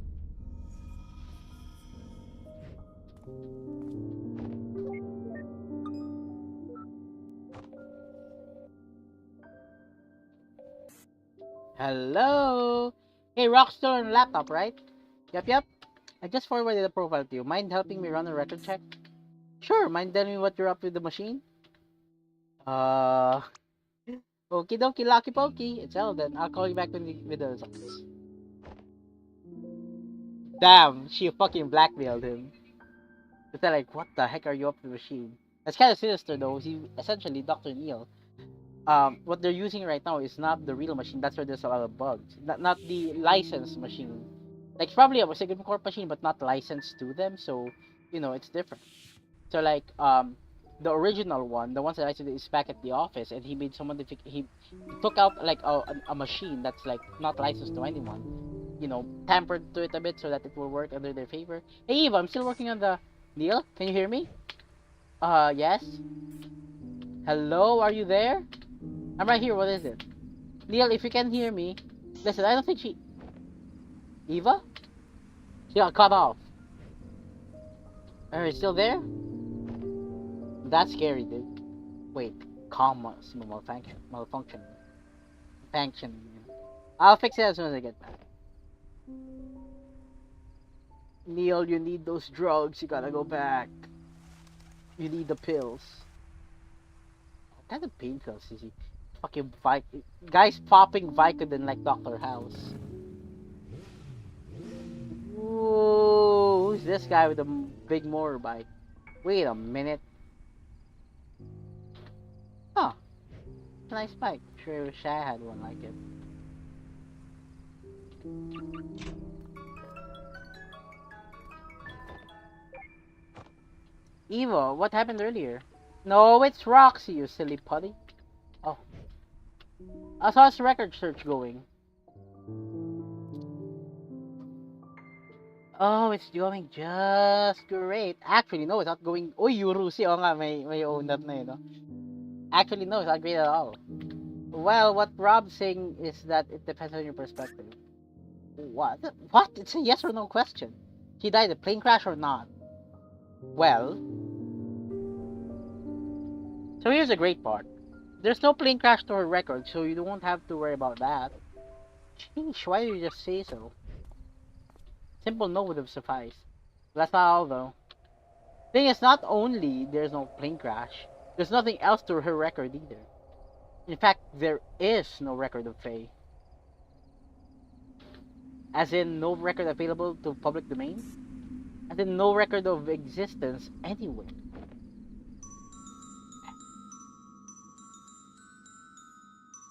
Hello? Hey, Rock's still on the laptop, right? Yep. I just forwarded the profile to you. Mind helping me run a record check? Sure, mind telling me what you're up with the machine? Okie dokie, lucky pokey. It's all then. I'll call you back with the results. Damn, she fucking blackmailed him. They're like, what the heck are you up to the machine? That's kind of sinister though. He essentially Dr. Neil. What they're using right now is not the real machine. That's where there's a lot of bugs. Not the licensed machine. Like it's probably a SignalCorp machine, but not licensed to them. So it's different. So like the original one, the ones that I said is back at the office, and he made someone he took out like a machine that's like not licensed to anyone. Tampered to it a bit so that it will work under their favor. Hey Eva, I'm still working on the Neil. Can you hear me? Yes. Hello, are you there? I'm right here. What is it? Neil, if you can hear me, listen. I don't think Eva? She got cut off. Are you still there? That's scary, dude. Wait, commas malfunction. I'll fix it as soon as I get back. Neil, you need those drugs. You gotta go back. You need the pills. What kind of painkillers is he? Fucking guys popping Vicodin like Dr. House. Ooh, who's this guy with the big motorbike? Wait a minute. Huh. It's a nice bike. Sure wish I had one like it. Eva, what happened earlier? No, it's Roxy, you silly putty. Oh. How's the record search going? Oh, it's going just great. Actually, no, it's not going... Uy, Yurusi, oh nga, may own that na yun, no? Actually, no, it's not great at all. Well, what Rob's saying is that it depends on your perspective. What? What? It's a yes or no question. He died in a plane crash or not? Well... So here's the great part. There's no plane crash to her record, so you don't have to worry about that. Sheesh, why did you just say so? Simple no would have sufficed. That's not all though. Thing is, not only there's no plane crash, there's nothing else to her record either. In fact, there is no record of Faye. As in, no record available to public domain? As in, no record of existence anywhere.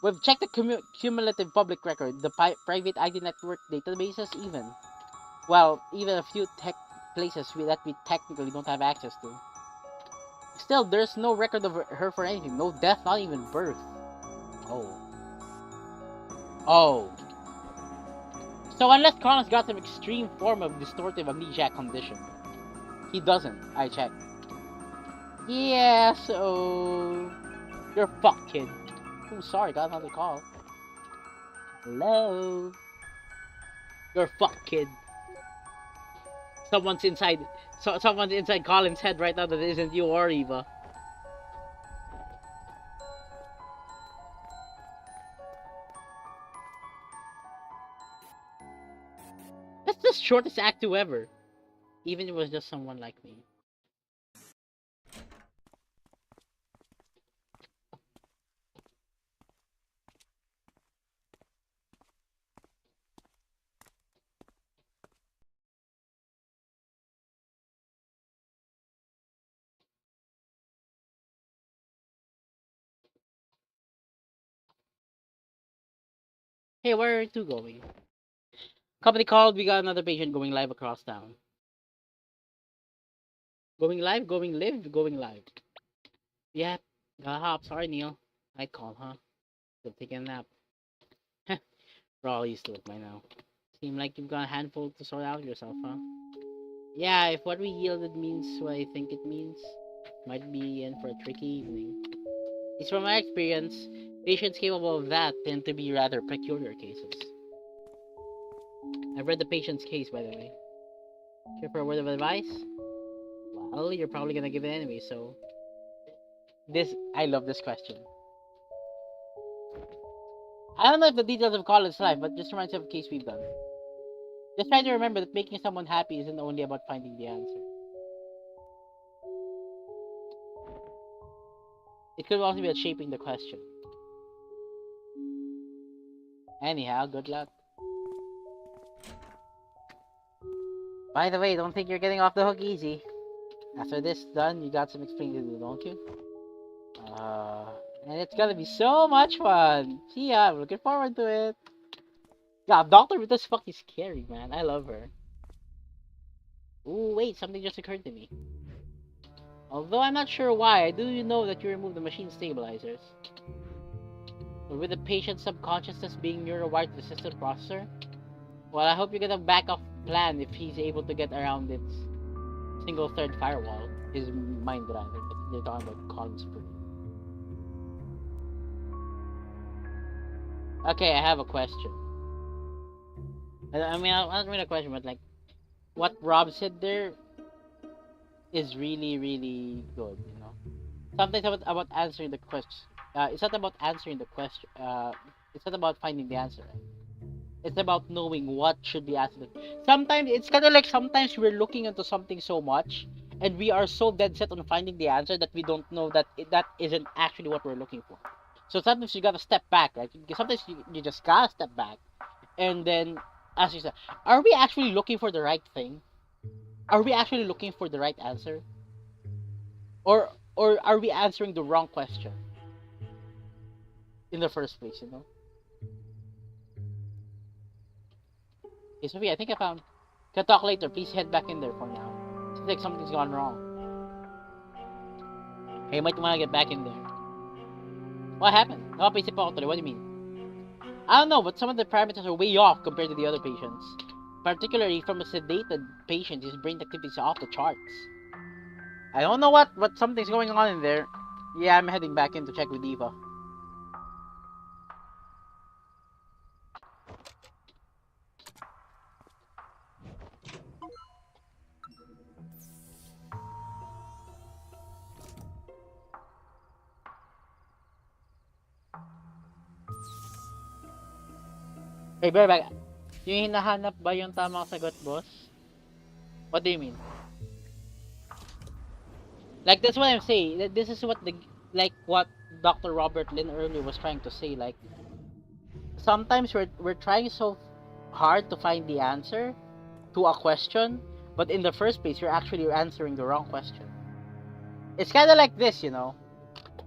We've checked the cumulative public record, the private ID network databases even. Well, even a few tech places that we technically don't have access to. Still, there's no record of her for anything. No death, not even birth. Oh. Oh. So unless Colin's got some extreme form of distortive amnesiac condition. He doesn't, I checked. Yeah, so... You're fucked, kid. Oh, sorry, got another call. Hello? You're fucked, kid. Someone's inside... someone's inside Colin's head right now that isn't you or Eva. That's the shortest act 2 ever. Even if it was just someone like me. Hey, where are you two going? Company called, we got another patient going live across town. Going live, going live, going live. Yeah, gotta hop. Sorry, Neil. I'd call, huh? Still taking a nap. We're all used to it by now. Seem like you've got a handful to sort out yourself, huh? Yeah, if what we yielded means what I think it means, might be in for a tricky evening. It's from my experience, patients capable of that tend to be rather peculiar cases. I've read the patient's case, by the way. Care for a word of advice? Well, you're probably gonna give it anyway, so... I love this question. I don't know if the details of college life, but just reminds me of a case we've done. Just try to remember that making someone happy isn't only about finding the answer. It could also be about shaping the question. Anyhow, good luck. By the way, don't think you're getting off the hook easy. After this done, you got some explaining to do, don't you? And it's gonna be so much fun. See ya, I'm looking forward to it. Yeah, Dr. Rita's fucking scary, man. I love her. Ooh, wait, something just occurred to me. Although I'm not sure why, I do know that you removed the machine stabilizers. But with the patient's subconsciousness being neurowired to the system processor, well, I hope you get a backup plan if he's able to get around its single thread firewall. His mind rather, but they're talking about Colin's food. Okay, I have a question. I mean, not really a question, but like, what Rob said there is really, really good, you know? Sometimes about answering the question. It's not about answering the question. It's not about finding the answer. Right? It's about knowing what should be answered. Sometimes it's kind of like sometimes we're looking into something so much, and we are so dead set on finding the answer that we don't know that that isn't actually what we're looking for. So sometimes you gotta step back, right? Sometimes you just gotta step back, and then ask yourself, are we actually looking for the right thing? Are we actually looking for the right answer? Or are we answering the wrong question in the first place, you know? Hey, Sophie, I think I found... Can talk later. Please head back in there for now. Seems like something's gone wrong. Hey, you might want to get back in there. What happened? Nakapaisip ako tuloy. What do you mean? I don't know, but some of the parameters are way off compared to the other patients. Particularly from a sedated patient, his brain activity is off the charts. I don't know what, but something's going on in there. Yeah, I'm heading back in to check with Eva. Hey, bear back. Yung hinahanap ba yung tamang sagot, boss? What do you mean? Like, that's what I'm saying. This is what what Dr. Robert Lin earlier was trying to say. Like, sometimes we're trying so hard to find the answer to a question, but in the first place, you're actually answering the wrong question. It's kind of like this, you know.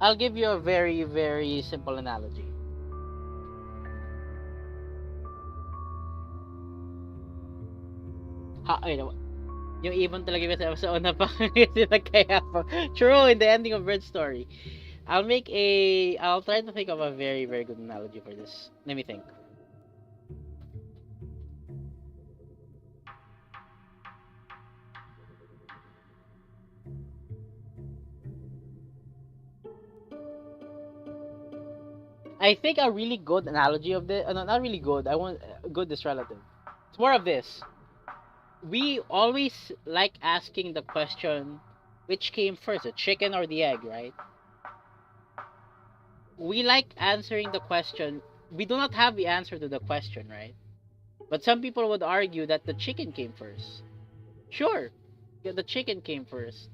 I'll give you a very, very simple analogy. Yung ibon talaga yung sa una pa sila kaya pa. True, in the ending of Red Story. I'll try to think of a very, very good analogy for this. Let me think. I think a really good analogy of this, no, not really good. I want good is relative. It's more of this. We always like asking the question, which came first, the chicken or the egg, right? We like answering the question. We do not have the answer to the question, right? But some people would argue that the chicken came first. Sure, yeah, the chicken came first.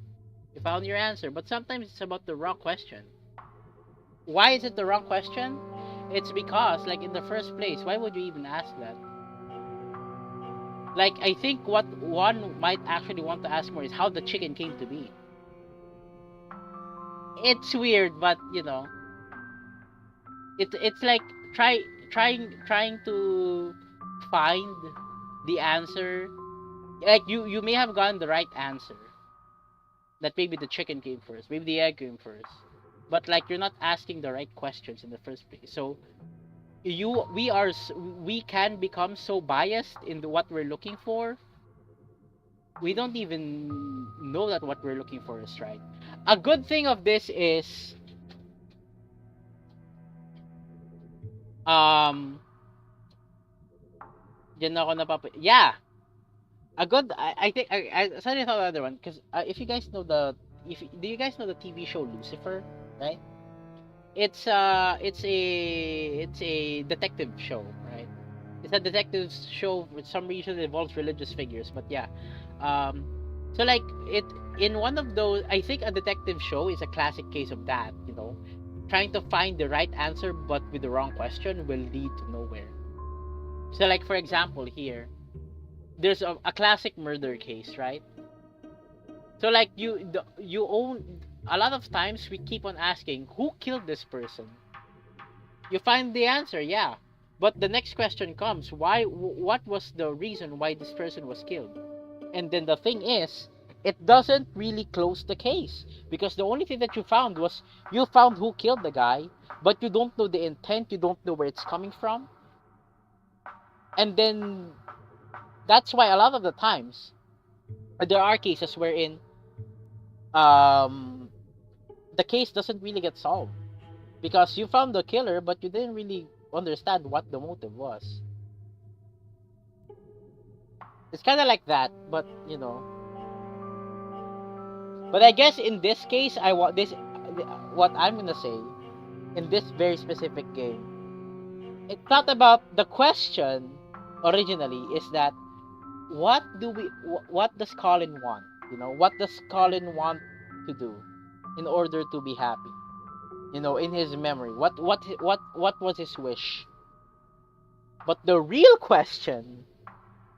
You found your answer, but sometimes it's about the wrong question. Why is it the wrong question? It's because, like, in the first place, why would you even ask that? Like, I think what one might actually want to ask more is how the chicken came to be. It's weird, but it's like trying to find the answer. Like you may have gotten the right answer, that maybe the chicken came first, maybe the egg came first, but like you're not asking the right questions in the first place. So we can become so biased in what we're looking for. We don't even know that what we're looking for is right. A good thing of this is um Diyan ako yeah, a good I think I suddenly thought of the other one because if you guys know if do you guys know the TV show Lucifer, right? It's a detective show, right? It's a detective show. For some reason it involves religious figures, but yeah. Um, so like it in one of those, I think a detective show is a classic case of that. Trying to find the right answer but with the wrong question will lead to nowhere. So like for example here, there's a classic murder case, right? So like you own a lot of times we keep on asking who killed this person. You find the answer, yeah. But the next question comes, what was the reason why this person was killed? And then the thing is, it doesn't really close the case because the only thing that you found was you found who killed the guy, but you don't know the intent, you don't know where it's coming from. And then that's why a lot of the times there are cases wherein um the case doesn't really get solved because you found the killer but you didn't really understand what the motive was. It's kind of like that, but but I guess in this case I want this what I'm going to say in this very specific game. It's not about the question originally, is that what does Colin want? What does Colin want to do in order to be happy? In his memory, what was his wish? But the real question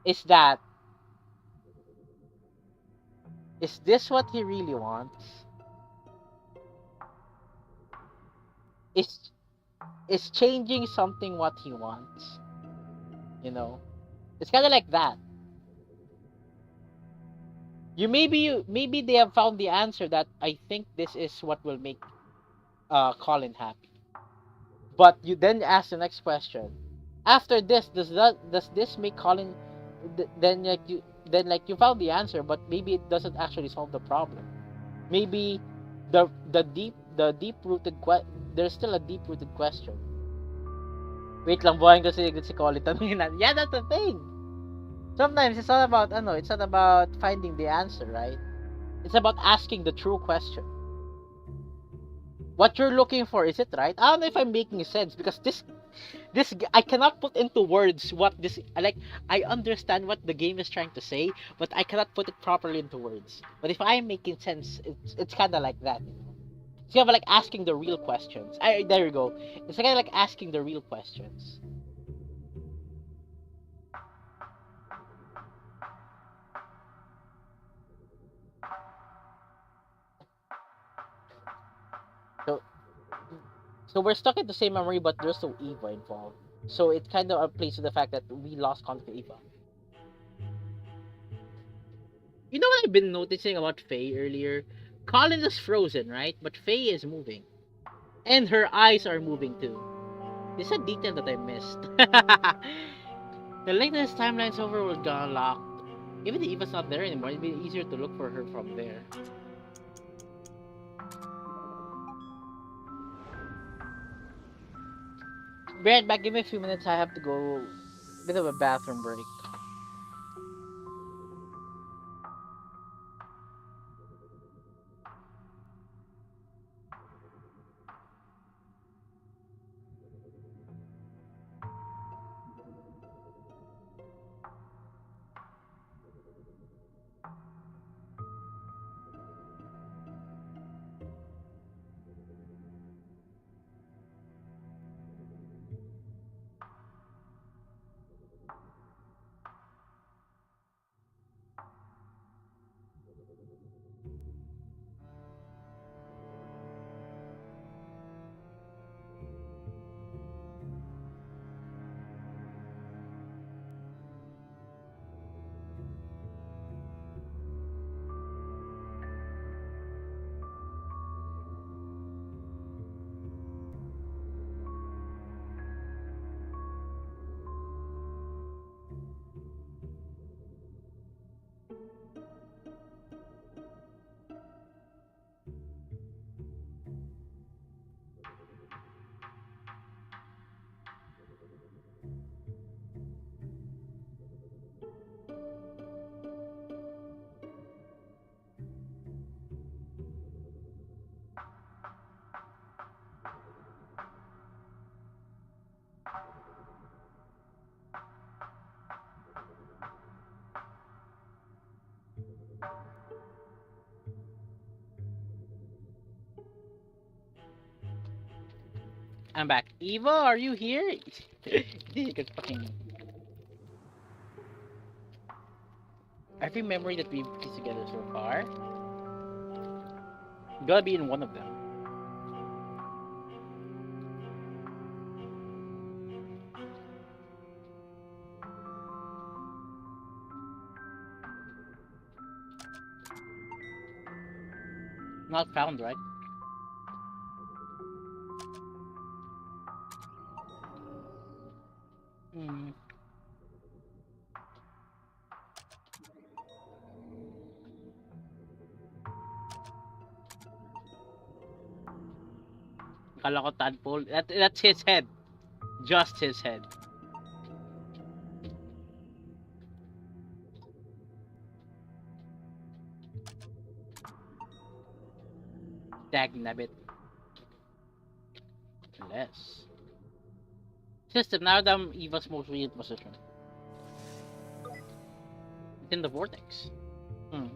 is that, is this what he really wants? Is changing something what he wants? It's kind of like that. Maybe they have found the answer that I think this is what will make Colin happy. But you then ask the next question. After this, does this make Colin then you found the answer, but maybe it doesn't actually solve the problem. Maybe the deep rooted there's still a deep rooted question. Wait lang, buhayin ko si Colin. Tanungin natin. Yeah, that's the thing. Sometimes it's not about finding the answer, right? It's about asking the true question. What you're looking for, is it right? I don't know if I'm making sense because this I cannot put into words what this like. I understand what the game is trying to say, but I cannot put it properly into words. But if I'm making sense, it's kind of like that. It's kind of like asking the real questions. There you go. It's kind of like asking the real questions. So so we're stuck in the same memory, but there's no Eva involved. So it kind of plays to the fact that we lost contact with Eva. You know what I've been noticing about Faye earlier? Colin is frozen, right? But Faye is moving. And her eyes are moving too. This is a detail that I missed. The latest timeline's overworld got unlocked. Even if Eva's not there anymore, it'd be easier to look for her from there. Be right back. Give me a few minutes. I have to go. Bit of a bathroom break. I'm back. Eva, are you here? You could fucking every memory that we've pieced together so far. Gotta be in one of them. Not found, right? Hmm. Kala ko tadpole. That's his head. Just his head. Dag nabbit. Less. System, now that I'm Eva's most recent position. It's in the vortex. Hmm.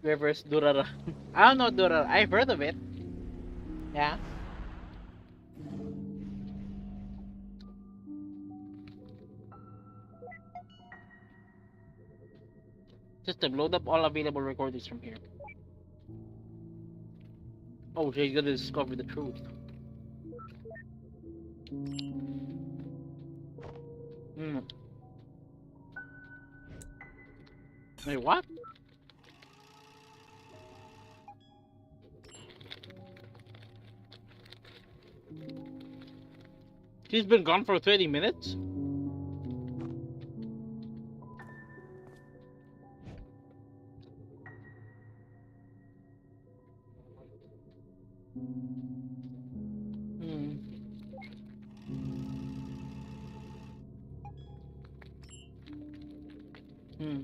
Reverse Durara. I don't know Durara. I've heard of it. Yeah. System, load up all available recordings from here. Oh, she's gonna discover the truth. Hmm. Wait, what? She's been gone for 30 minutes? Hmm. Hmm.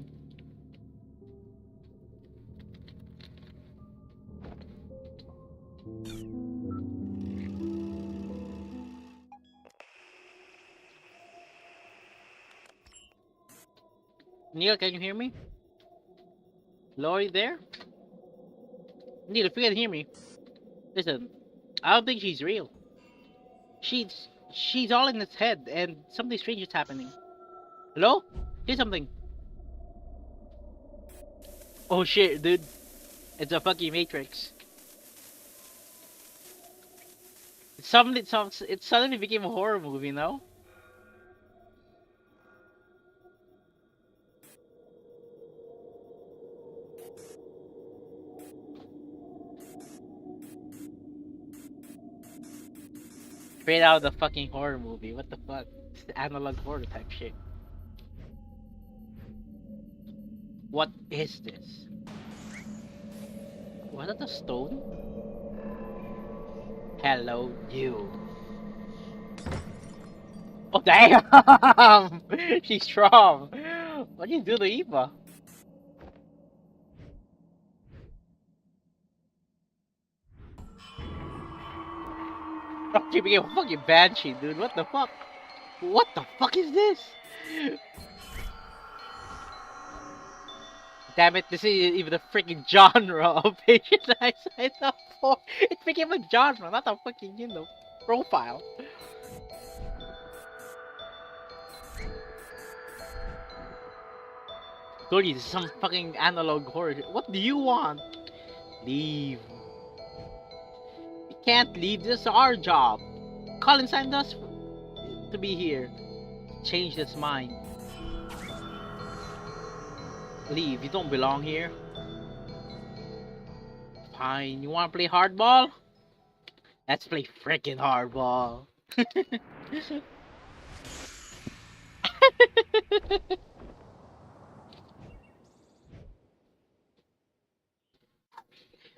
Neil, can you hear me? Lori there? Neil, if you can hear me, listen, I don't think she's real. She's all in his head, and something strange is happening. Hello? Say something. Oh shit, dude. It's a fucking Matrix. It suddenly became a horror movie, no? Straight out of the fucking horror movie. What the fuck? It's the analog horror type shit. What is this? Was that a stone? Hello, you. Oh, damn! She's strong. What do you do to Eva? Oh, she became a fucking banshee, dude. What the fuck? What the fuck is this? Damn it, this is even a freaking genre of patient I signed up for. It became a genre, not a fucking, profile. Told you, this is some fucking analog horror. What do you want? Leave. We can't leave, this is our job. Colin signed us to be here. Change his mind. Leave, you don't belong here. Fine, you wanna play hardball? Let's play freaking hardball.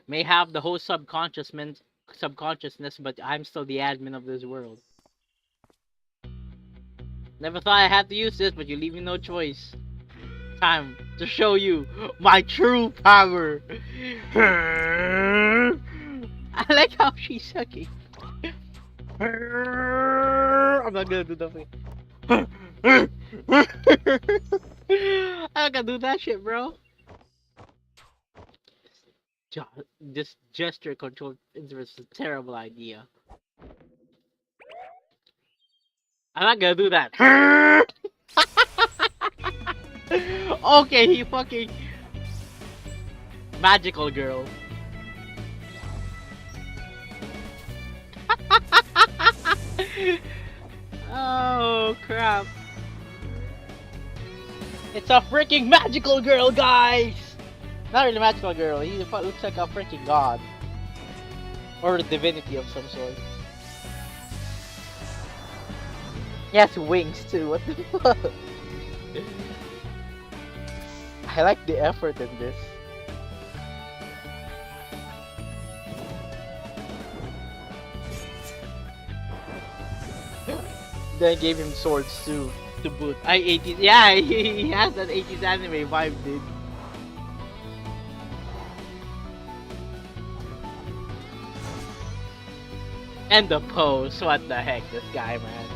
May have the whole subconsciousness, but I'm still the admin of this world. Never thought I had to use this, but you leave me no choice. Time to show you my true power. I like how she's sucking. I'm not gonna do that thing. I'm not gonna do that shit, bro. This gesture control is a terrible idea. I'm not gonna do that. Okay, he fucking magical girl. Oh crap. It's a freaking magical girl, guys! Not really magical girl, he looks like a freaking god. Or a divinity of some sort. He has wings too, what the fuck? I like the effort in this. Then gave him swords too, to boot. 80s, yeah, he has that 80s anime vibe, dude. And the pose, what the heck, this guy, man.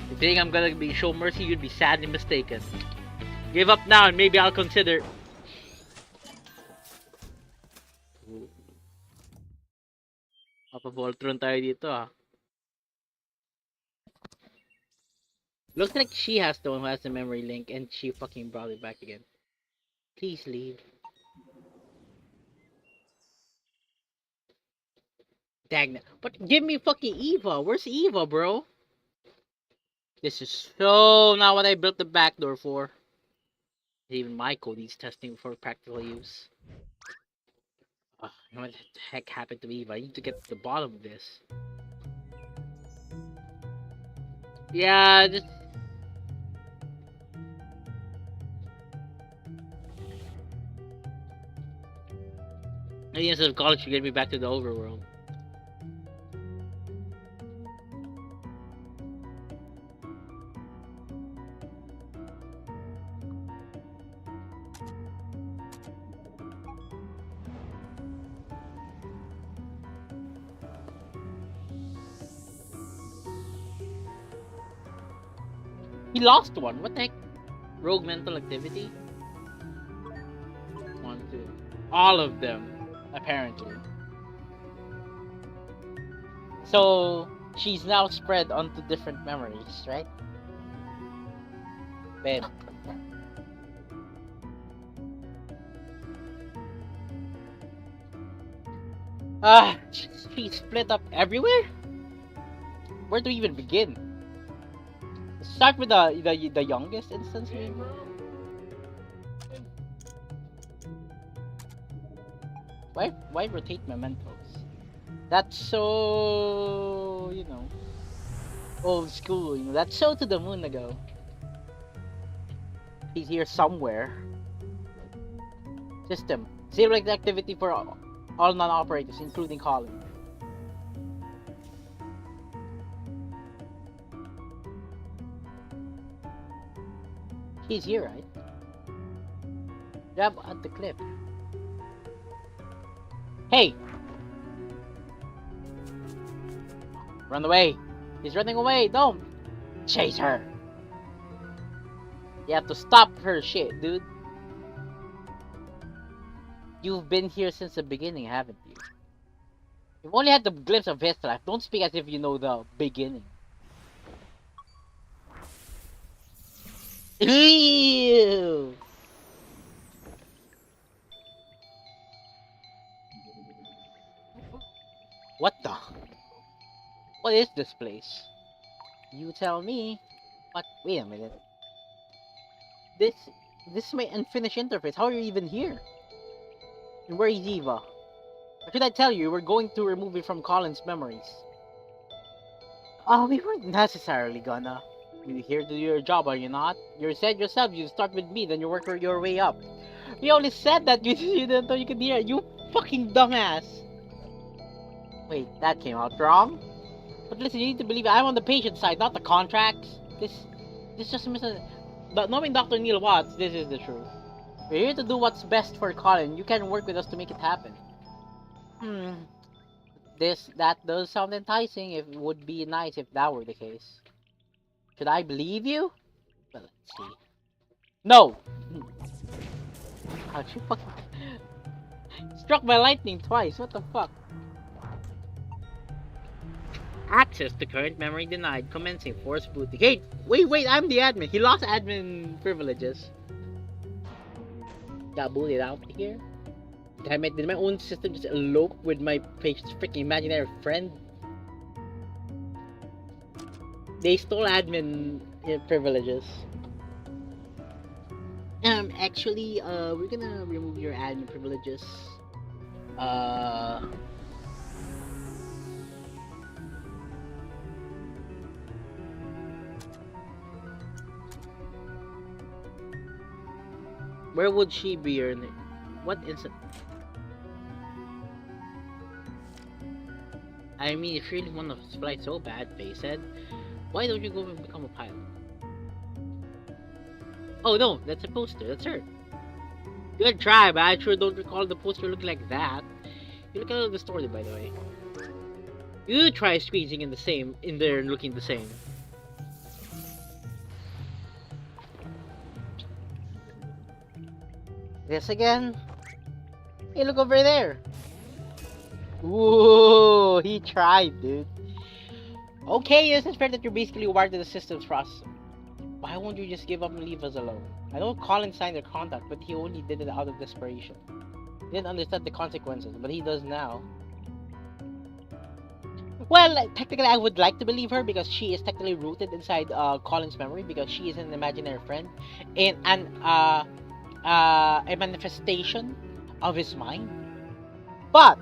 If you think I'm gonna be show mercy, you'd be sadly mistaken. Give up now and maybe I'll consider. Mapa-Voltron tayo dito, ah. Looks like she has the one who has the memory link and she fucking brought it back again. Please leave. Dang it. But give me fucking Eva. Where's Eva, bro? This is so not what I built the backdoor for. Even my code needs testing for practical use. Oh, you know what the heck happened to Eva? I need to get to the bottom of this. Yeah, just... Maybe instead of college, you get me back to the overworld. He lost one. What the heck? Rogue mental activity? 1, 2. All of them, apparently. So, she's now spread onto different memories, right? Babe. She's split up everywhere? Where do we even begin? Start with the youngest instance, maybe? Why rotate mementos? That's so, old school, that's so to the moon ago. He's here somewhere. System. Disable the activity for all non-operators, including Colin. He's here, right? Grab at the clip. Hey! Run away! He's running away! Don't! Chase her! You have to stop her shit, dude. You've been here since the beginning, haven't you? You've only had the glimpse of his life. Don't speak as if you know the beginning. Ew! What the? What is this place? You tell me. What? Wait a minute. This is my unfinished interface. How are you even here? And where is Eva? Or should I tell you, we're going to remove it from Colin's memories. We weren't necessarily gonna. You're here to do your job, are you not? You said yourself you start with me, then you work your way up. You only said that you didn't know you could hear. You fucking dumbass. Wait, that came out wrong? But listen, you need to believe I'm on the patient side, not the contracts. This just But knowing Dr. Neil Watts, this is the truth. We're here to do what's best for Colin. You can work with us to make it happen. That does sound enticing. It would be nice if that were the case. Should I believe you? Well, let's see. No! How'd you fucking... Struck by lightning twice, what the fuck? Access to current memory denied, commencing force booting. Hey, wait, I'm the admin. He lost admin privileges. Got booted out here? Did my own system just elope with my freaking imaginary friend? They stole admin privileges. Actually, we're gonna remove your admin privileges. Where would she be? Or what instant? I mean, if you really want to fly so bad, Faye said, why don't you go and become a pilot? Oh no, that's a poster. That's her. Good try, but I sure don't recall the poster looking like that. You look a little distorted, by the way. You try squeezing in there and looking the same. This again? Hey, look over there. Ooh, he tried, dude. Okay, this is fair that you're basically wired to the system's processor. Why won't you just give up and leave us alone? I know Colin signed the contract, but he only did it out of desperation. He didn't understand the consequences, but he does now. Well, technically I would like to believe her because she is technically rooted inside Colin's memory because she is an imaginary friend and a manifestation of his mind. But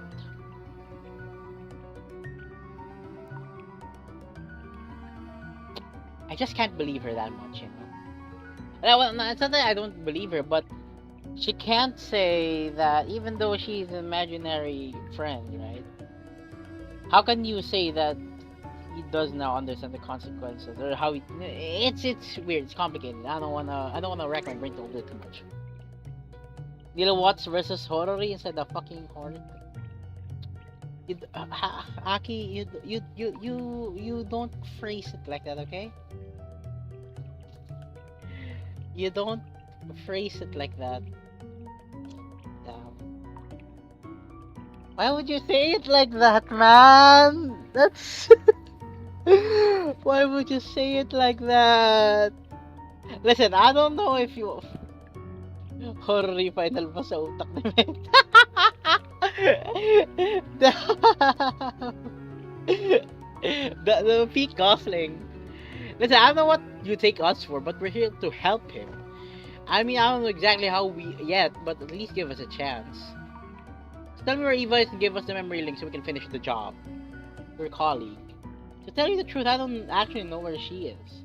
I just can't believe her that much, you know. Well, it's not that I don't believe her, but she can't say that even though she's an imaginary friend, right? How can you say that he does now understand the consequences, or how he? It's weird. It's complicated. I don't wanna wreck my brain to hold it too much. Neil Watts versus Horori instead of fucking Hornet. Aki, you don't phrase it like that, okay? You don't phrase it like that. Why would you say it like that, man? That's... Why would you say it like that? Listen, I don't know if you... Horror final pa sa utak ni Met. The peak Gosling. Listen, I don't know what you take us for, but we're here to help him. I mean, I don't know exactly how we yet, but at least give us a chance. So tell me where Eva is and give us the memory link so we can finish the job. Your colleague. To tell you the truth, I don't actually know where she is.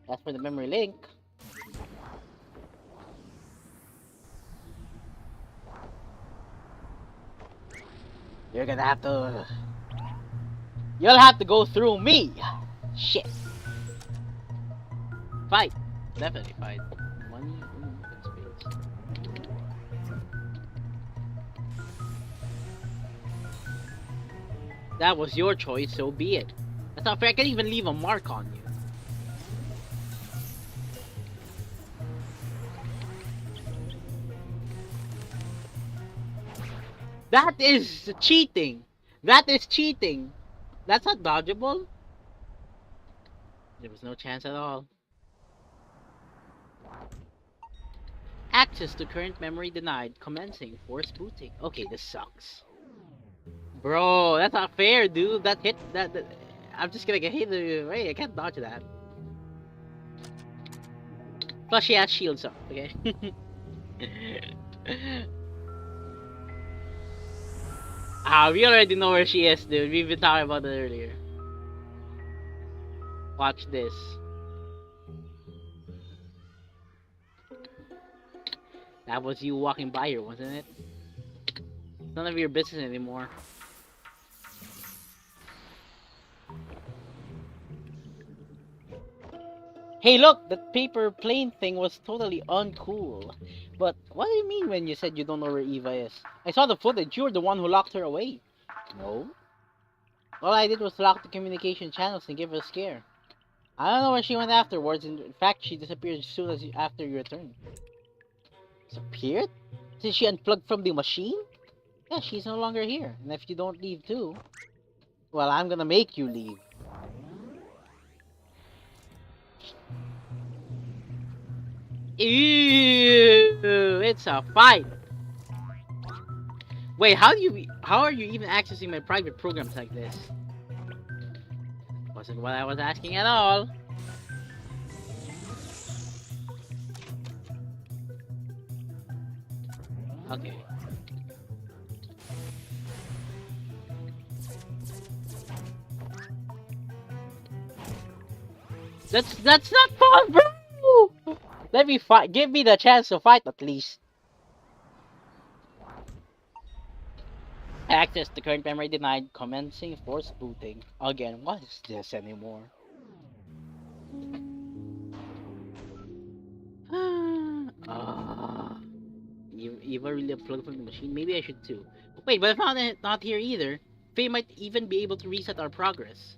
As for the memory link... You're gonna have to... You'll have to go through me! Shit. Fight! Definitely fight. One open space. That was your choice, so be it. That's not fair, I can't even leave a mark on you. That is cheating! That is cheating! That's not dodgeable. There was no chance at all. Access to current memory denied. Commencing force booting. Okay, this sucks. Bro, that's not fair, dude. That hit, that I'm just gonna get hit away. I can't dodge that. Plus, she has shields up. Okay. We already know where she is, dude. We've been talking about it earlier. Watch this. That was you walking by her, wasn't it? None of your business anymore. Hey look, that paper plane thing was totally uncool. But what do you mean when you said you don't know where Eva is? I saw the footage, you were the one who locked her away. No? All I did was lock the communication channels and give her a scare. I don't know where she went afterwards, in fact she disappeared as soon as after you returned. Disappeared? Since she unplugged from the machine? Yeah, she's no longer here. And if you don't leave too, well, I'm gonna make you leave. Ew, it's a fight. Wait, how are you even accessing my private programs like this? Wasn't what I was asking at all. Okay. That's not fun, bro. Let me fight. Give me the chance to fight at least. Access to current memory denied. Commencing force booting. Again, what is this anymore? Eva really unplugged from the machine? Maybe I should too. Wait, but I found it not here either. Faye might even be able to reset our progress.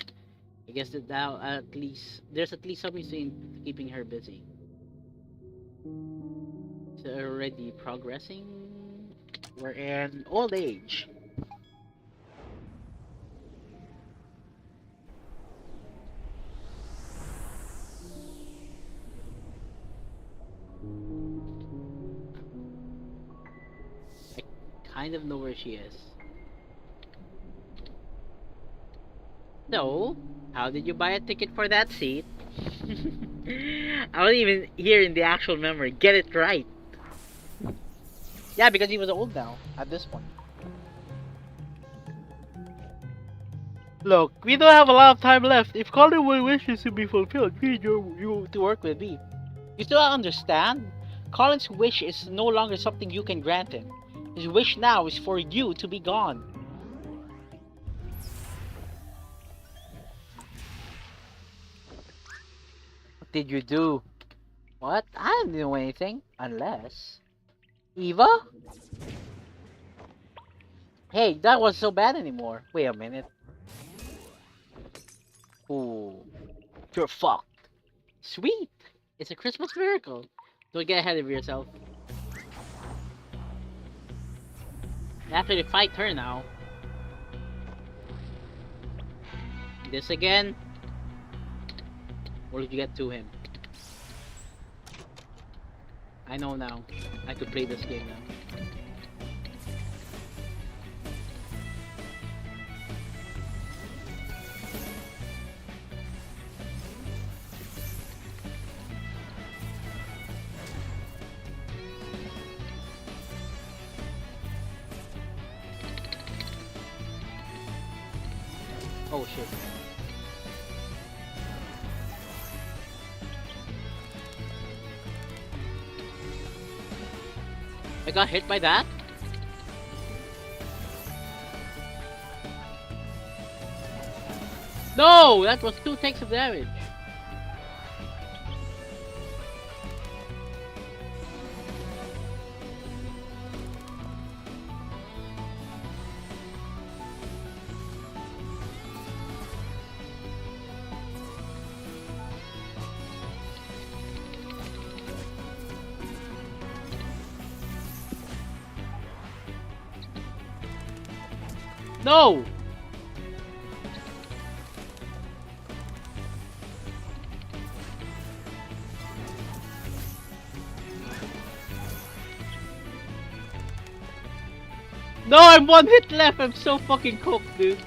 I guess that now at least there's at least something keeping her busy. So already progressing. We're in old age. I kind of know where she is. So, how did you buy a ticket for that seat? I wasn't even here in the actual memory. Get it right. Yeah, because he was old now at this point. Look, we don't have a lot of time left. If Collingwood wishes to be fulfilled, we need you to work with me. You still don't understand? Colin's wish is no longer something you can grant him. His wish now is for you to be gone. What did you do? What? I didn't do anything. Unless... Eva? Hey, that wasn't so bad anymore. Wait a minute. Ooh. You're fucked. Sweet! It's a Christmas miracle. Don't get ahead of yourself. After the fight her now. This again. Or did you get to him? I know now. I could play this game now. Oh shit. I got hit by that? No! That was 2 takes of damage. No! No, I'm 1 hit left. I'm so fucking cooked, dude.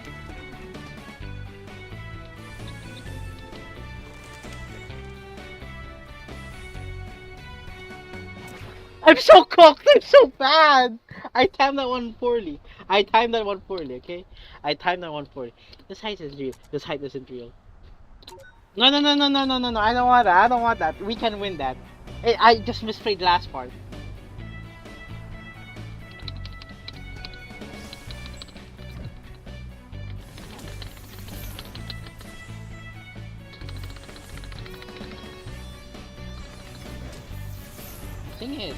I'm so cooked. I'm so bad. I timed that one poorly. Okay? I timed that one poorly. This height is real. This height isn't real. No, no, no, no, no, no, no, no. I don't want that. I don't want that. We can win that. I just misplayed last part. Thing is,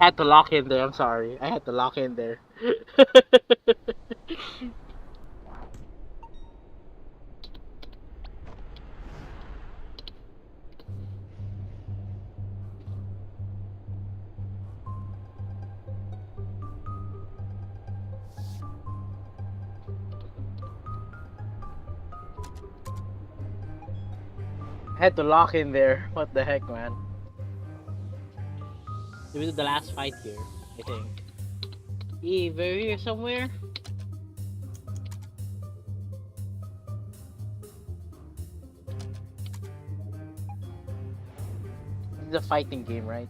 I had to lock in there. I'm sorry. I had to lock in there. I had to lock in there. What the heck, man? This is the last fight here, I think. Either here somewhere. This is a fighting game, right?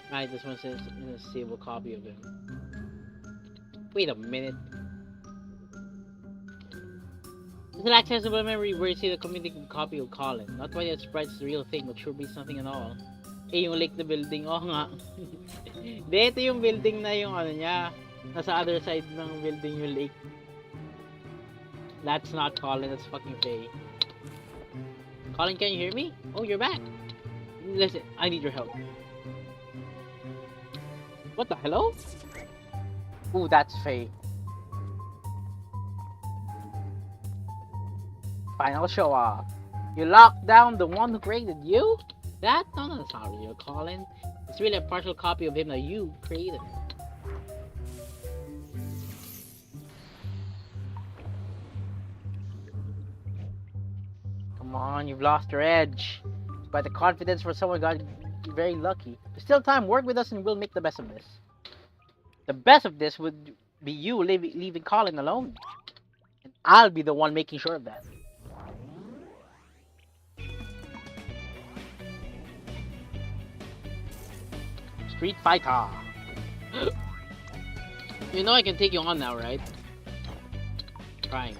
Alright, this one's in a stable copy of him. Wait a minute. It's an accessible memory where you see the community copy of Colin. Not why it spreads the real thing, but sure be something and all. Eh, yung lake na building. Oo nga. Di, ito yung building na yung ano niya. Nasa other side ng building yung lake. That's not Colin, that's fucking Faye. Colin, can you hear me? Oh, you're back. Listen, I need your help. What the hello? Ooh, that's Faye. Final show off. You locked down the one who created you? That? No, that's not real, Colin. It's really a partial copy of him that you created. Come on, you've lost your edge. But the confidence for someone got very lucky. There's still time. Work with us and we'll make the best of this. The best of this would be you leaving Colin alone. And I'll be the one making sure of that. Street Fighter. You know I can take you on now, right? Trying.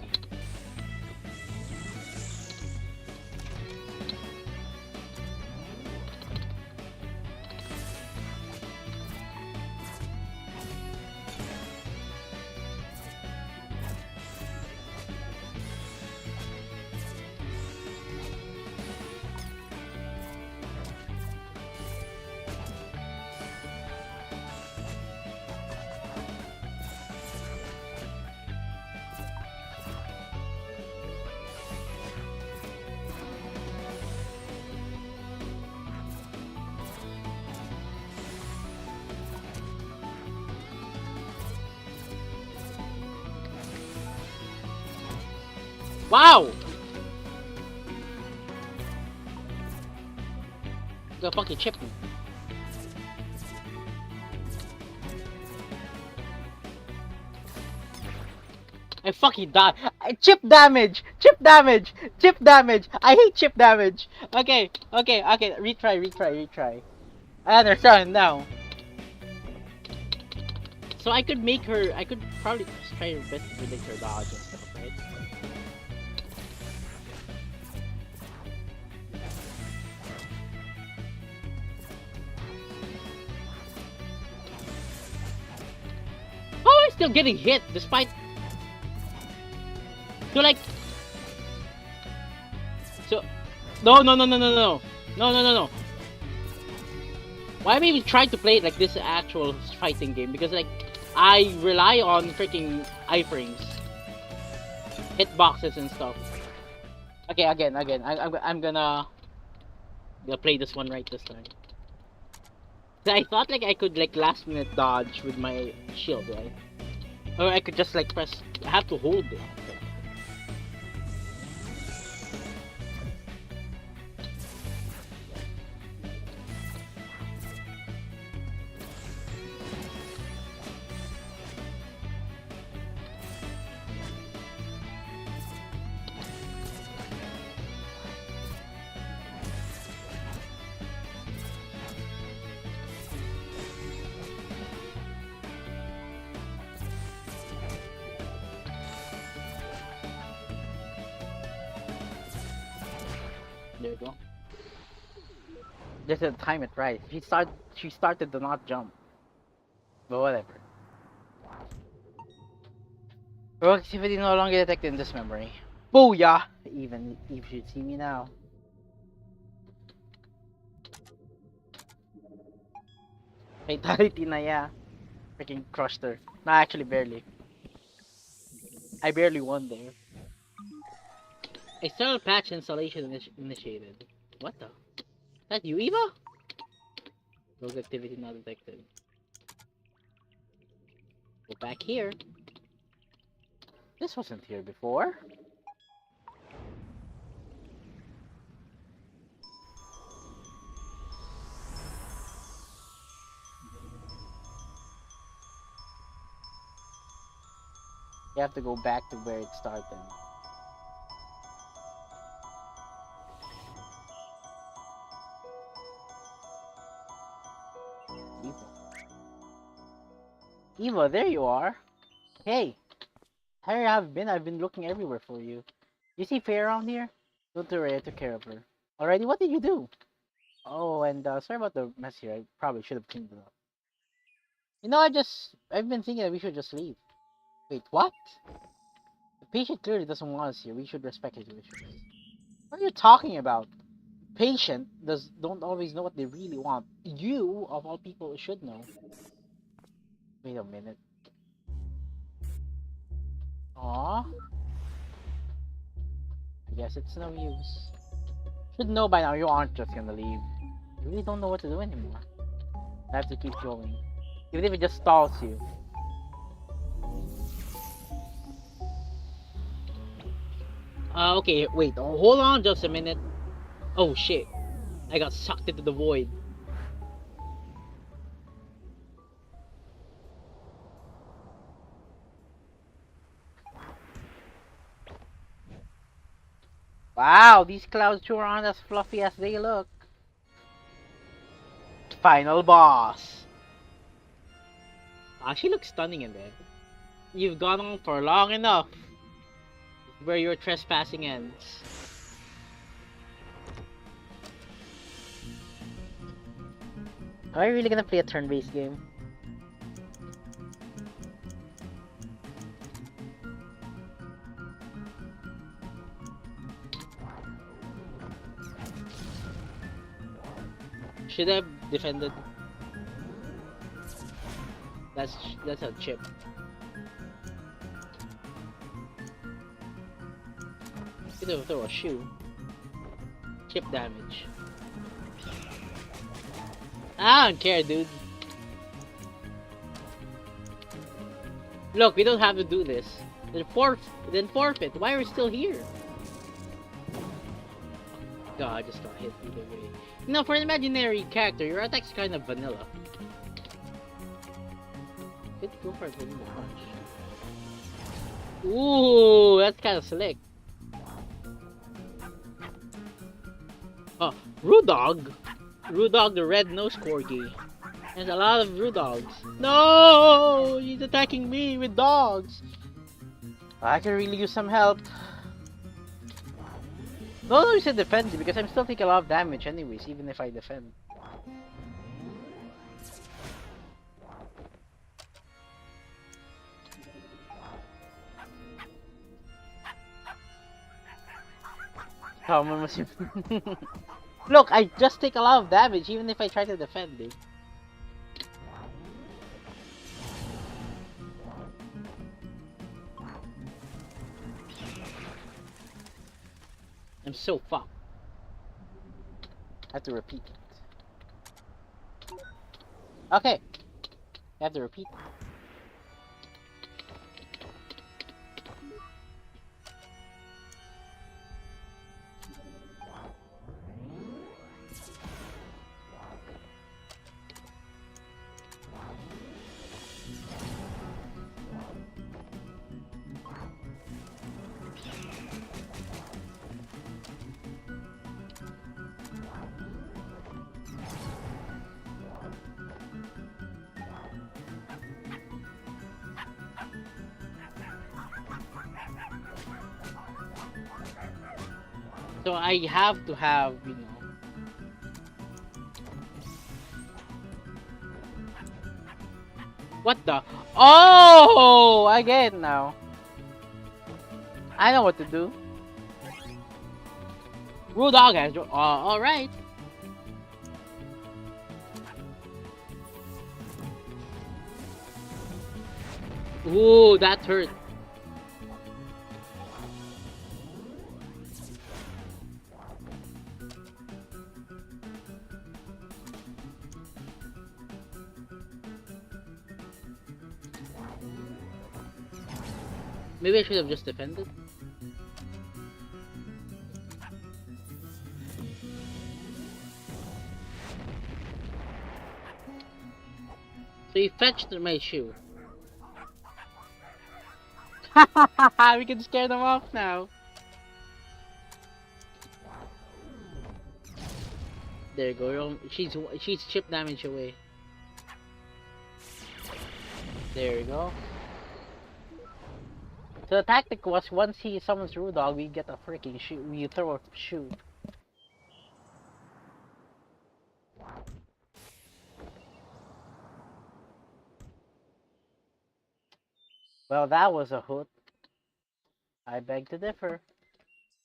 Wow! Go fucking chip me. I fucking died. Chip damage! Chip damage! Chip damage! I hate chip damage! Okay, okay, okay. Retry. I understand now. So I could make her. I could probably try her best to predict her dodge and stuff, right? How am I still getting hit despite? So like, so no. Why am I even trying to play it like this actual fighting game? Because like, I rely on freaking iframes, hitboxes and stuff. Okay, again. I'm gonna play this one right this time. I thought like I could like last minute dodge with my shield, right? Or I could just like press. I have to hold it. There you go. Just to time it right. She started to not jump. But whatever. Rogue activity no longer detected in this memory. Booyah! Even Eve should see me now. Fatality na yeah. Freaking crushed her. Nah, actually barely. I barely won there. External patch installation initiated. What the? Is that you, Eva? Rogue activity not detected. Go back here. This wasn't here before. You have to go back to where it started. Eva. Eva, there you are. Hey, how have you been? I've been looking everywhere for you. You see Faye around here? Don't worry, I took care of her. Alrighty, what did you do? Oh, and sorry about the mess here. I probably should have cleaned it up. You know, I've been thinking that we should just leave. Wait, what? The patient clearly doesn't want us here. We should respect his wishes. What are you talking about? Patient don't always know what they really want. You, of all people, should know. Wait a minute. Aw. I guess it's no use. Should know by now you aren't just gonna leave. You really don't know what to do anymore. I have to keep going. Even if it just stalls you. Okay, wait, hold on just a minute. Oh shit. I got sucked into the void. Wow, these clouds sure aren't as fluffy as they look. Final boss. Ah, she looks stunning in there. You've gone on for long enough. Where your trespassing ends. Am I really gonna play a turn-based game? Should I have defended? That's a chip. Could have throw a shoe. Chip damage. I don't care, dude. Look, we don't have to do this. Then forfeit. Why are we still here? God, I just got hit either way. No, for an imaginary character, your attack's kind of vanilla. Good, go for it with the punch. Ooh, that's kind of slick. Oh, Rudog! Rudog the red-nosed corgi. There's a lot of Rudogs. No! He's attacking me with dogs! I can really use some help. No, you said defend because I'm still taking a lot of damage anyways, even if I defend. Look, I just take a lot of damage even if I try to defend it. I'm so fucked. I have to repeat it. Okay. I have to repeat it. So I have to have, you know. What the? Oh! I get it now. I know what to do. Rule dog has. Alright. Ooh, that hurt. Maybe I should have just defended. So he fetched my shoe. We can scare them off now. There you go. She's chip damage away. There you go. So the tactic was once he summons Rudog, we get a freaking shoe. We throw a shoe. Well, that was a hoot. I beg to differ.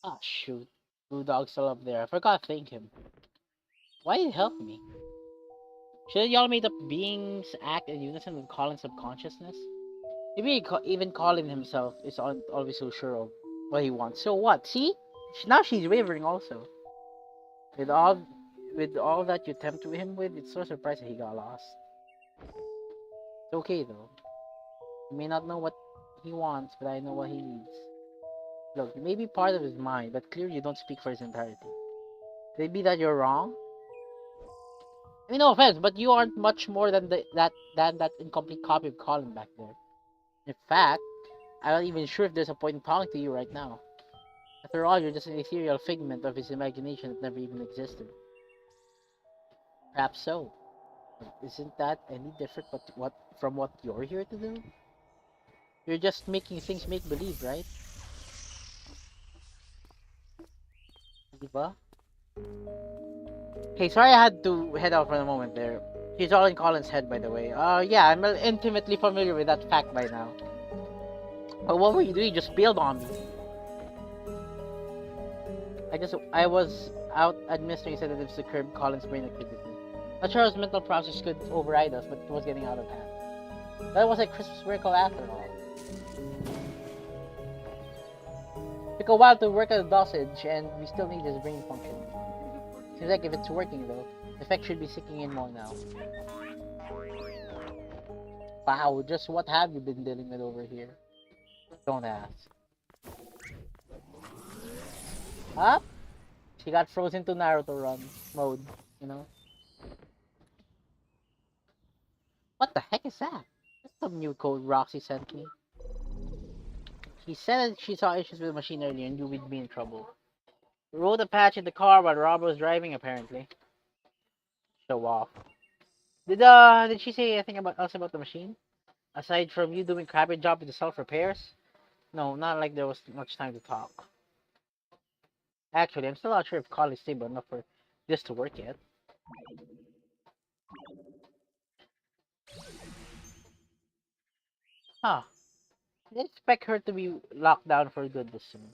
Ah, shoot. Rudog's still up there. I forgot to thank him. Why did he help me? Should y'all made up beings act in unison with Colin's subconsciousness? Maybe even Colin himself is always so sure of what he wants. So what? See? Now she's wavering also. With all that you tempt him with, it's so surprising he got lost. It's okay though. You may not know what he wants, but I know what he needs. Look, you may be part of his mind, but clearly you don't speak for his entirety. Could it be that you're wrong? I mean, no offense, but you aren't much more than that incomplete copy of Colin back there. In fact, I'm not even sure if there's a point in talking to you right now. After all, you're just an ethereal figment of his imagination that never even existed. Perhaps so. Isn't that any different but from what you're here to do? You're just making things make believe, right? Diba? Hey, sorry I had to head out for a moment there. He's all in Colin's head, by the way. Yeah, I'm intimately familiar with that fact by now. But what were you doing? You just bailed on me. I was out administering sedatives to curb Colin's brain activity. Not sure his mental process could override us, but it was getting out of hand. That was a Christmas miracle after all. Took a while to work out the dosage, and we still need his brain function. Seems like if it's working though, the effect should be sinking in more now. Wow, just what have you been dealing with over here? Don't ask. Huh? She got frozen to Naruto run mode, you know? What the heck is that? That's some new code Roxy sent me. She said that she saw issues with the machine earlier and knew we'd be in trouble. We wrote a patch in the car while Rob was driving, apparently. Show off. Did she say anything else about the machine? Aside from you doing crappy job with the self repairs? No, not like there was much time to talk. Actually, I'm still not sure if Call is stable enough for this to work yet. Huh. I didn't expect her to be locked down for good this soon.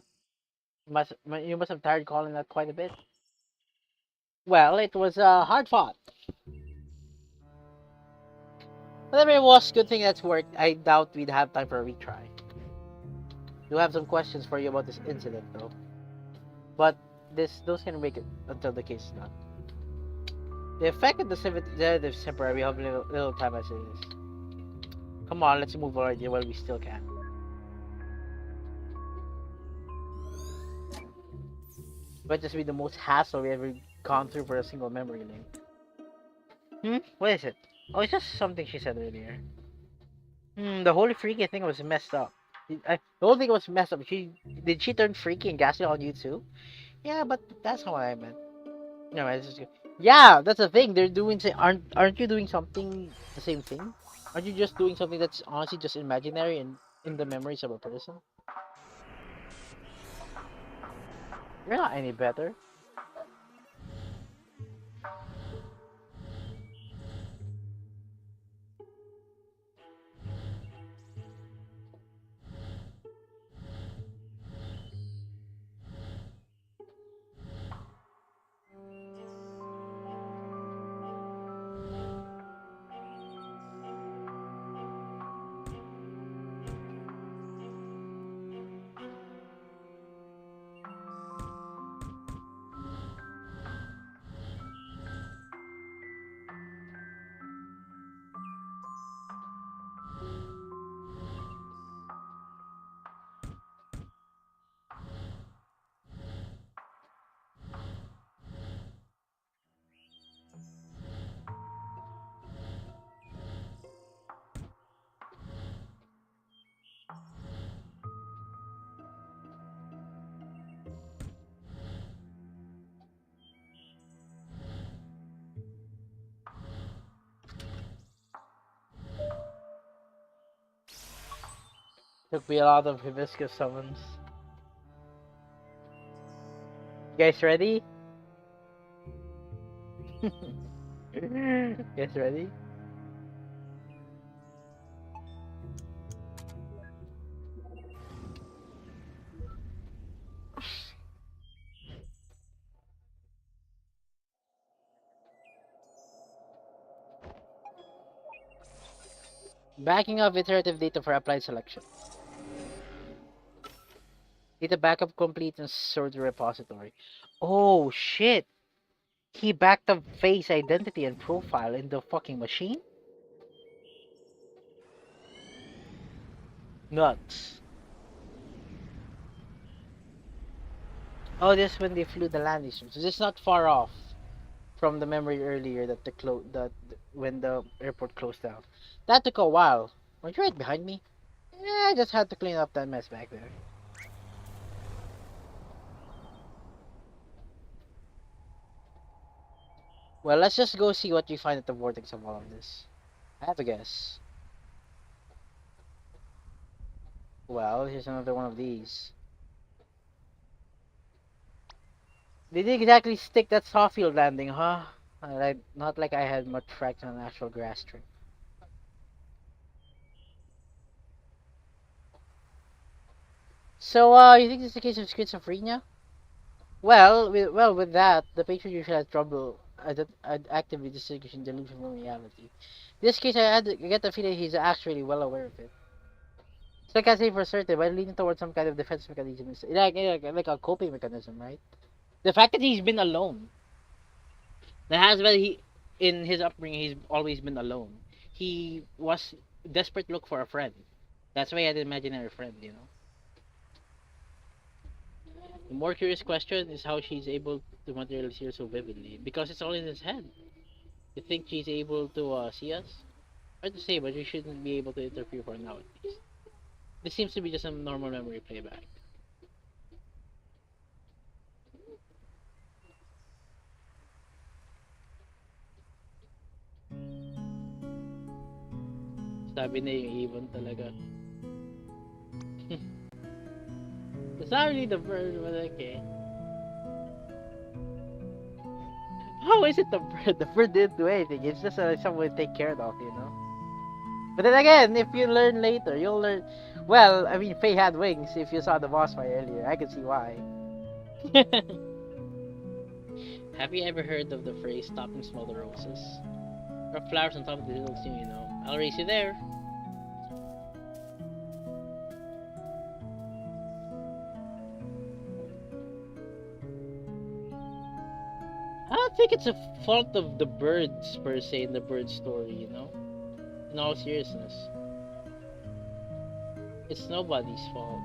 You must have tired calling that quite a bit. Well, it was hard fought. Whatever it was, good thing that's worked. I doubt we'd have time for a retry. Do have some questions for you about this incident, though. But those can wait until the case is done. The effect of the sedative is temporary. We have little time as it is. Come on, let's move already while we still can. Might just be the most hassle we ever gone through for a single memory link. What is it? Oh, it's just something she said earlier. The whole freaky thing was messed up. The whole thing was messed up. Did she turn freaky and gaslit on you too? Yeah, but that's not what I meant. No, it's just, yeah, that's the thing. They're doing. Aren't you doing something the same thing? Aren't you just doing something that's honestly just imaginary and in the memories of a person? You're not any better. Took me a lot of hibiscus summons. You guys ready? You guys ready? Backing up iterative data for applied selection. Data backup complete and stored to repository. Oh shit! He backed up face identity and profile in the fucking machine? Nuts. Oh, this is when they flew the landing strip. So this is not far off from the memory earlier that when the airport closed down. That took a while. Weren't you right behind me? Yeah, I just had to clean up that mess back there. Well, let's just go see what we find at the vortex of all of this. I have a guess. Well, here's another one of these. They didn't exactly stick that soft field landing, huh? Not like I had much traction on an actual grass strip. So, you think this is a case of schizophrenia? With that, the patient usually has trouble actively distinguishing delusion from reality. In this case, I get the feeling he's actually well aware of it. So I can't say for certain, but leaning towards some kind of defense mechanism, like a coping mechanism, right? The fact that he's been alone, that has well he in his upbringing he's always been alone. He was desperate to look for a friend. That's why he had an imaginary friend, you know. The more curious question is how she's able to materialize here so vividly, because it's all in his head. You think she's able to see us? Hard to say, but we shouldn't be able to interfere for now at least. This seems to be just a normal memory playback. Sabi na yung ibon talaga. It's not really the bird, but okay. How is it the bird? The bird didn't do anything. It's just someone to take care of, you know? But then again, if you learn later, you'll learn. Well, I mean, Faye had wings if you saw the boss fight earlier. I can see why. Have you ever heard of the phrase stopping small the roses? Or flowers on top of the hill soon, you know. I'll raise you there. I don't think it's a fault of the birds per se in the bird story, you know? In all seriousness. It's nobody's fault.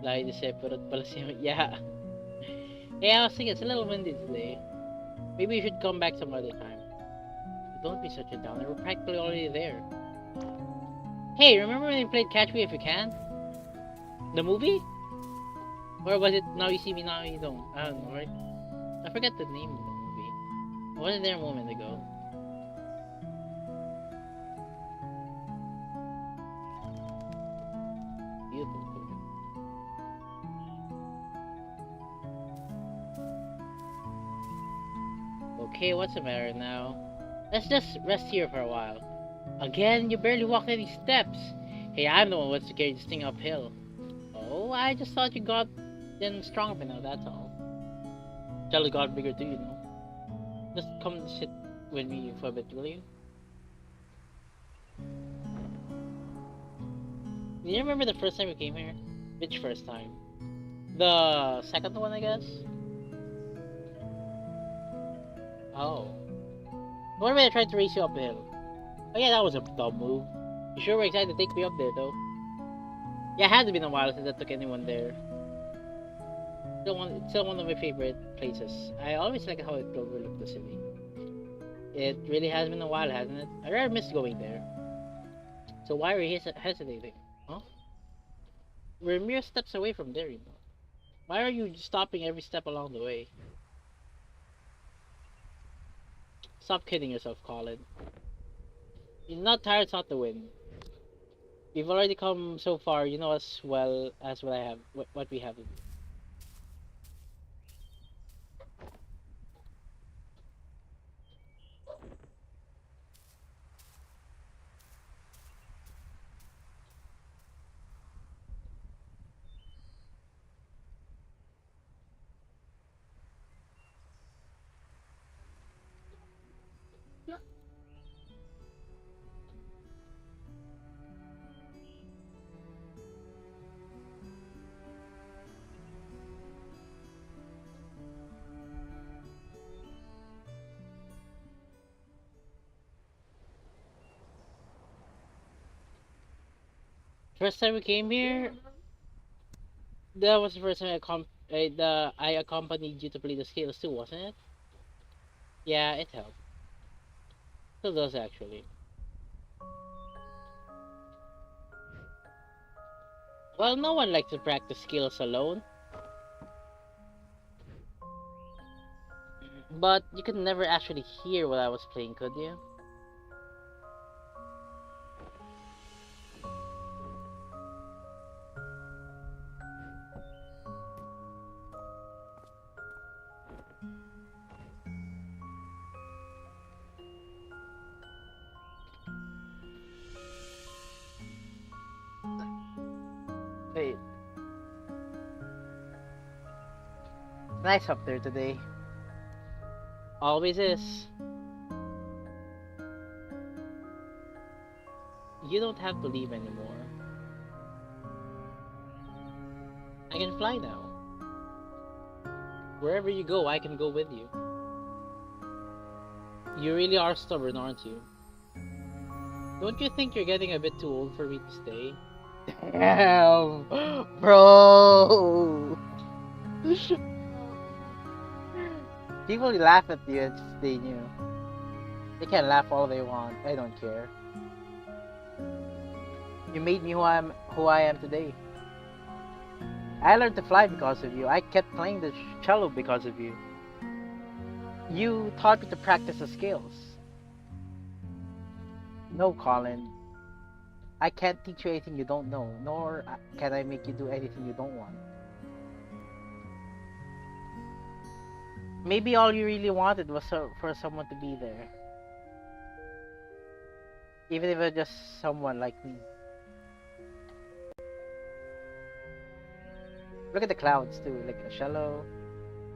Like the separate pala si yeah. Yeah, I was thinking it's a little windy today. Maybe you should come back some other time. But don't be such a downer, we're practically already there. Hey, remember when we played Catch Me If You Can? The movie? Or was it Now You See Me Now You Don't? I don't know, right? I forgot the name of the movie. I wasn't there a moment ago. Beautiful. Okay, what's the matter now? Let's just rest here for a while. Again, you barely walked any steps. Hey, I'm the one who wants to carry this thing uphill. Oh, I just thought you got then stronger by now, that's all. Jelly got bigger too, you know. Just come sit with me for a bit, will you? Do you remember the first time we came here? Which first time? The second one, I guess? Oh. What if I tried to race you up the hill? Oh yeah, that was a dumb move. You sure were excited to take me up there, though? Yeah, it had been a while since I took anyone there. It's still one of my favorite places. I always like how it overlooked the city. It really has been a while, hasn't it? I rather miss going there. So why are you hesitating? Huh? We're mere steps away from there, you know. Why are you stopping every step along the way? Stop kidding yourself, Colin. You're not tired, it's not the wind. We've already come so far, you know as well as what we have to do. First time we came here, that was the first time I accompanied you to play the scales too, wasn't it? Yeah, it helped. Still does actually. Well, no one likes to practice skills alone. But you could never actually hear what I was playing, could you? Wait, it's nice up there today. Always is. You don't have to leave anymore. I can fly now. Wherever you go, I can go with you. You really are stubborn, aren't you? Don't you think you're getting a bit too old for me to stay? Damn, bro. People laugh at you as they knew. They can laugh all they want. I don't care. You made me who I am today. I learned to fly because of you. I kept playing the cello because of you. You taught me to practice the skills. No, Colin. I can't teach you anything you don't know, nor can I make you do anything you don't want. Maybe all you really wanted was for someone to be there. Even if it's just someone like me. Look at the clouds too, like a cello,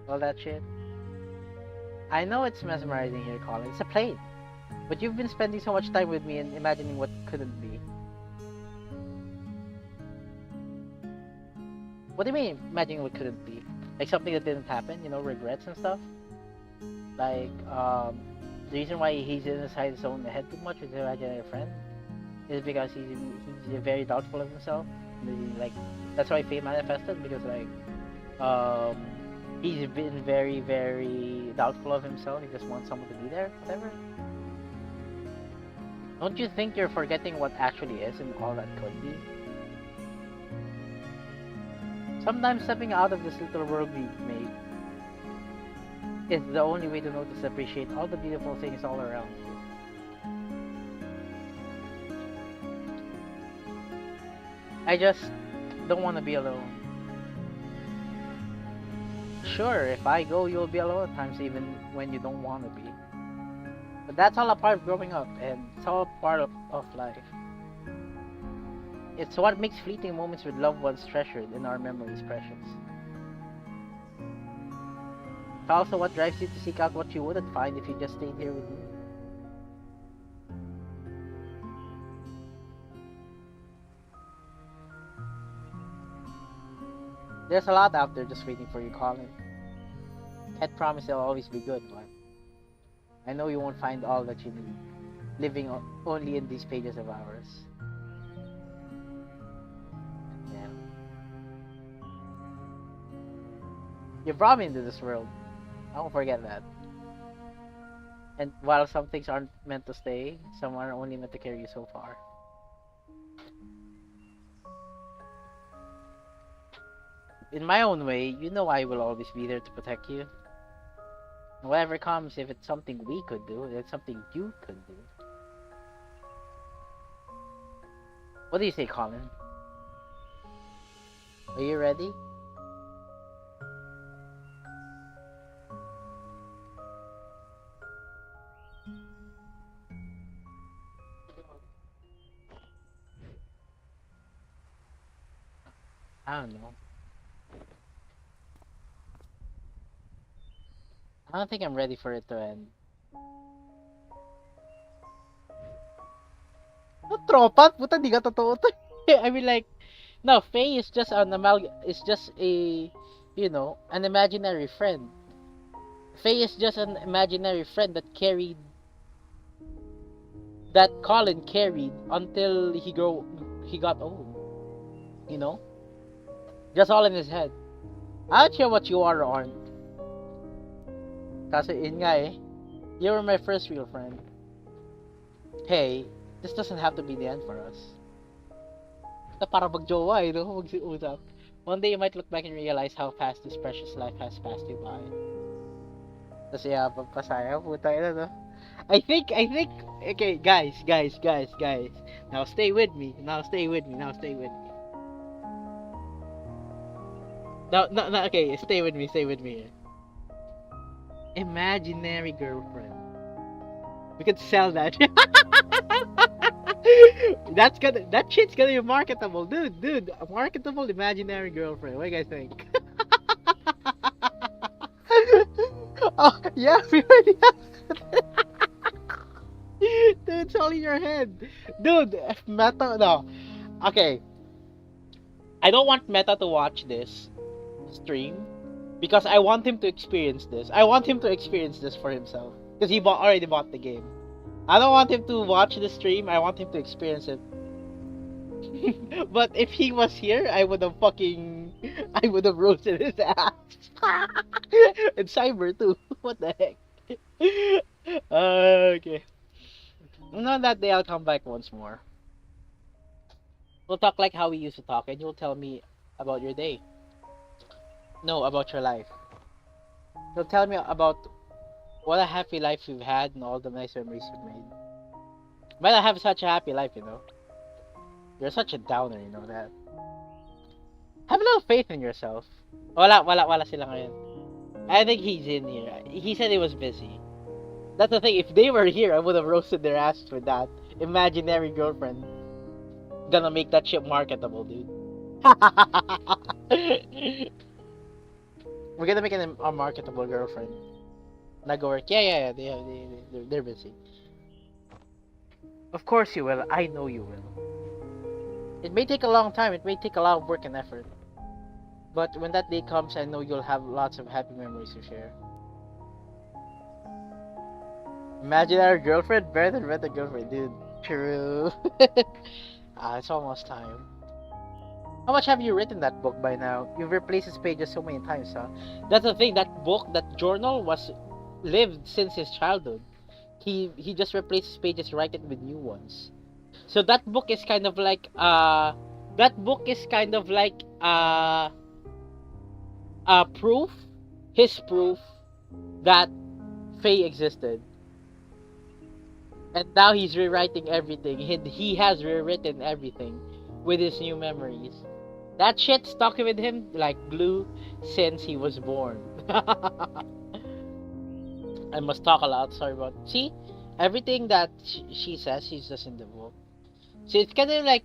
all that shit. I know it's mesmerizing here, Colin. It's a plane. But you've been spending so much time with me and imagining what couldn't be. What do you mean, imagining what couldn't be? Like something that didn't happen, you know, regrets and stuff? Like, the reason why he's inside his own head too much with his imaginary friend is because he's very doubtful of himself. Like, that's why Faye manifested, because like, he's been very, very doubtful of himself. He just wants someone to be there, whatever. Don't you think you're forgetting what actually is and all that could be? Sometimes stepping out of this little world we've made is the only way to notice and appreciate all the beautiful things all around you. I just don't want to be alone. Sure, if I go, you'll be alone at times, even when you don't want to be. But that's all a part of growing up, and it's all part of life. It's what makes fleeting moments with loved ones treasured and our memories precious. It's also what drives you to seek out what you wouldn't find if you just stayed here with me. There's a lot out there just waiting for you, Colin. Can't promise they'll always be good, but I know you won't find all that you need, living only in these pages of ours. Yeah. You brought me into this world. I won't forget that. And while some things aren't meant to stay, some are only meant to carry you so far. In my own way, you know I will always be there to protect you. Whatever comes, if it's something we could do, if it's something you could do. What do you say, Colin? Are you ready? I don't know. I don't think I'm ready for it to end. No, tropa? Puta, di ka totoo to. I mean, like, no, Faye is just is just a, you know, an imaginary friend. Faye is just an imaginary friend that Colin carried until he got old. You know? Just all in his head. I'm not sure what you are or aren't. Kasi yun nga eh. You were my first real friend. Hey, this doesn't have to be the end for us. Na para mag-jowa eh, no? Mag-usap. One day you might look back and realize how fast this precious life has passed you by. Tapos papasaya, puta ina, no? I think, okay, guys. Now stay with me. Now stay with me. Now stay with me. No, no, no, okay, stay with me. Imaginary girlfriend. We could sell that. That shit's gonna be marketable, dude. A marketable imaginary girlfriend. What do you guys think? Oh yeah, we already have. Dude, it's all in your head. Dude, Meta, no. Okay, I don't want Meta to watch this stream because I want him to experience this. I want him to experience this for himself because already bought the game. I don't want him to watch the stream. I want him to experience it. But if he was here, I would have roasted his ass. And Cyber too. What the heck? Okay. On that day, I'll come back once more. We'll talk like how we used to talk, and you'll tell me about your day. No, about your life. You'll tell me about what a happy life you've had and all the nice memories you've made. But I have such a happy life, you know. You're such a downer, you know that. Have a little faith in yourself. Wala sila ngayon. I think he's in here. He said he was busy. That's the thing. If they were here, I would have roasted their ass for that. Imaginary girlfriend. Gonna make that shit marketable, dude. We're gonna make a marketable girlfriend. Not go work. Yeah. They're busy. Of course you will. I know you will. It may take a long time. It may take a lot of work and effort. But when that day comes, I know you'll have lots of happy memories to share. Imaginary girlfriend? Better than better girlfriend, dude. True. It's almost time. How much have you written that book by now? You've replaced its pages so many times, huh? That's the thing. That book, that journal, was lived since his childhood. He just replaced his pages, write it with new ones. So that book is kind of like proof, his proof that Faye existed. And now he's rewriting everything. He has rewritten everything with his new memories. That shit stuck with him like glue since he was born. I must talk a lot. Sorry about. See, everything that she says, she's just in the book. So it's kind of like,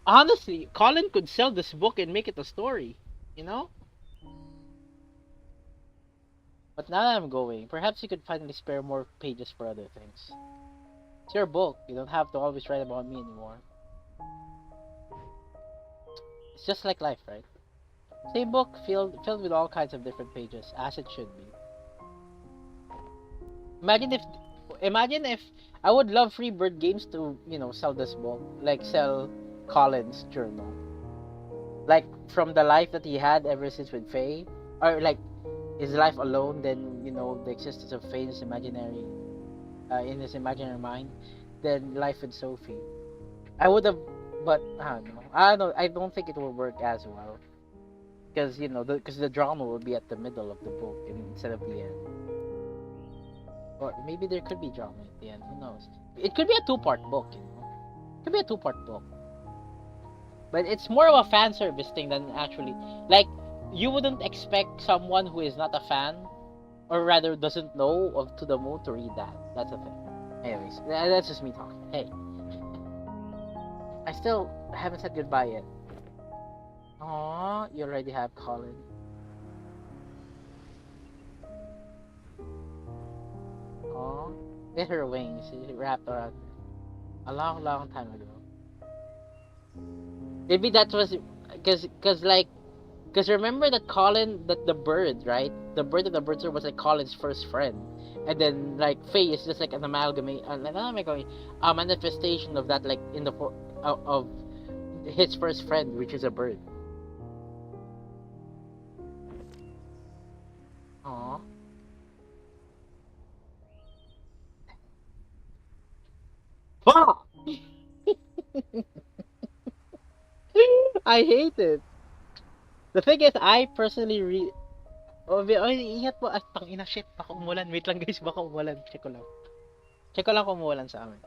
honestly, Colin could sell this book and make it a story, you know. But now that I'm going, perhaps you could finally spare more pages for other things. It's your book. You don't have to always write about me anymore. It's just like life, right? Same book filled with all kinds of different pages, as it should be. Imagine if I would love Freebird Games to, sell this book, like sell Colin's journal, like from the life that he had ever since with Faye, or like his life alone, then the existence of Faye in his imaginary mind, then life with Sophie. I would have, but I don't know. I don't think it will work as well, because the drama will be at the middle of the book instead of the end. Or maybe there could be drama at the end. Who knows? It could be a two-part book. It could be a two-part book. But it's more of a fan service thing than actually, like, you wouldn't expect someone who is not a fan, or rather doesn't know of To the Moon, to read that. That's the thing. Anyways, that's just me talking. Hey, I still haven't said goodbye yet. Aww, you already have Colin. Aww, get her wings. She wrapped around a long, long time ago. Maybe that was because remember that Colin, that the bird, right? The bird of the bird was like Colin's first friend, and then like Faye is just like an a manifestation of that, like in the of his first friend, which is a bird. Aww. Fuck! I hate it. The thing is, I personally Oh, ingat po. Ay, tangina, shit. Baka umulan. Wait lang guys, baka umulan. Check ko lang. Check ko lang kung umulan sa amin.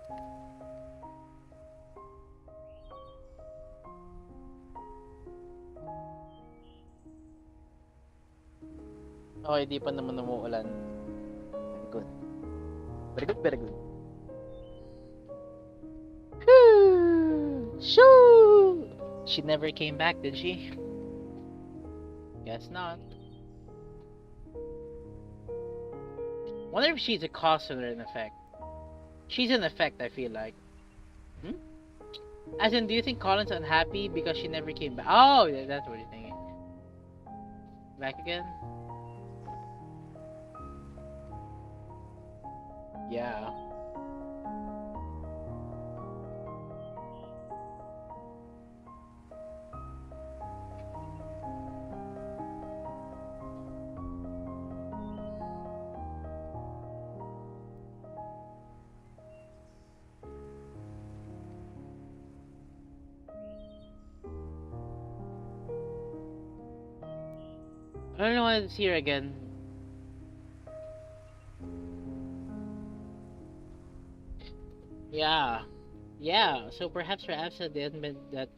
Okay, di pa naman umuulan. Very good. Very good, very good. Shoo! She never came back, did she? Guess not. Wonder if she's a cause or an effect. She's an effect, I feel like. Hmm? As in, do you think Colin's unhappy because she never came back? Oh, yeah, that's what you're thinking. Back again? Yeah. I don't know why it's here again. Yeah. Yeah, so perhaps her absence didn't mean that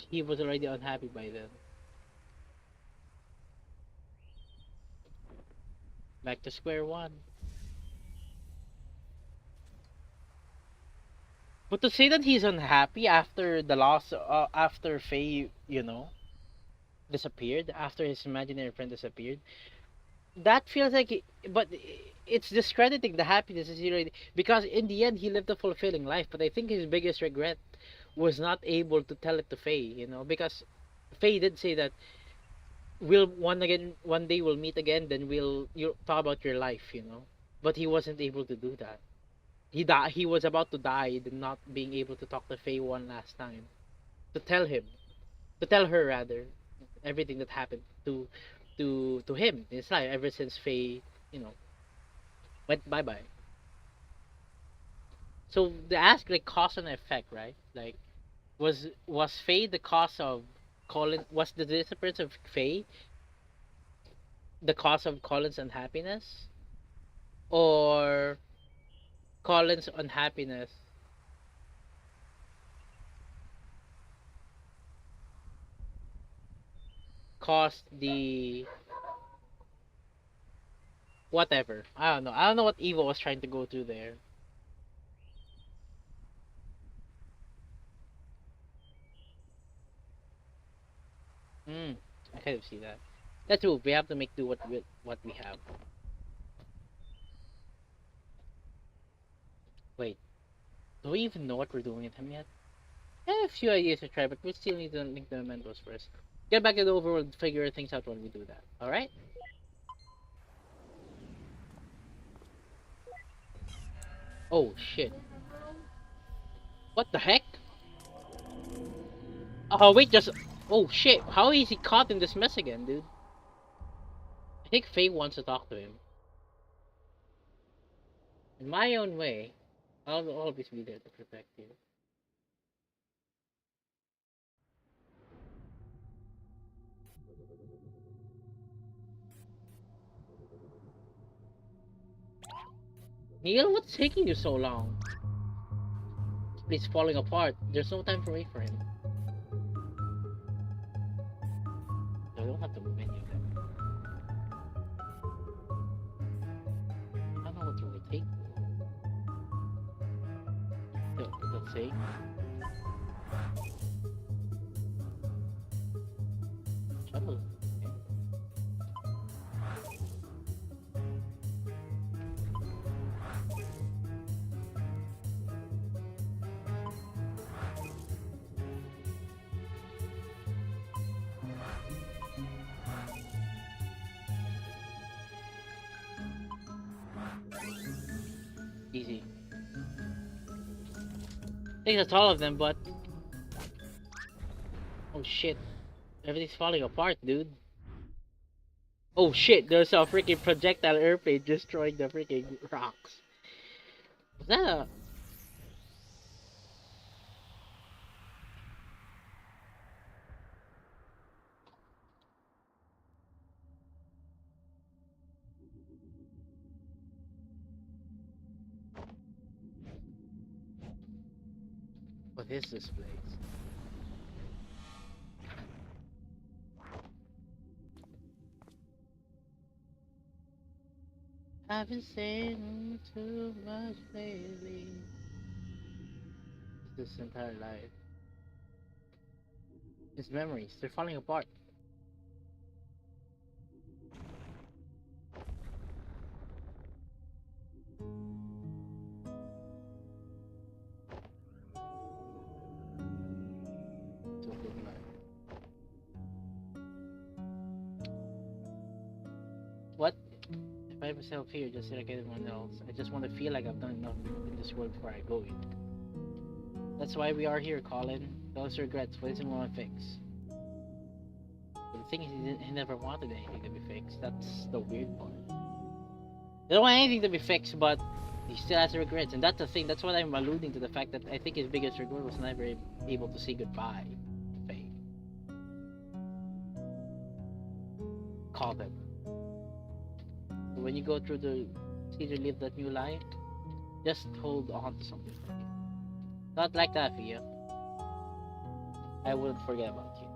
he was already unhappy by then. Back to square one. But to say that he's unhappy after the loss, after Faye, disappeared, after his imaginary friend disappeared, that feels like, but it's discrediting the happiness is already, because in the end he lived a fulfilling life. But I think his biggest regret was not able to tell it to Faye, because Faye did say that one day we'll meet again, then you talk about your life, but he wasn't able to do that. He was about to die, not being able to talk to Faye one last time, to tell him, to tell her rather, everything that happened to him in his life ever since Faye, you know, went bye bye. So they ask like cause and effect, right? Like was Faye the cause of Colin? Was the disappearance of Faye the cause of Colin's unhappiness, or Colin's unhappiness caused the whatever? I don't know. I don't know what Evo was trying to go through there. Hmm. I kind of see that. That's true. We have to make do what we have. Wait, do we even know what we're doing with him yet? I have a few ideas to try, but we still need to link the mementos first. Get back to the overworld, figure things out when we do that. Alright? Oh shit. What the heck? Oh wait, just oh shit. How is he caught in this mess again, dude? I think Faye wants to talk to him. In my own way, I'll always be there to protect you. Neil, what's taking you so long? It's falling apart. There's no time to wait for him. I don't have to move any of them. I don't know what to rotate. Let's see. Shuttle. Okay. Easy. I think that's all of them, but oh shit. Everything's falling apart, dude. Oh shit, there's a freaking projectile airplane destroying the freaking rocks. Is that a... is this place? I've been saying too much lately. This entire life. His memories, they're falling apart. So good life. What? If I have myself here just like everyone else, I just want to feel like I've done enough in this world before I go. That's why we are here, Colin. Those regrets, what does he want to fix? But the thing is, he never wanted anything to be fixed. That's the weird part. They don't want anything to be fixed, but he still has regrets. And that's the thing, that's what I'm alluding to, the fact that I think his biggest regret was never able to say goodbye to Faye. Call them. When you go through the see to live that new life, just hold on to something. Not like that, Fia. I wouldn't forget about you.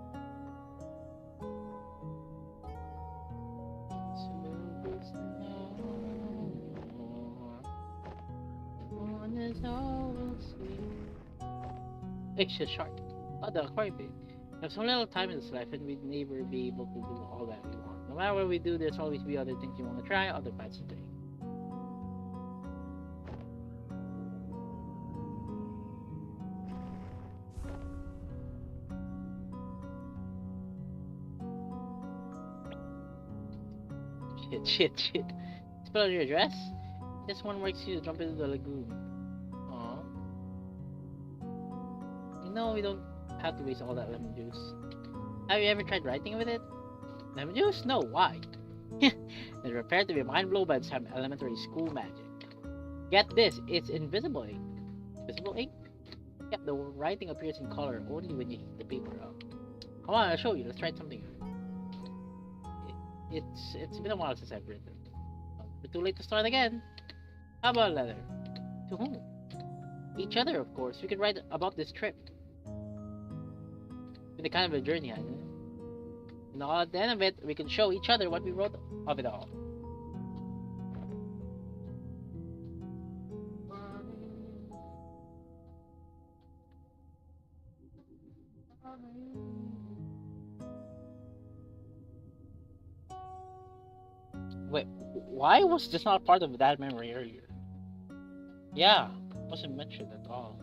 Extra sharp. Oh, the aquarium bit. We have so little time in this life, and we'd never be able to do all that we want. No matter what we do, there's always be other things you want to try, other paths to take. Shit. Spell your address? This one works you to jump into the lagoon. Aww. You know we don't have to waste all that lemon juice. Have you ever tried writing with it? Lemon juice? No, why? It's prepared to be mind blown by some elementary school magic. Get this, it's invisible ink. Invisible ink? Yeah, the writing appears in color only when you heat the paper up. Come on, I'll show you. Let's try something. It's been a while since I've written. But too late to start again. How about a letter? To whom? Each other, of course. We could write about this trip. With a kind of a journey, hasn't it? And all at the end of it, we can show each other what we wrote of it all. Wait, why was this not part of that memory earlier? Yeah, wasn't mentioned at all.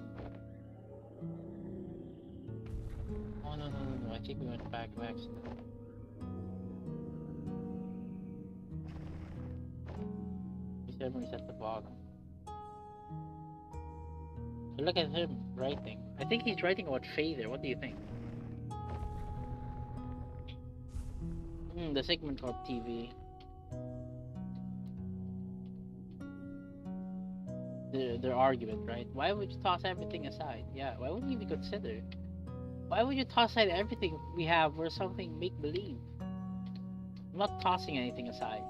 Oh no, I think we went back by accident. His memory's at the bottom. So look at him writing. I think he's writing about Faye there. What do you think? The segment called TV. Their argument, right? Why would you toss everything aside? Yeah, why wouldn't you even consider? Why would you toss aside everything we have for something make-believe? I'm not tossing anything aside.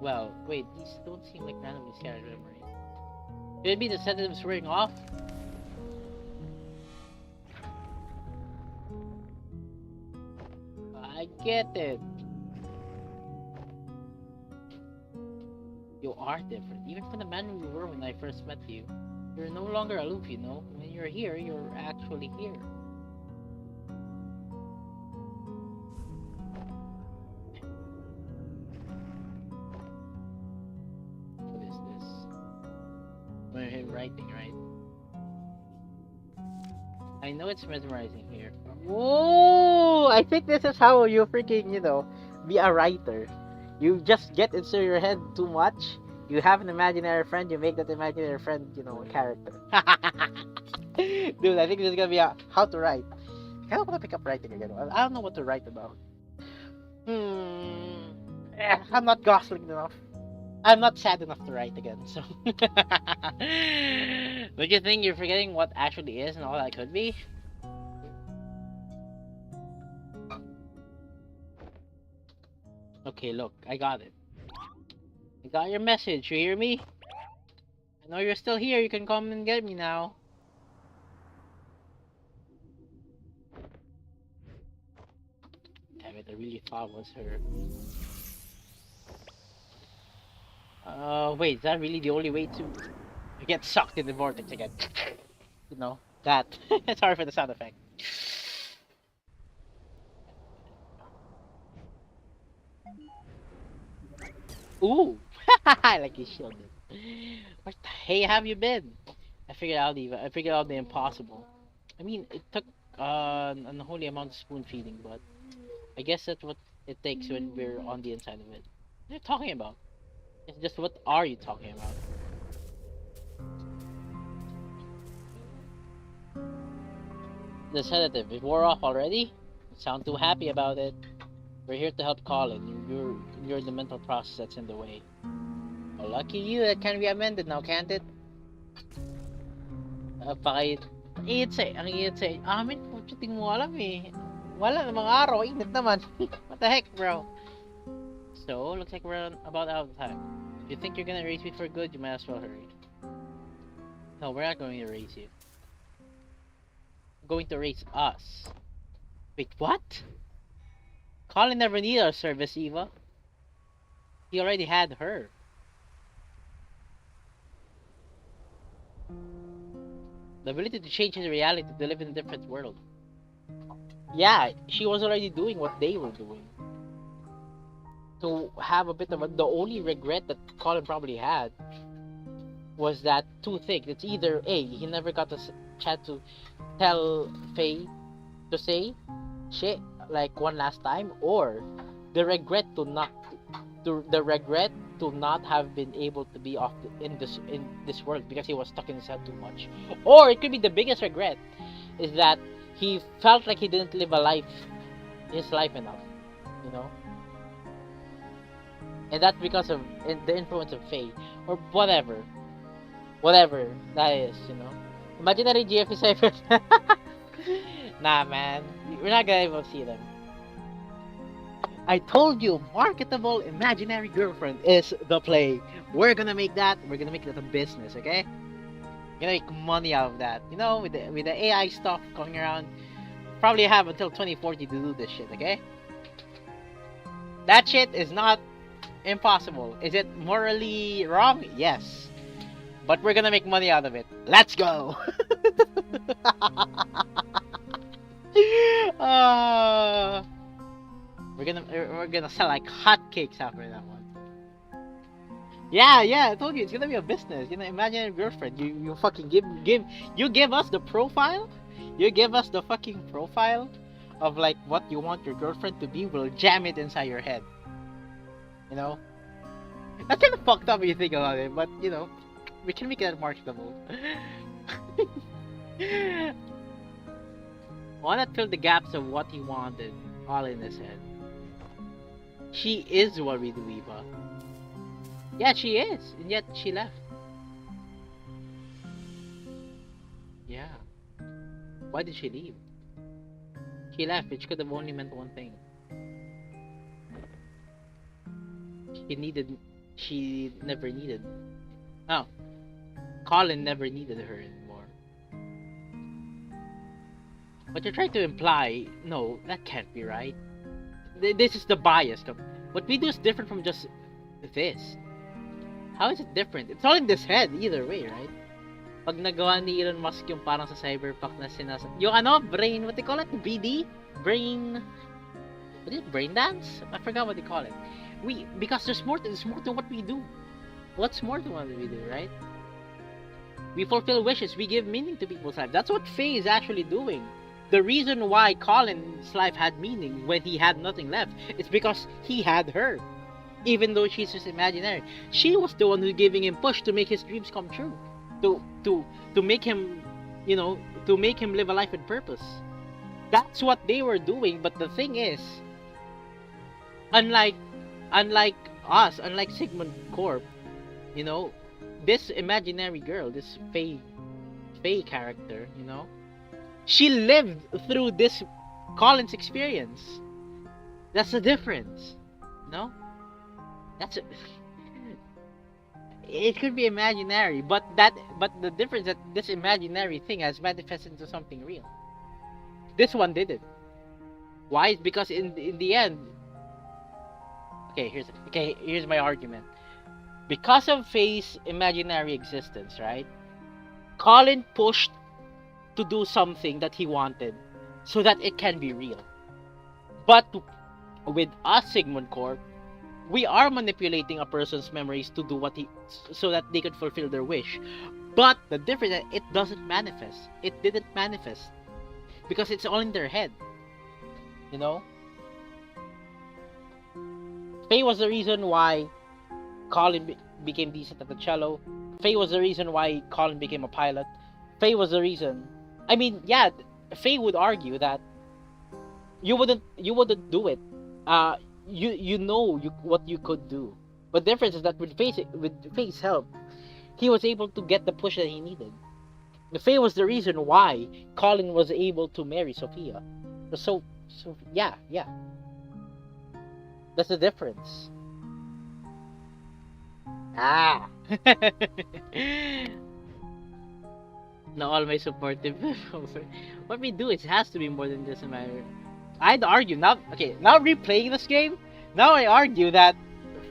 Well, wait, these don't seem like randomly scattered memories. Could it be the sedatives wearing off? I get it. You are different, even from the man we were when I first met you. You're no longer aloof, you know. When you're here, you're actually here. What is this? When you're writing, right? I know it's mesmerizing here. Whoa! I think this is how you freaking, be a writer. You just get into your head too much. You have an imaginary friend, you make that imaginary friend, a character. Dude, I think this is gonna be how to write. I kind of want to pick up writing again. I don't know what to write about. I'm not gosling enough. I'm not sad enough to write again, so. Don't you think you're forgetting what actually is and all that could be? Okay, look, I got it. I got your message, you hear me? I know you're still here, you can come and get me now. I really thought was her. Wait, is that really the only way to get sucked in the vortex again? You know, that. Sorry for the sound effect. Ooh! I like you shielded. Where the hey have you been? I figured out the impossible. I mean, it took an unholy amount of spoon feeding, but I guess that's what it takes when we're on the inside of it. What are you talking about? It's just what are you talking about? The sedative, it wore off already? You sound too happy about it. We're here to help Colin. You're the mental process that's in the way. Well, lucky you, that can be amended now, can't it? Ang iit say, amin po, tingin mo alam eh. Wala namang araw, init naman. What the heck, bro? So, looks like we're about out of time. If you think you're gonna erase me for good, you might as well hurry. No, we're not going to erase you. We're going to erase us. Wait, what? Colin never needed our service, Eva. He already had her. The ability to change his reality to live in a different world. Yeah, she was already doing what they were doing. To have a bit of the only regret that Colin probably had was that two things. It's either A, he never got the chance to tell Faye to say shit like one last time, or the regret to not have been able to be off in this world because he was stuck in his head too much. Or it could be the biggest regret is that he felt like he didn't live his life enough, you know. And that's because of the influence of Faye or whatever that is, you know. Imaginary GF7. Nah, man, we're not gonna able to see them. I told you, marketable imaginary girlfriend is the play. We're gonna make that. We're gonna make it a business, okay? We're gonna make money out of that. You know, with the AI stuff going around, probably have until 2040 to do this shit, okay? That shit is not impossible. Is it morally wrong? Yes. But we're gonna make money out of it. Let's go! We're gonna sell like hotcakes after that one. Yeah, I told you it's gonna be a business. You know, imagine a girlfriend. You fucking give us the profile. You give us the fucking profile of like what you want your girlfriend to be. We'll jam it inside your head. You know, that's kind of fucked up when you think about it. But you know, we can make it marketable. One that filled the gaps of what he wanted, all in his head. She is what we do, Eva. Yeah, she is, and yet she left. Yeah. Why did she leave? She left, which could have only meant one thing. She never needed. Oh. Colin never needed her anymore. But you're trying to imply, no, that can't be right. This is the bias. What we do is different from just this. How is it different? It's all in this head, either way, right? Pag nagawa ni Elon Musk yung parang sa cyberpunk na yung brain, what they call it? BD? Brain... What is it? Brain dance? I forgot what they call it. Because there's more to what we do. What's more to what we do, right? We fulfill wishes, we give meaning to people's lives. That's what Faye is actually doing. The reason why Colin's life had meaning when he had nothing left is because he had her. Even though she's just imaginary. She was the one who giving him push to make his dreams come true. To make him, you know, to make him live a life with purpose. That's what they were doing, but the thing is, unlike us, unlike Sigmund Corp, you know, this imaginary girl, this Faye character, you know, she lived through this Colin's experience. That's the difference, you know. It could be imaginary, but the difference that this imaginary thing has manifested into something real. This one didn't. Why? Because in the end, here's my argument. Because of Faye's imaginary existence, right? Colin pushed to do something that he wanted so that it can be real. But with us, Sigmund Corp, we are manipulating a person's memories to do so that they could fulfill their wish. But the difference is it doesn't manifest. It didn't manifest because it's all in their head. You know? Faye was the reason why Colin became decent at the cello. Faye was the reason why Colin became a pilot. Faye was the reason. I mean, yeah, Faye would argue that you wouldn't do it. You know what you could do. But the difference is that with Faye's help, he was able to get the push that he needed. Faye was the reason why Colin was able to marry Sophia. So yeah. That's the difference. Ah. Not all my supportive. What we do, it has to be more than just a matter. I'd argue now. Okay, now replaying this game, now I argue that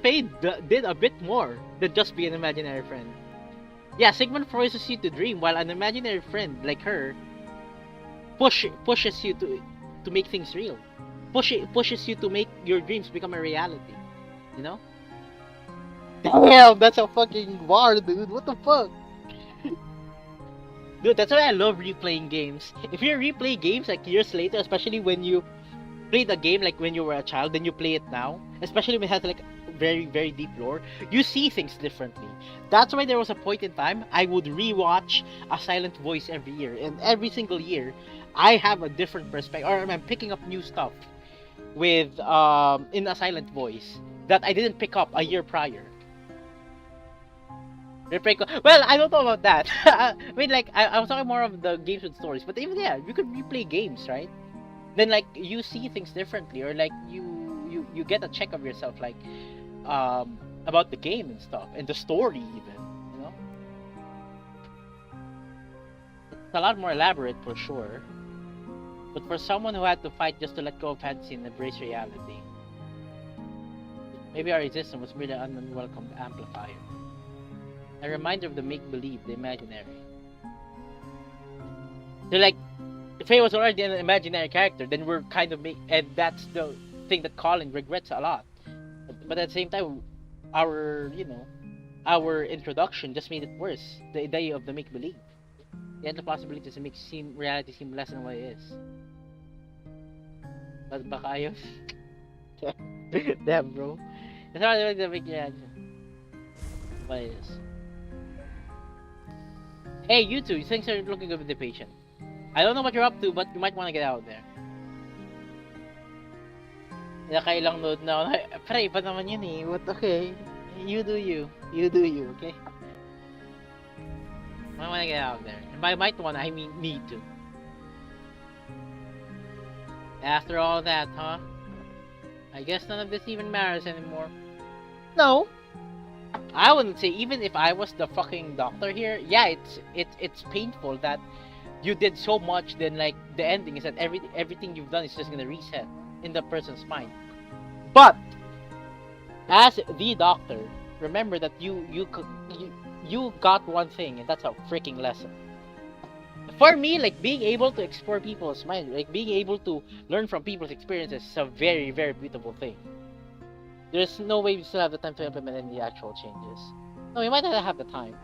Faye did a bit more than just be an imaginary friend. Yeah, Sigmund forces you to dream, while an imaginary friend like her pushes you to make things real. Pushes you to make your dreams become a reality. You know? Damn, that's a fucking bar, dude. What the fuck? Dude, that's why I love replaying games. If you replay games like years later, especially when you played a game like when you were a child, then you play it now, especially when it has like very, very deep lore, you see things differently. That's why there was a point in time I would rewatch A Silent Voice every year, and every single year I have a different perspective, or I'm picking up new stuff with in A Silent Voice that I didn't pick up a year prior. Well, I don't know about that. I mean, like, I was talking more of the games with stories, but even yeah, you could replay games, right? Then like you see things differently, or like you get a check of yourself, like about the game and stuff, and the story even, you know. It's a lot more elaborate for sure, but for someone who had to fight just to let go of fantasy and embrace reality, maybe our existence was merely an unwelcome amplifier. A reminder of the make-believe, the imaginary. So like, if Faye was already an imaginary character, then we're kind of and that's the thing that Colin regrets a lot. But at the same time, our introduction just made it worse. The idea of the make-believe, the endless possibilities to make reality seem less than what it is. But baka ayos. Damn, bro. It's hard to make reality what it is. Hey, you two, things are looking good with the patient. I don't know what you're up to, but you might want to get out there. Nakailang load na ako. Pre, pa naman yun eh. What, okay? You do you. You do you, okay? I want to get out there. And by might want, I mean need to. After all that, huh? I guess none of this even matters anymore. No. I wouldn't say, even if I was the fucking doctor here, yeah, it's painful that you did so much, then like the ending is that everything you've done is just gonna reset in the person's mind. But as the doctor, remember that you got one thing, and that's a freaking lesson. For me, like being able to explore people's mind, like being able to learn from people's experiences is a very, very beautiful thing. There's no way we still have the time to implement any actual changes. No, we might not have the time.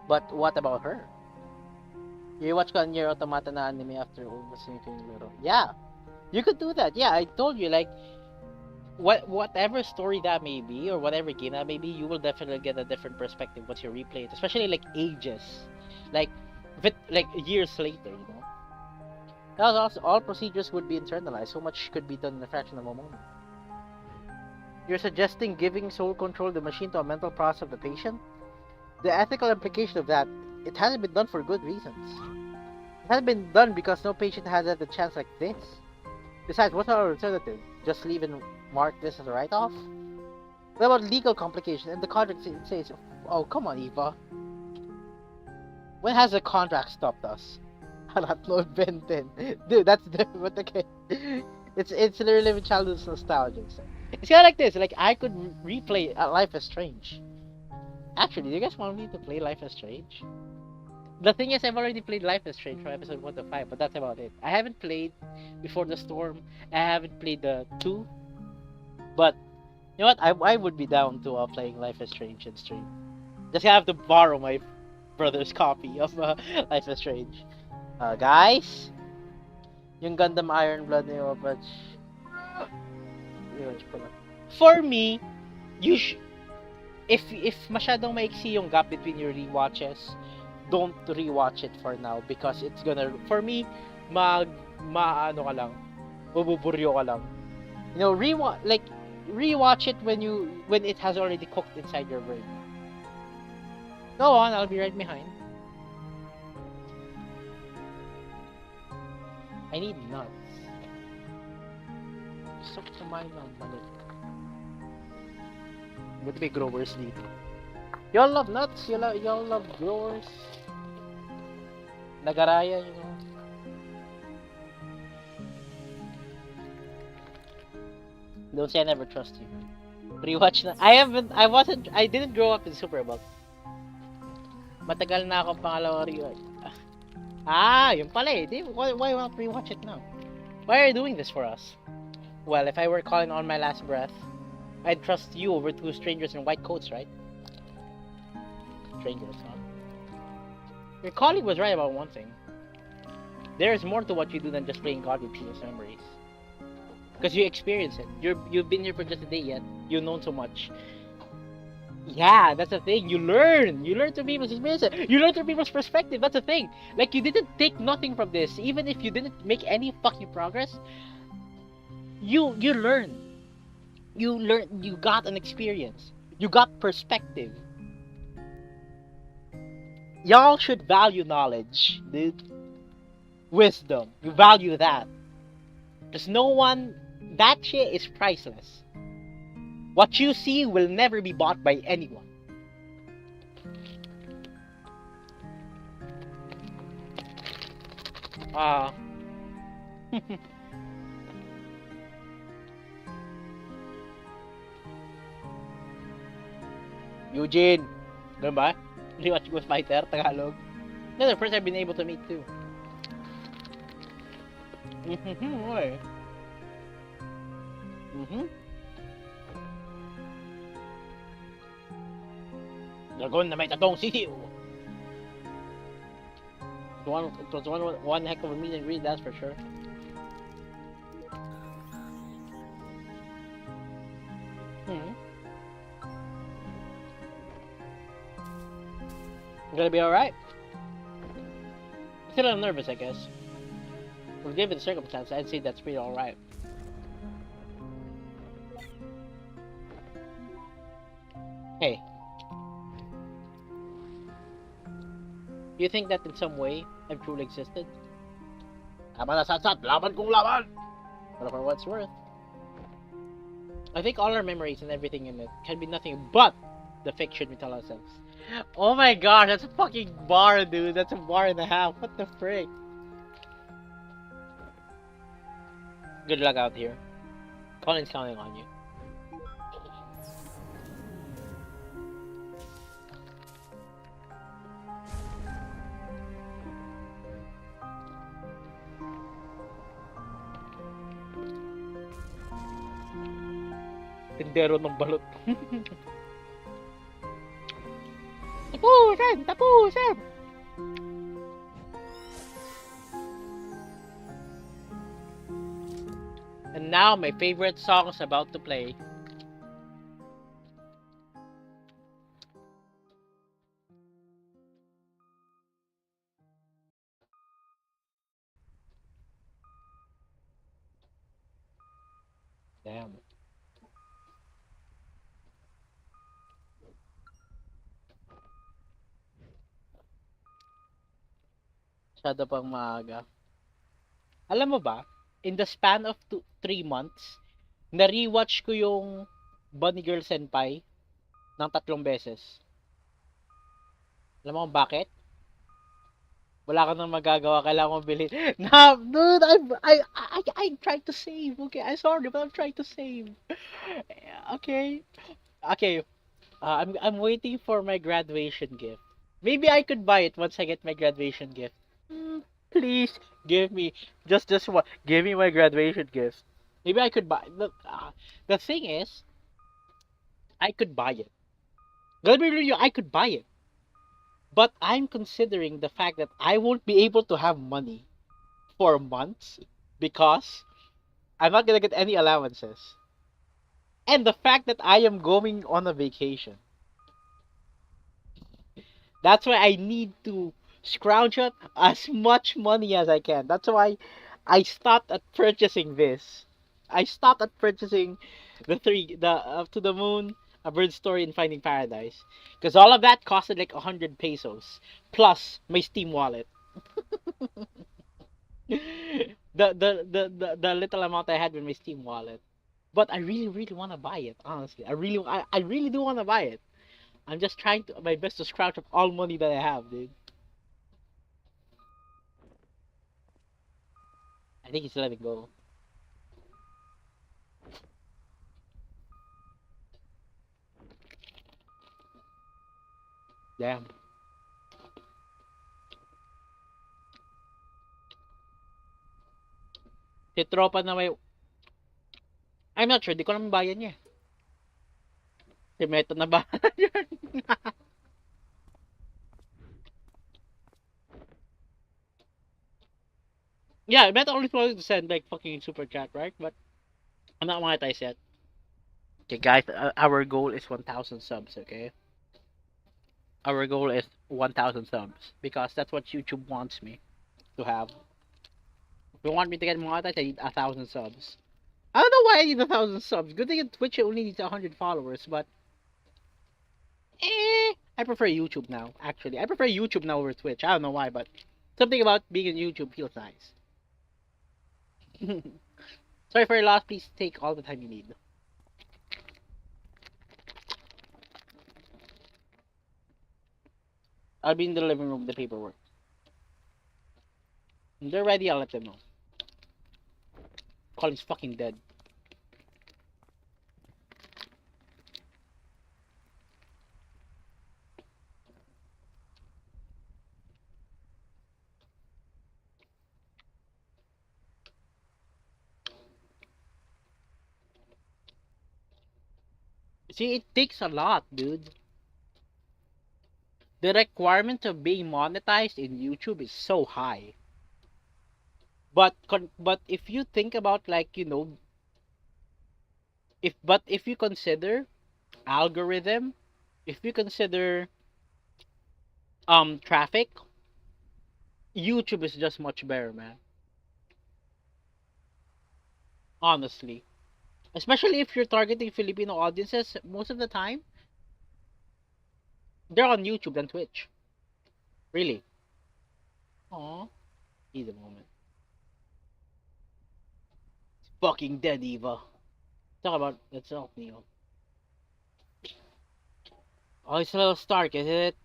But what about her? You watch Nier Automata na anime after listening to Little. Yeah, you could do that. Yeah, I told you, like, whatever story that may be, or whatever game that may be, you will definitely get a different perspective once you replay it, especially like ages, like years later, you know. Thus, also, all procedures would be internalized. So much could be done in a fraction of a moment. You're suggesting giving sole control of the machine to a mental process of the patient? The ethical implication of that, it hasn't been done for good reasons. It hasn't been done because no patient has had a chance like this. Besides, what's our alternative? Just leave and mark this as a write-off? What about legal complications? And the contract says, oh, come on, Eva. When has a contract stopped us? Not no Benten. Dude, that's different. Okay. It's literally childhood nostalgia. So. It's kind of like this. Like I could replay Life is Strange. Actually, do you guys want me to play Life is Strange? The thing is, I've already played Life is Strange from episode 1 to 5, but that's about it. I haven't played Before the Storm. I haven't played the 2. But, you know what? I would be down to playing Life is Strange in stream. Just have to borrow my brother's copy of Life is Strange. Guys, yung Gundam Iron Blood na yung for me, you if masyadong maiksi yung gap between your rewatches, don't rewatch it for now because it's gonna, for me, maano ka lang, bububuryo ka lang. You know, rewatch it when it has already cooked inside your brain. Go on, I'll be right behind. I need nuts. Gusto ko kumain ng balut. Buti may growers dito. Y'all love nuts? Y'all love growers? Nagaraya, you know? Don't say I never trust you. Rewatch na. I didn't grow up in Superbook. Matagal na ako pangalawang rewatch. Yun pala eh. Why won't rewatch it now? Why are you doing this for us? Well, if I were calling on my last breath, I'd trust you over two strangers in white coats, right? Strangers, huh? Your colleague was right about one thing. There's more to what you do than just playing God with people's memories. Because you experience it. You've been here for just a day yet. You've known so much. Yeah, that's the thing. You learn through people's experiences. You learn through people's perspective. That's the thing. Like, you didn't take nothing from this. Even if you didn't make any fucking progress, you learn. You got an experience. You got perspective. Y'all should value knowledge, dude. Wisdom. You value that. Because that shit is priceless. What you see will never be bought by anyone. Eugene! Ganun ba? Rewatch Ghost Fighter, Tagalog. That's the first I've been able to meet too. Okay. Dragon na may tatong sisiw. It was one heck of a meet and greet, that's for sure. Gonna be alright. Still a little nervous, I guess. But given the circumstance, I'd say that's pretty alright. Hey. You think that in some way I've truly existed? Tama na satsat, laban kong laban! But for what's worth, I think all our memories and everything in it can be nothing but the fiction we tell ourselves. Oh my gosh, that's a fucking bar, dude. That's a bar and a half. What the frick? Good luck out here. Colin's counting on you. Tindero ng balot. Tapusin! Tapusin! And now my favorite song is about to play. Damn. Masyado pang maaga. Alam mo ba, in the span of 3 months, na-rewatch ko yung Bunny Girl Senpai ng 3 beses. Alam mo kung bakit? Wala ka nang magagawa, kailangan mo bilhin. Nah, dude, I'm trying to save. Okay, I'm sorry, but I'm trying to save. Okay, okay. I'm waiting for my graduation gift. Maybe I could buy it once I get my graduation gift. Please give me just what? Give me my graduation gift. Maybe I could buy. The thing is, I could buy it. Let me real you, I could buy it. But I'm considering the fact that I won't be able to have money for months because I'm not gonna get any allowances. And the fact that I am going on a vacation. That's why I need to scrounge up as much money as I can. That's why I stopped at purchasing this. I stopped at purchasing the To the Moon, A Bird Story, and Finding Paradise, because all of that costed like 100 pesos plus my Steam wallet. The little amount I had with my Steam wallet. But I really want to buy it. Honestly, I really do want to buy it. I'm just trying to my best to scrounge up all money that I have, dude. I think he's letting go. Damn. Si tropa na may... I'm not sure. Di ko naman bayan niya. Si Meto na ba? Yeah, Meto only supposed to send like fucking super chat, right? But I'm not monetized yet. Okay, guys, our goal is 1,000 subs, okay? Our goal is 1,000 subs because that's what YouTube wants me to have. If you want me to get monetized, I need 1,000 subs. I don't know why I need 1,000 subs. Good thing in Twitch it only needs 100 followers, but I prefer YouTube now. Actually, I prefer YouTube now over Twitch. I don't know why, but something about being on YouTube feels nice. Sorry for your loss. Please take all the time you need. I'll be in the living room with the paperwork. When they're ready, I'll let them know. Colin's fucking dead. See, it takes a lot, dude. The requirement of being monetized in YouTube is so high. But if you think about like if you consider algorithm, if you consider traffic, YouTube is just much better, man. Honestly, especially if you're targeting Filipino audiences, most of the time they're on YouTube than Twitch. Really. Aw, need a moment. It's fucking dead, Eva. Talk about let's talk, Neil. Oh, it's a little stark, is it?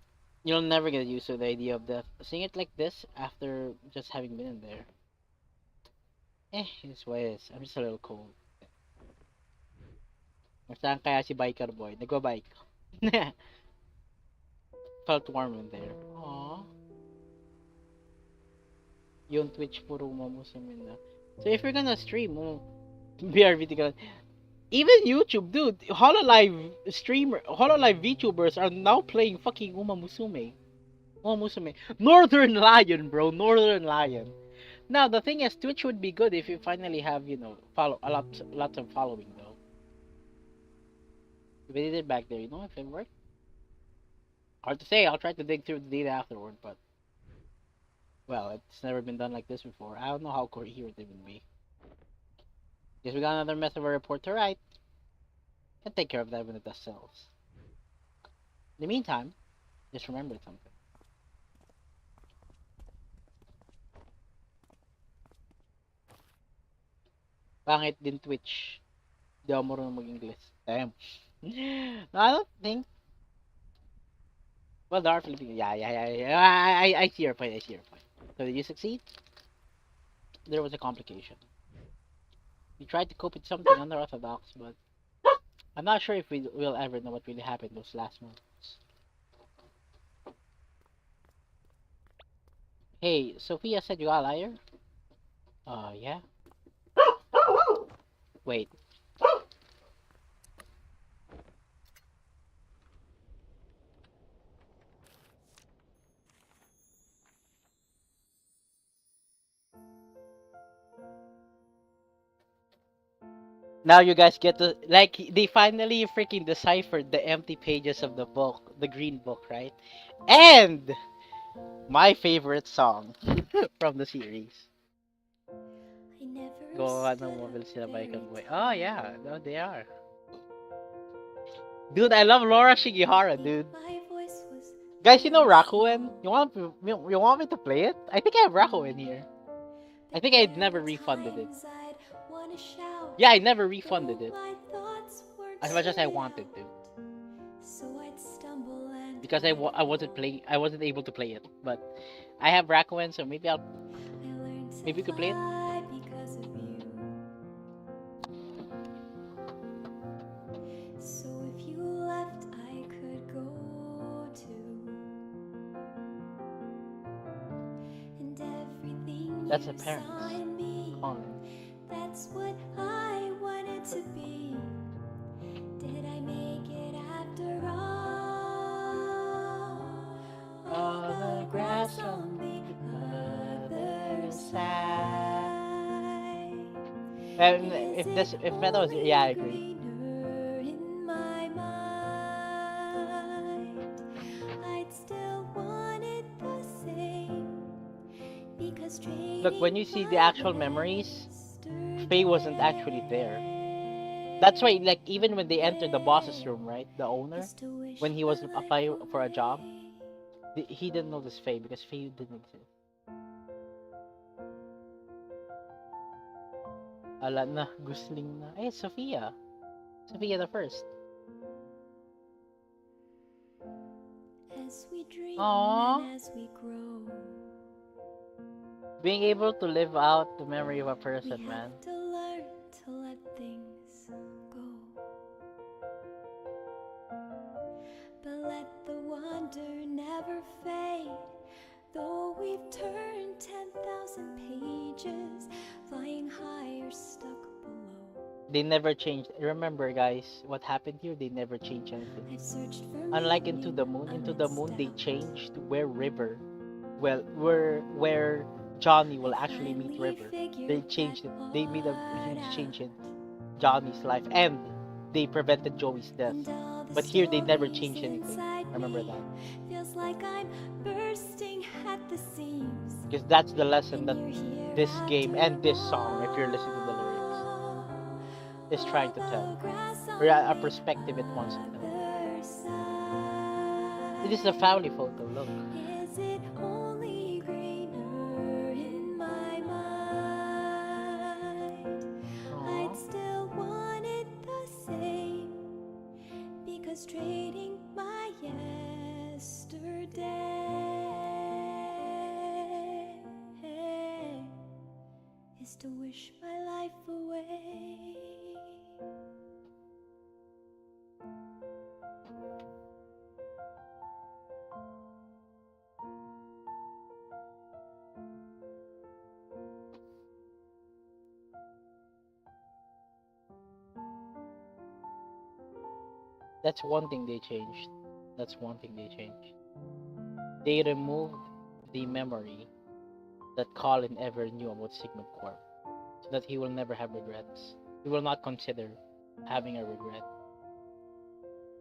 You'll never get used to the idea of death. Seeing it like this after just having been in there. It's what it is. I'm just a little cold. Saan kaya si biker boy? Nagwa-bike. Felt warm in there. Aww. Yung Twitch puro mamusumin na. So if you're gonna stream, BRB ka. Even YouTube, dude, Hololive VTubers are now playing fucking Uma Musume. Northern Lion, bro. Northern Lion. Now the thing is, Twitch would be good if you finally have, follow lots of following though. If they did it back there, if it worked. Hard to say. I'll try to dig through the data afterward, but well, it's never been done like this before. I don't know how coherent it would be. Guess we got another mess of a report to write. And take care of that when it dust settles. In the meantime, just remember something. Pangit din Twitch. Di ako marunong mag-English. Damn. No, I don't think. Well, there are Filipino. Yeah. I see your point. So did you succeed? There was a complication. We tried to cope with something unorthodox, but I'm not sure if we will ever know what really happened those last moments. Hey, Sophia said you got a liar? Yeah. Wait. Now you guys get to like they finally freaking deciphered the empty pages of the book, the green book, right? And my favorite song from the series. Go ano mobile sila ba boy. Oh yeah, no, they are. Dude, I love Laura Shigihara, dude. Guys, you know Rakuen? You want me to play it? I think I have Rakuen here. I think I'd never refunded it. Yeah, I never refunded it. As much as I wanted to. Because I wasn't able to play it. But I have Rakuen, so maybe maybe you could play it. That's the parents. That's what I wanted to be. Did I make it after all? All the grass on the other side. And if that was yeah, I agree. In my mind, I'd still want it the same. Because look, when you see the actual memories, Faye wasn't actually there. That's why, like, even when they entered the boss's room, right? The owner, when he was applying for a job, he didn't notice Faye because Faye didn't exist. Ala na, gusling na. Eh, Sophia. Sophia the first. As we dream and as we grow, being able to live out the memory of a person, man. To learn to let things go. But let the wonder never fade. Though we've turned 10,000 pages, flying high or stuck below. They never changed. Remember, guys, what happened here? They never changed anything. Unlike Into the Moon they changed where River, well, where Johnny will actually meet River. They changed it. They made a huge change in Johnny's life, and they prevented Joey's death. But here they never changed anything. Remember that. Feels like I'm bursting at the seams. Because that's the lesson that this game and this song, if you're listening to the lyrics, is trying to tell. Or a perspective it wants to tell. It is a family photo, look. Is it only greener in my mind? I'd still want it the same. Because trading my yesterday is to wish my life away. That's one thing they changed. They removed the memory that Colin ever knew about Sigmund Corp, so that he will never have regrets. He will not consider having a regret.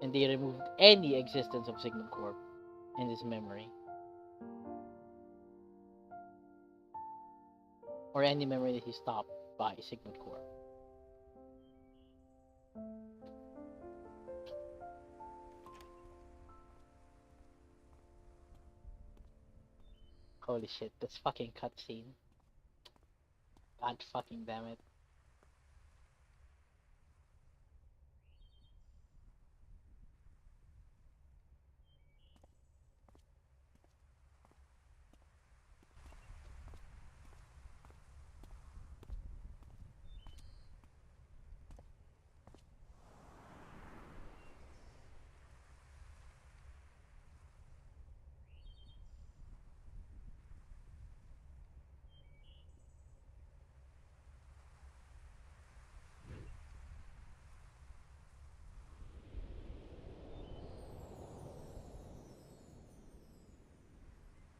And they removed any existence of Sigmund Corp in his memory. Or any memory that he stopped by Sigmund Corp. Holy shit, this fucking cutscene. God fucking damn it.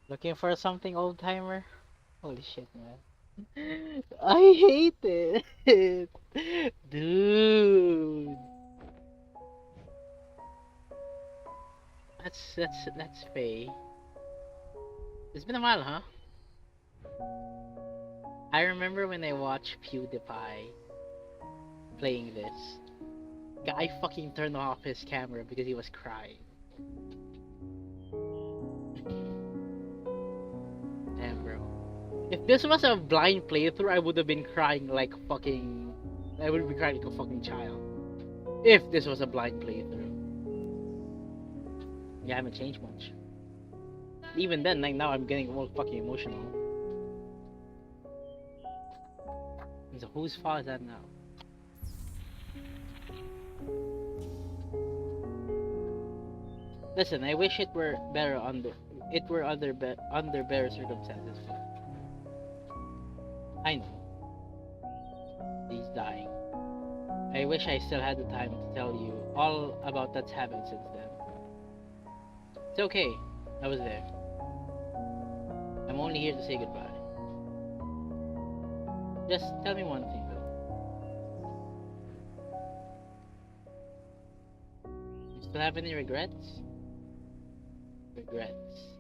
Looking for something old timer? Holy shit, man. I hate it. Dude. That's Faye. It's been a while, huh? I remember when I watched PewDiePie playing this. Guy fucking turned off his camera because he was crying. Damn, bro. If this was a blind playthrough, I would have been crying like fucking. I would be crying like a fucking child. If this was a blind playthrough. Yeah, I haven't changed much. Even then, like now, I'm getting all fucking emotional. So whose fault is that now? Listen, I wish it were better under better circumstances. I know he's dying. I wish I still had the time to tell you all about that's happened since then. It's okay. I was there. I'm only here to say goodbye. Just tell me one thing though. You still have any regrets? Regrets.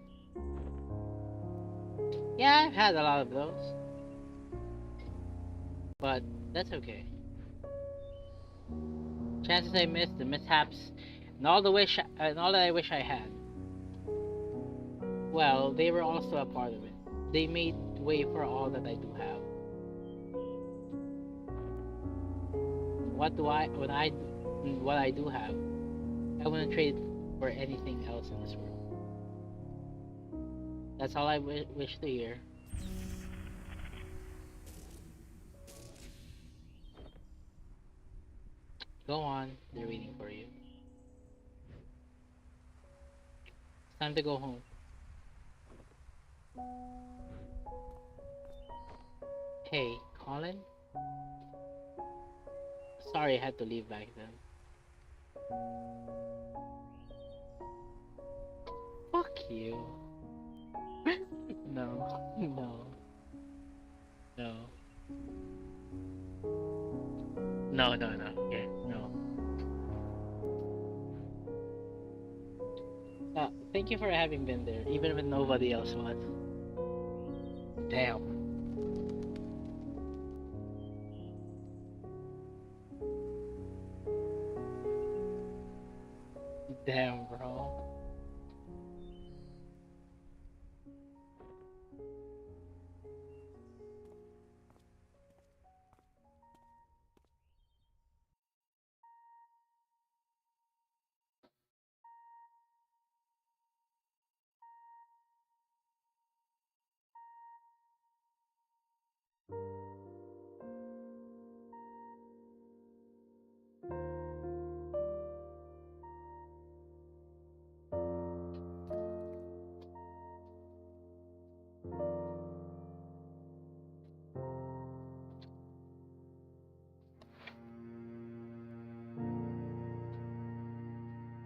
Yeah, I've had a lot of those. But that's okay. Chances I missed, the mishaps, and all that I wish I had. Well, they were also a part of it. They made way for all that I do have. What I do have, I wouldn't trade for anything else in this world. That's all I wish to hear. Go on, they're waiting for you. It's time to go home. Hey, Colin? Sorry I had to leave back then. Fuck you. No, no, no. No, no, no. Okay, no. Thank you for having been there, even when nobody else was. Damn. Damn, bro.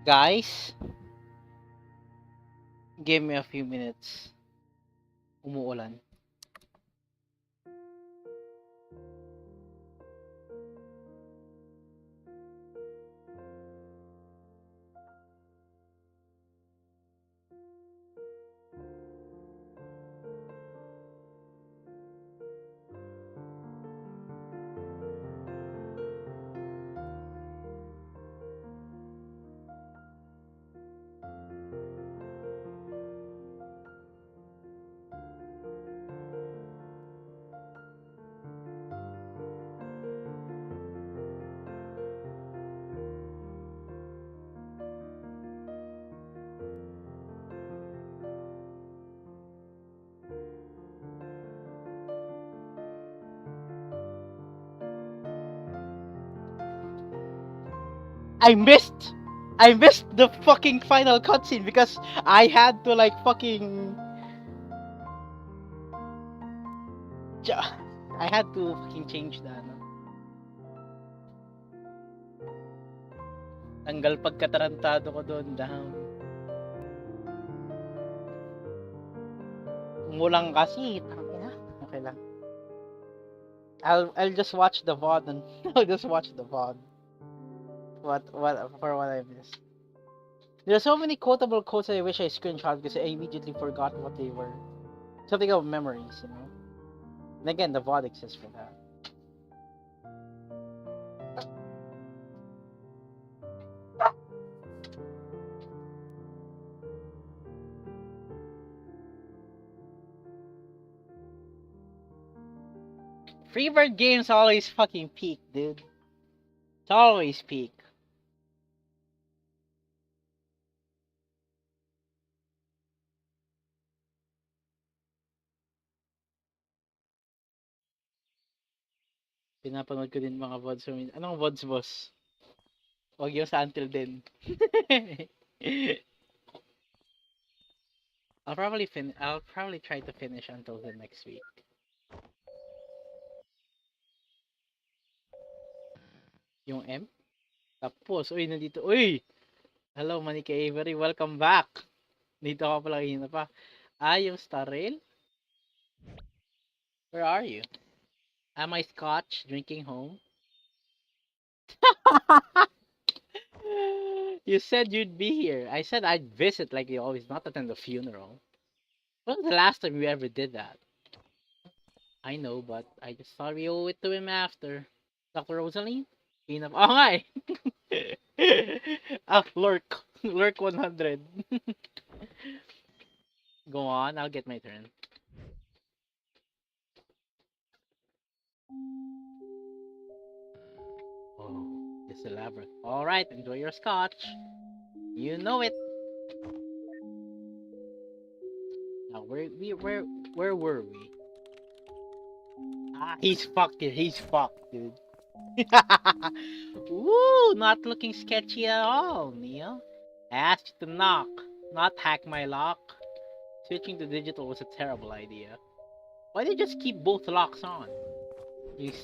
Guys, give me a few minutes. Umuulan. I missed I missed the fucking final cutscene because I had to like fucking I had to fucking change that. No? Tanggal pagkatarantado ko doon, damn. Ngulang kasi. Tangina. Okay lang. I'll just watch the VOD and I'll just watch the VOD. What I missed. There are so many quotable quotes I wish I screenshot because I immediately forgot what they were. Something of memories, you know. And again, the VOD exists for that. Freebird games always fucking peak, dude. It's always peak. Pinapanood ko din mga VODs. Anong VODs, boss? Huwag yung sa Until Then. I'll probably try to finish Until Then next week. Yung M? Tapos, uy, nandito. Uy! Hello, Manika Avery. Welcome back. Dito ka pala kanina pa. Yung Star Rail? Where are you? Am I Scotch drinking home? You said you'd be here. I said I'd visit like you always, not attend the funeral. When was the last time you ever did that? I know, but I just thought we owe it to him after. Dr. Rosaline? Enough. Oh, nga Lurk. Lurk 100. Go on, I'll get my turn. Oh, it's elaborate. Alright, enjoy your scotch. You know it. Now, where were we? He's fucked, dude. Woo, not looking sketchy at all, Neil. I asked you to knock, not hack my lock. Switching to digital was a terrible idea. Why did you just keep both locks on? Wait.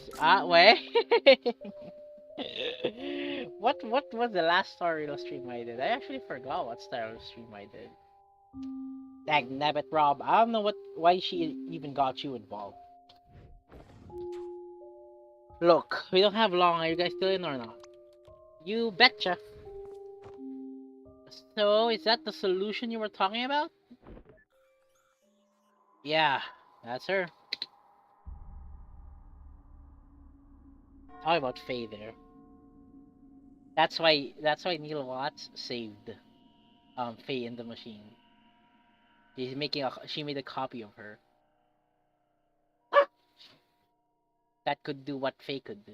What was the last Star Rail stream I did? I actually forgot what Star Rail stream I did. Dang nabbit, Rob. I don't know why she even got you involved. Look, we don't have long. Are you guys still in or not? You betcha. So, is that the solution you were talking about? Yeah, that's her. Talk about Faye there. That's why Neil Watts saved Faye in the machine. She made a copy of her that could do what Faye could do.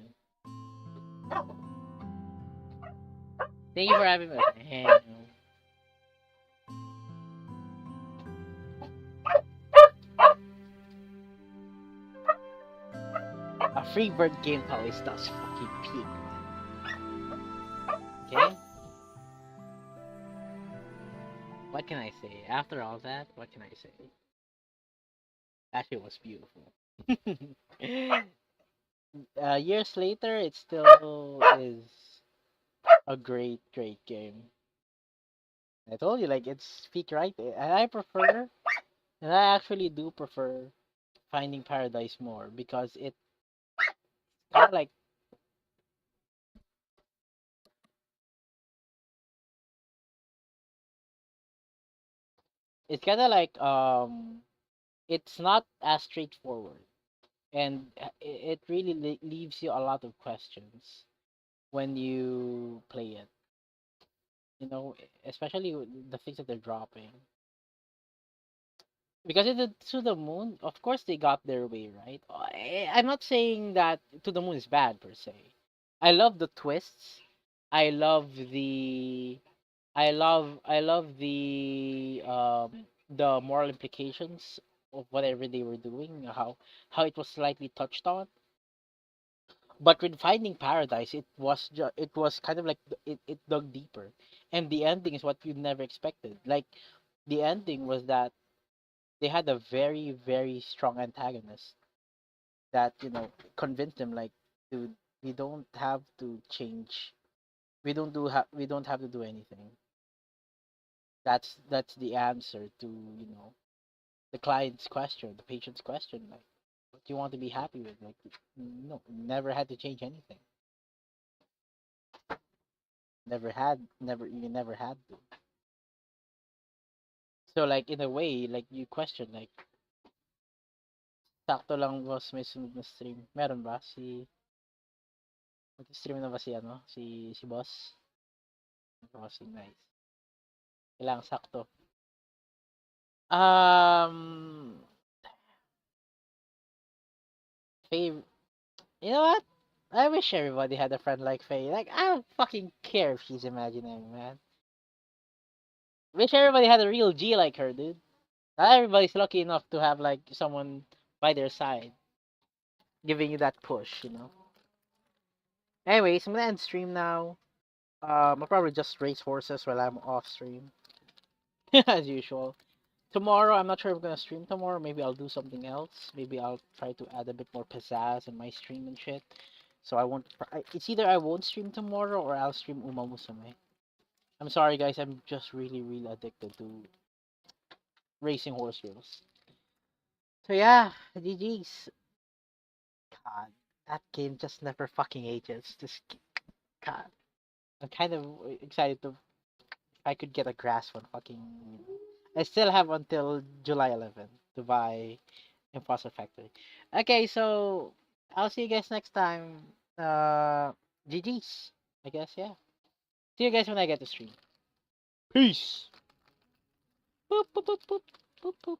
Thank you for having me. A Freebird game always does fucking peak. Okay? What can I say? After all that, what can I say? That shit was beautiful. Years later, it still is a great game. I told you, like, it's peak right there. And I actually do prefer Finding Paradise more because it's kind of like, it's not as straightforward, and it really leaves you a lot of questions when you play it. You know, especially with the things that they're dropping. Because in the To the Moon, of course they got their way, right? I'm not saying that To the Moon is bad per se. I love the twists. I love the I love the moral implications of whatever they were doing, how it was slightly touched on. But with Finding Paradise, it was kind of like it dug deeper, and the ending is what you never expected. Like the ending was that they had a very very strong antagonist that convinced them like, dude, we don't have to change. We don't have to do anything. That's the answer to the client's question, the patient's question, like, what do you want to be happy with? Like, no, never had to change anything. You never had to. So like in a way, like you question, like, sakto lang boss may sunod na stream. Meron ba? Mag-stream na ba si ano? Si boss? Bossing nice. Kailangan sakto. Fav, you know what? I wish everybody had a friend like Faye. Like, I don't fucking care if she's imaginary, man. Wish everybody had a real G like her, dude. Not everybody's lucky enough to have like someone by their side, giving you that push, you know. Anyways, I'm gonna end stream now. I'll probably just race horses while I'm off stream, as usual. Tomorrow, I'm not sure if I'm gonna stream tomorrow. Maybe I'll do something else. Maybe I'll try to add a bit more pizzazz in my stream and shit. So I won't. It's either I won't stream tomorrow or I'll stream Uma Musume. I'm sorry, guys. I'm just really, really addicted to racing horse girls. So yeah, GG's. God, that game just never fucking ages. Just God, I'm kind of excited to if I could get a grasp on fucking. I still have until July 11th to buy Imposter Factory. Okay, so I'll see you guys next time. GG's. I guess yeah. See you guys when I get to stream. Peace. Boop boop boop boop boop boop.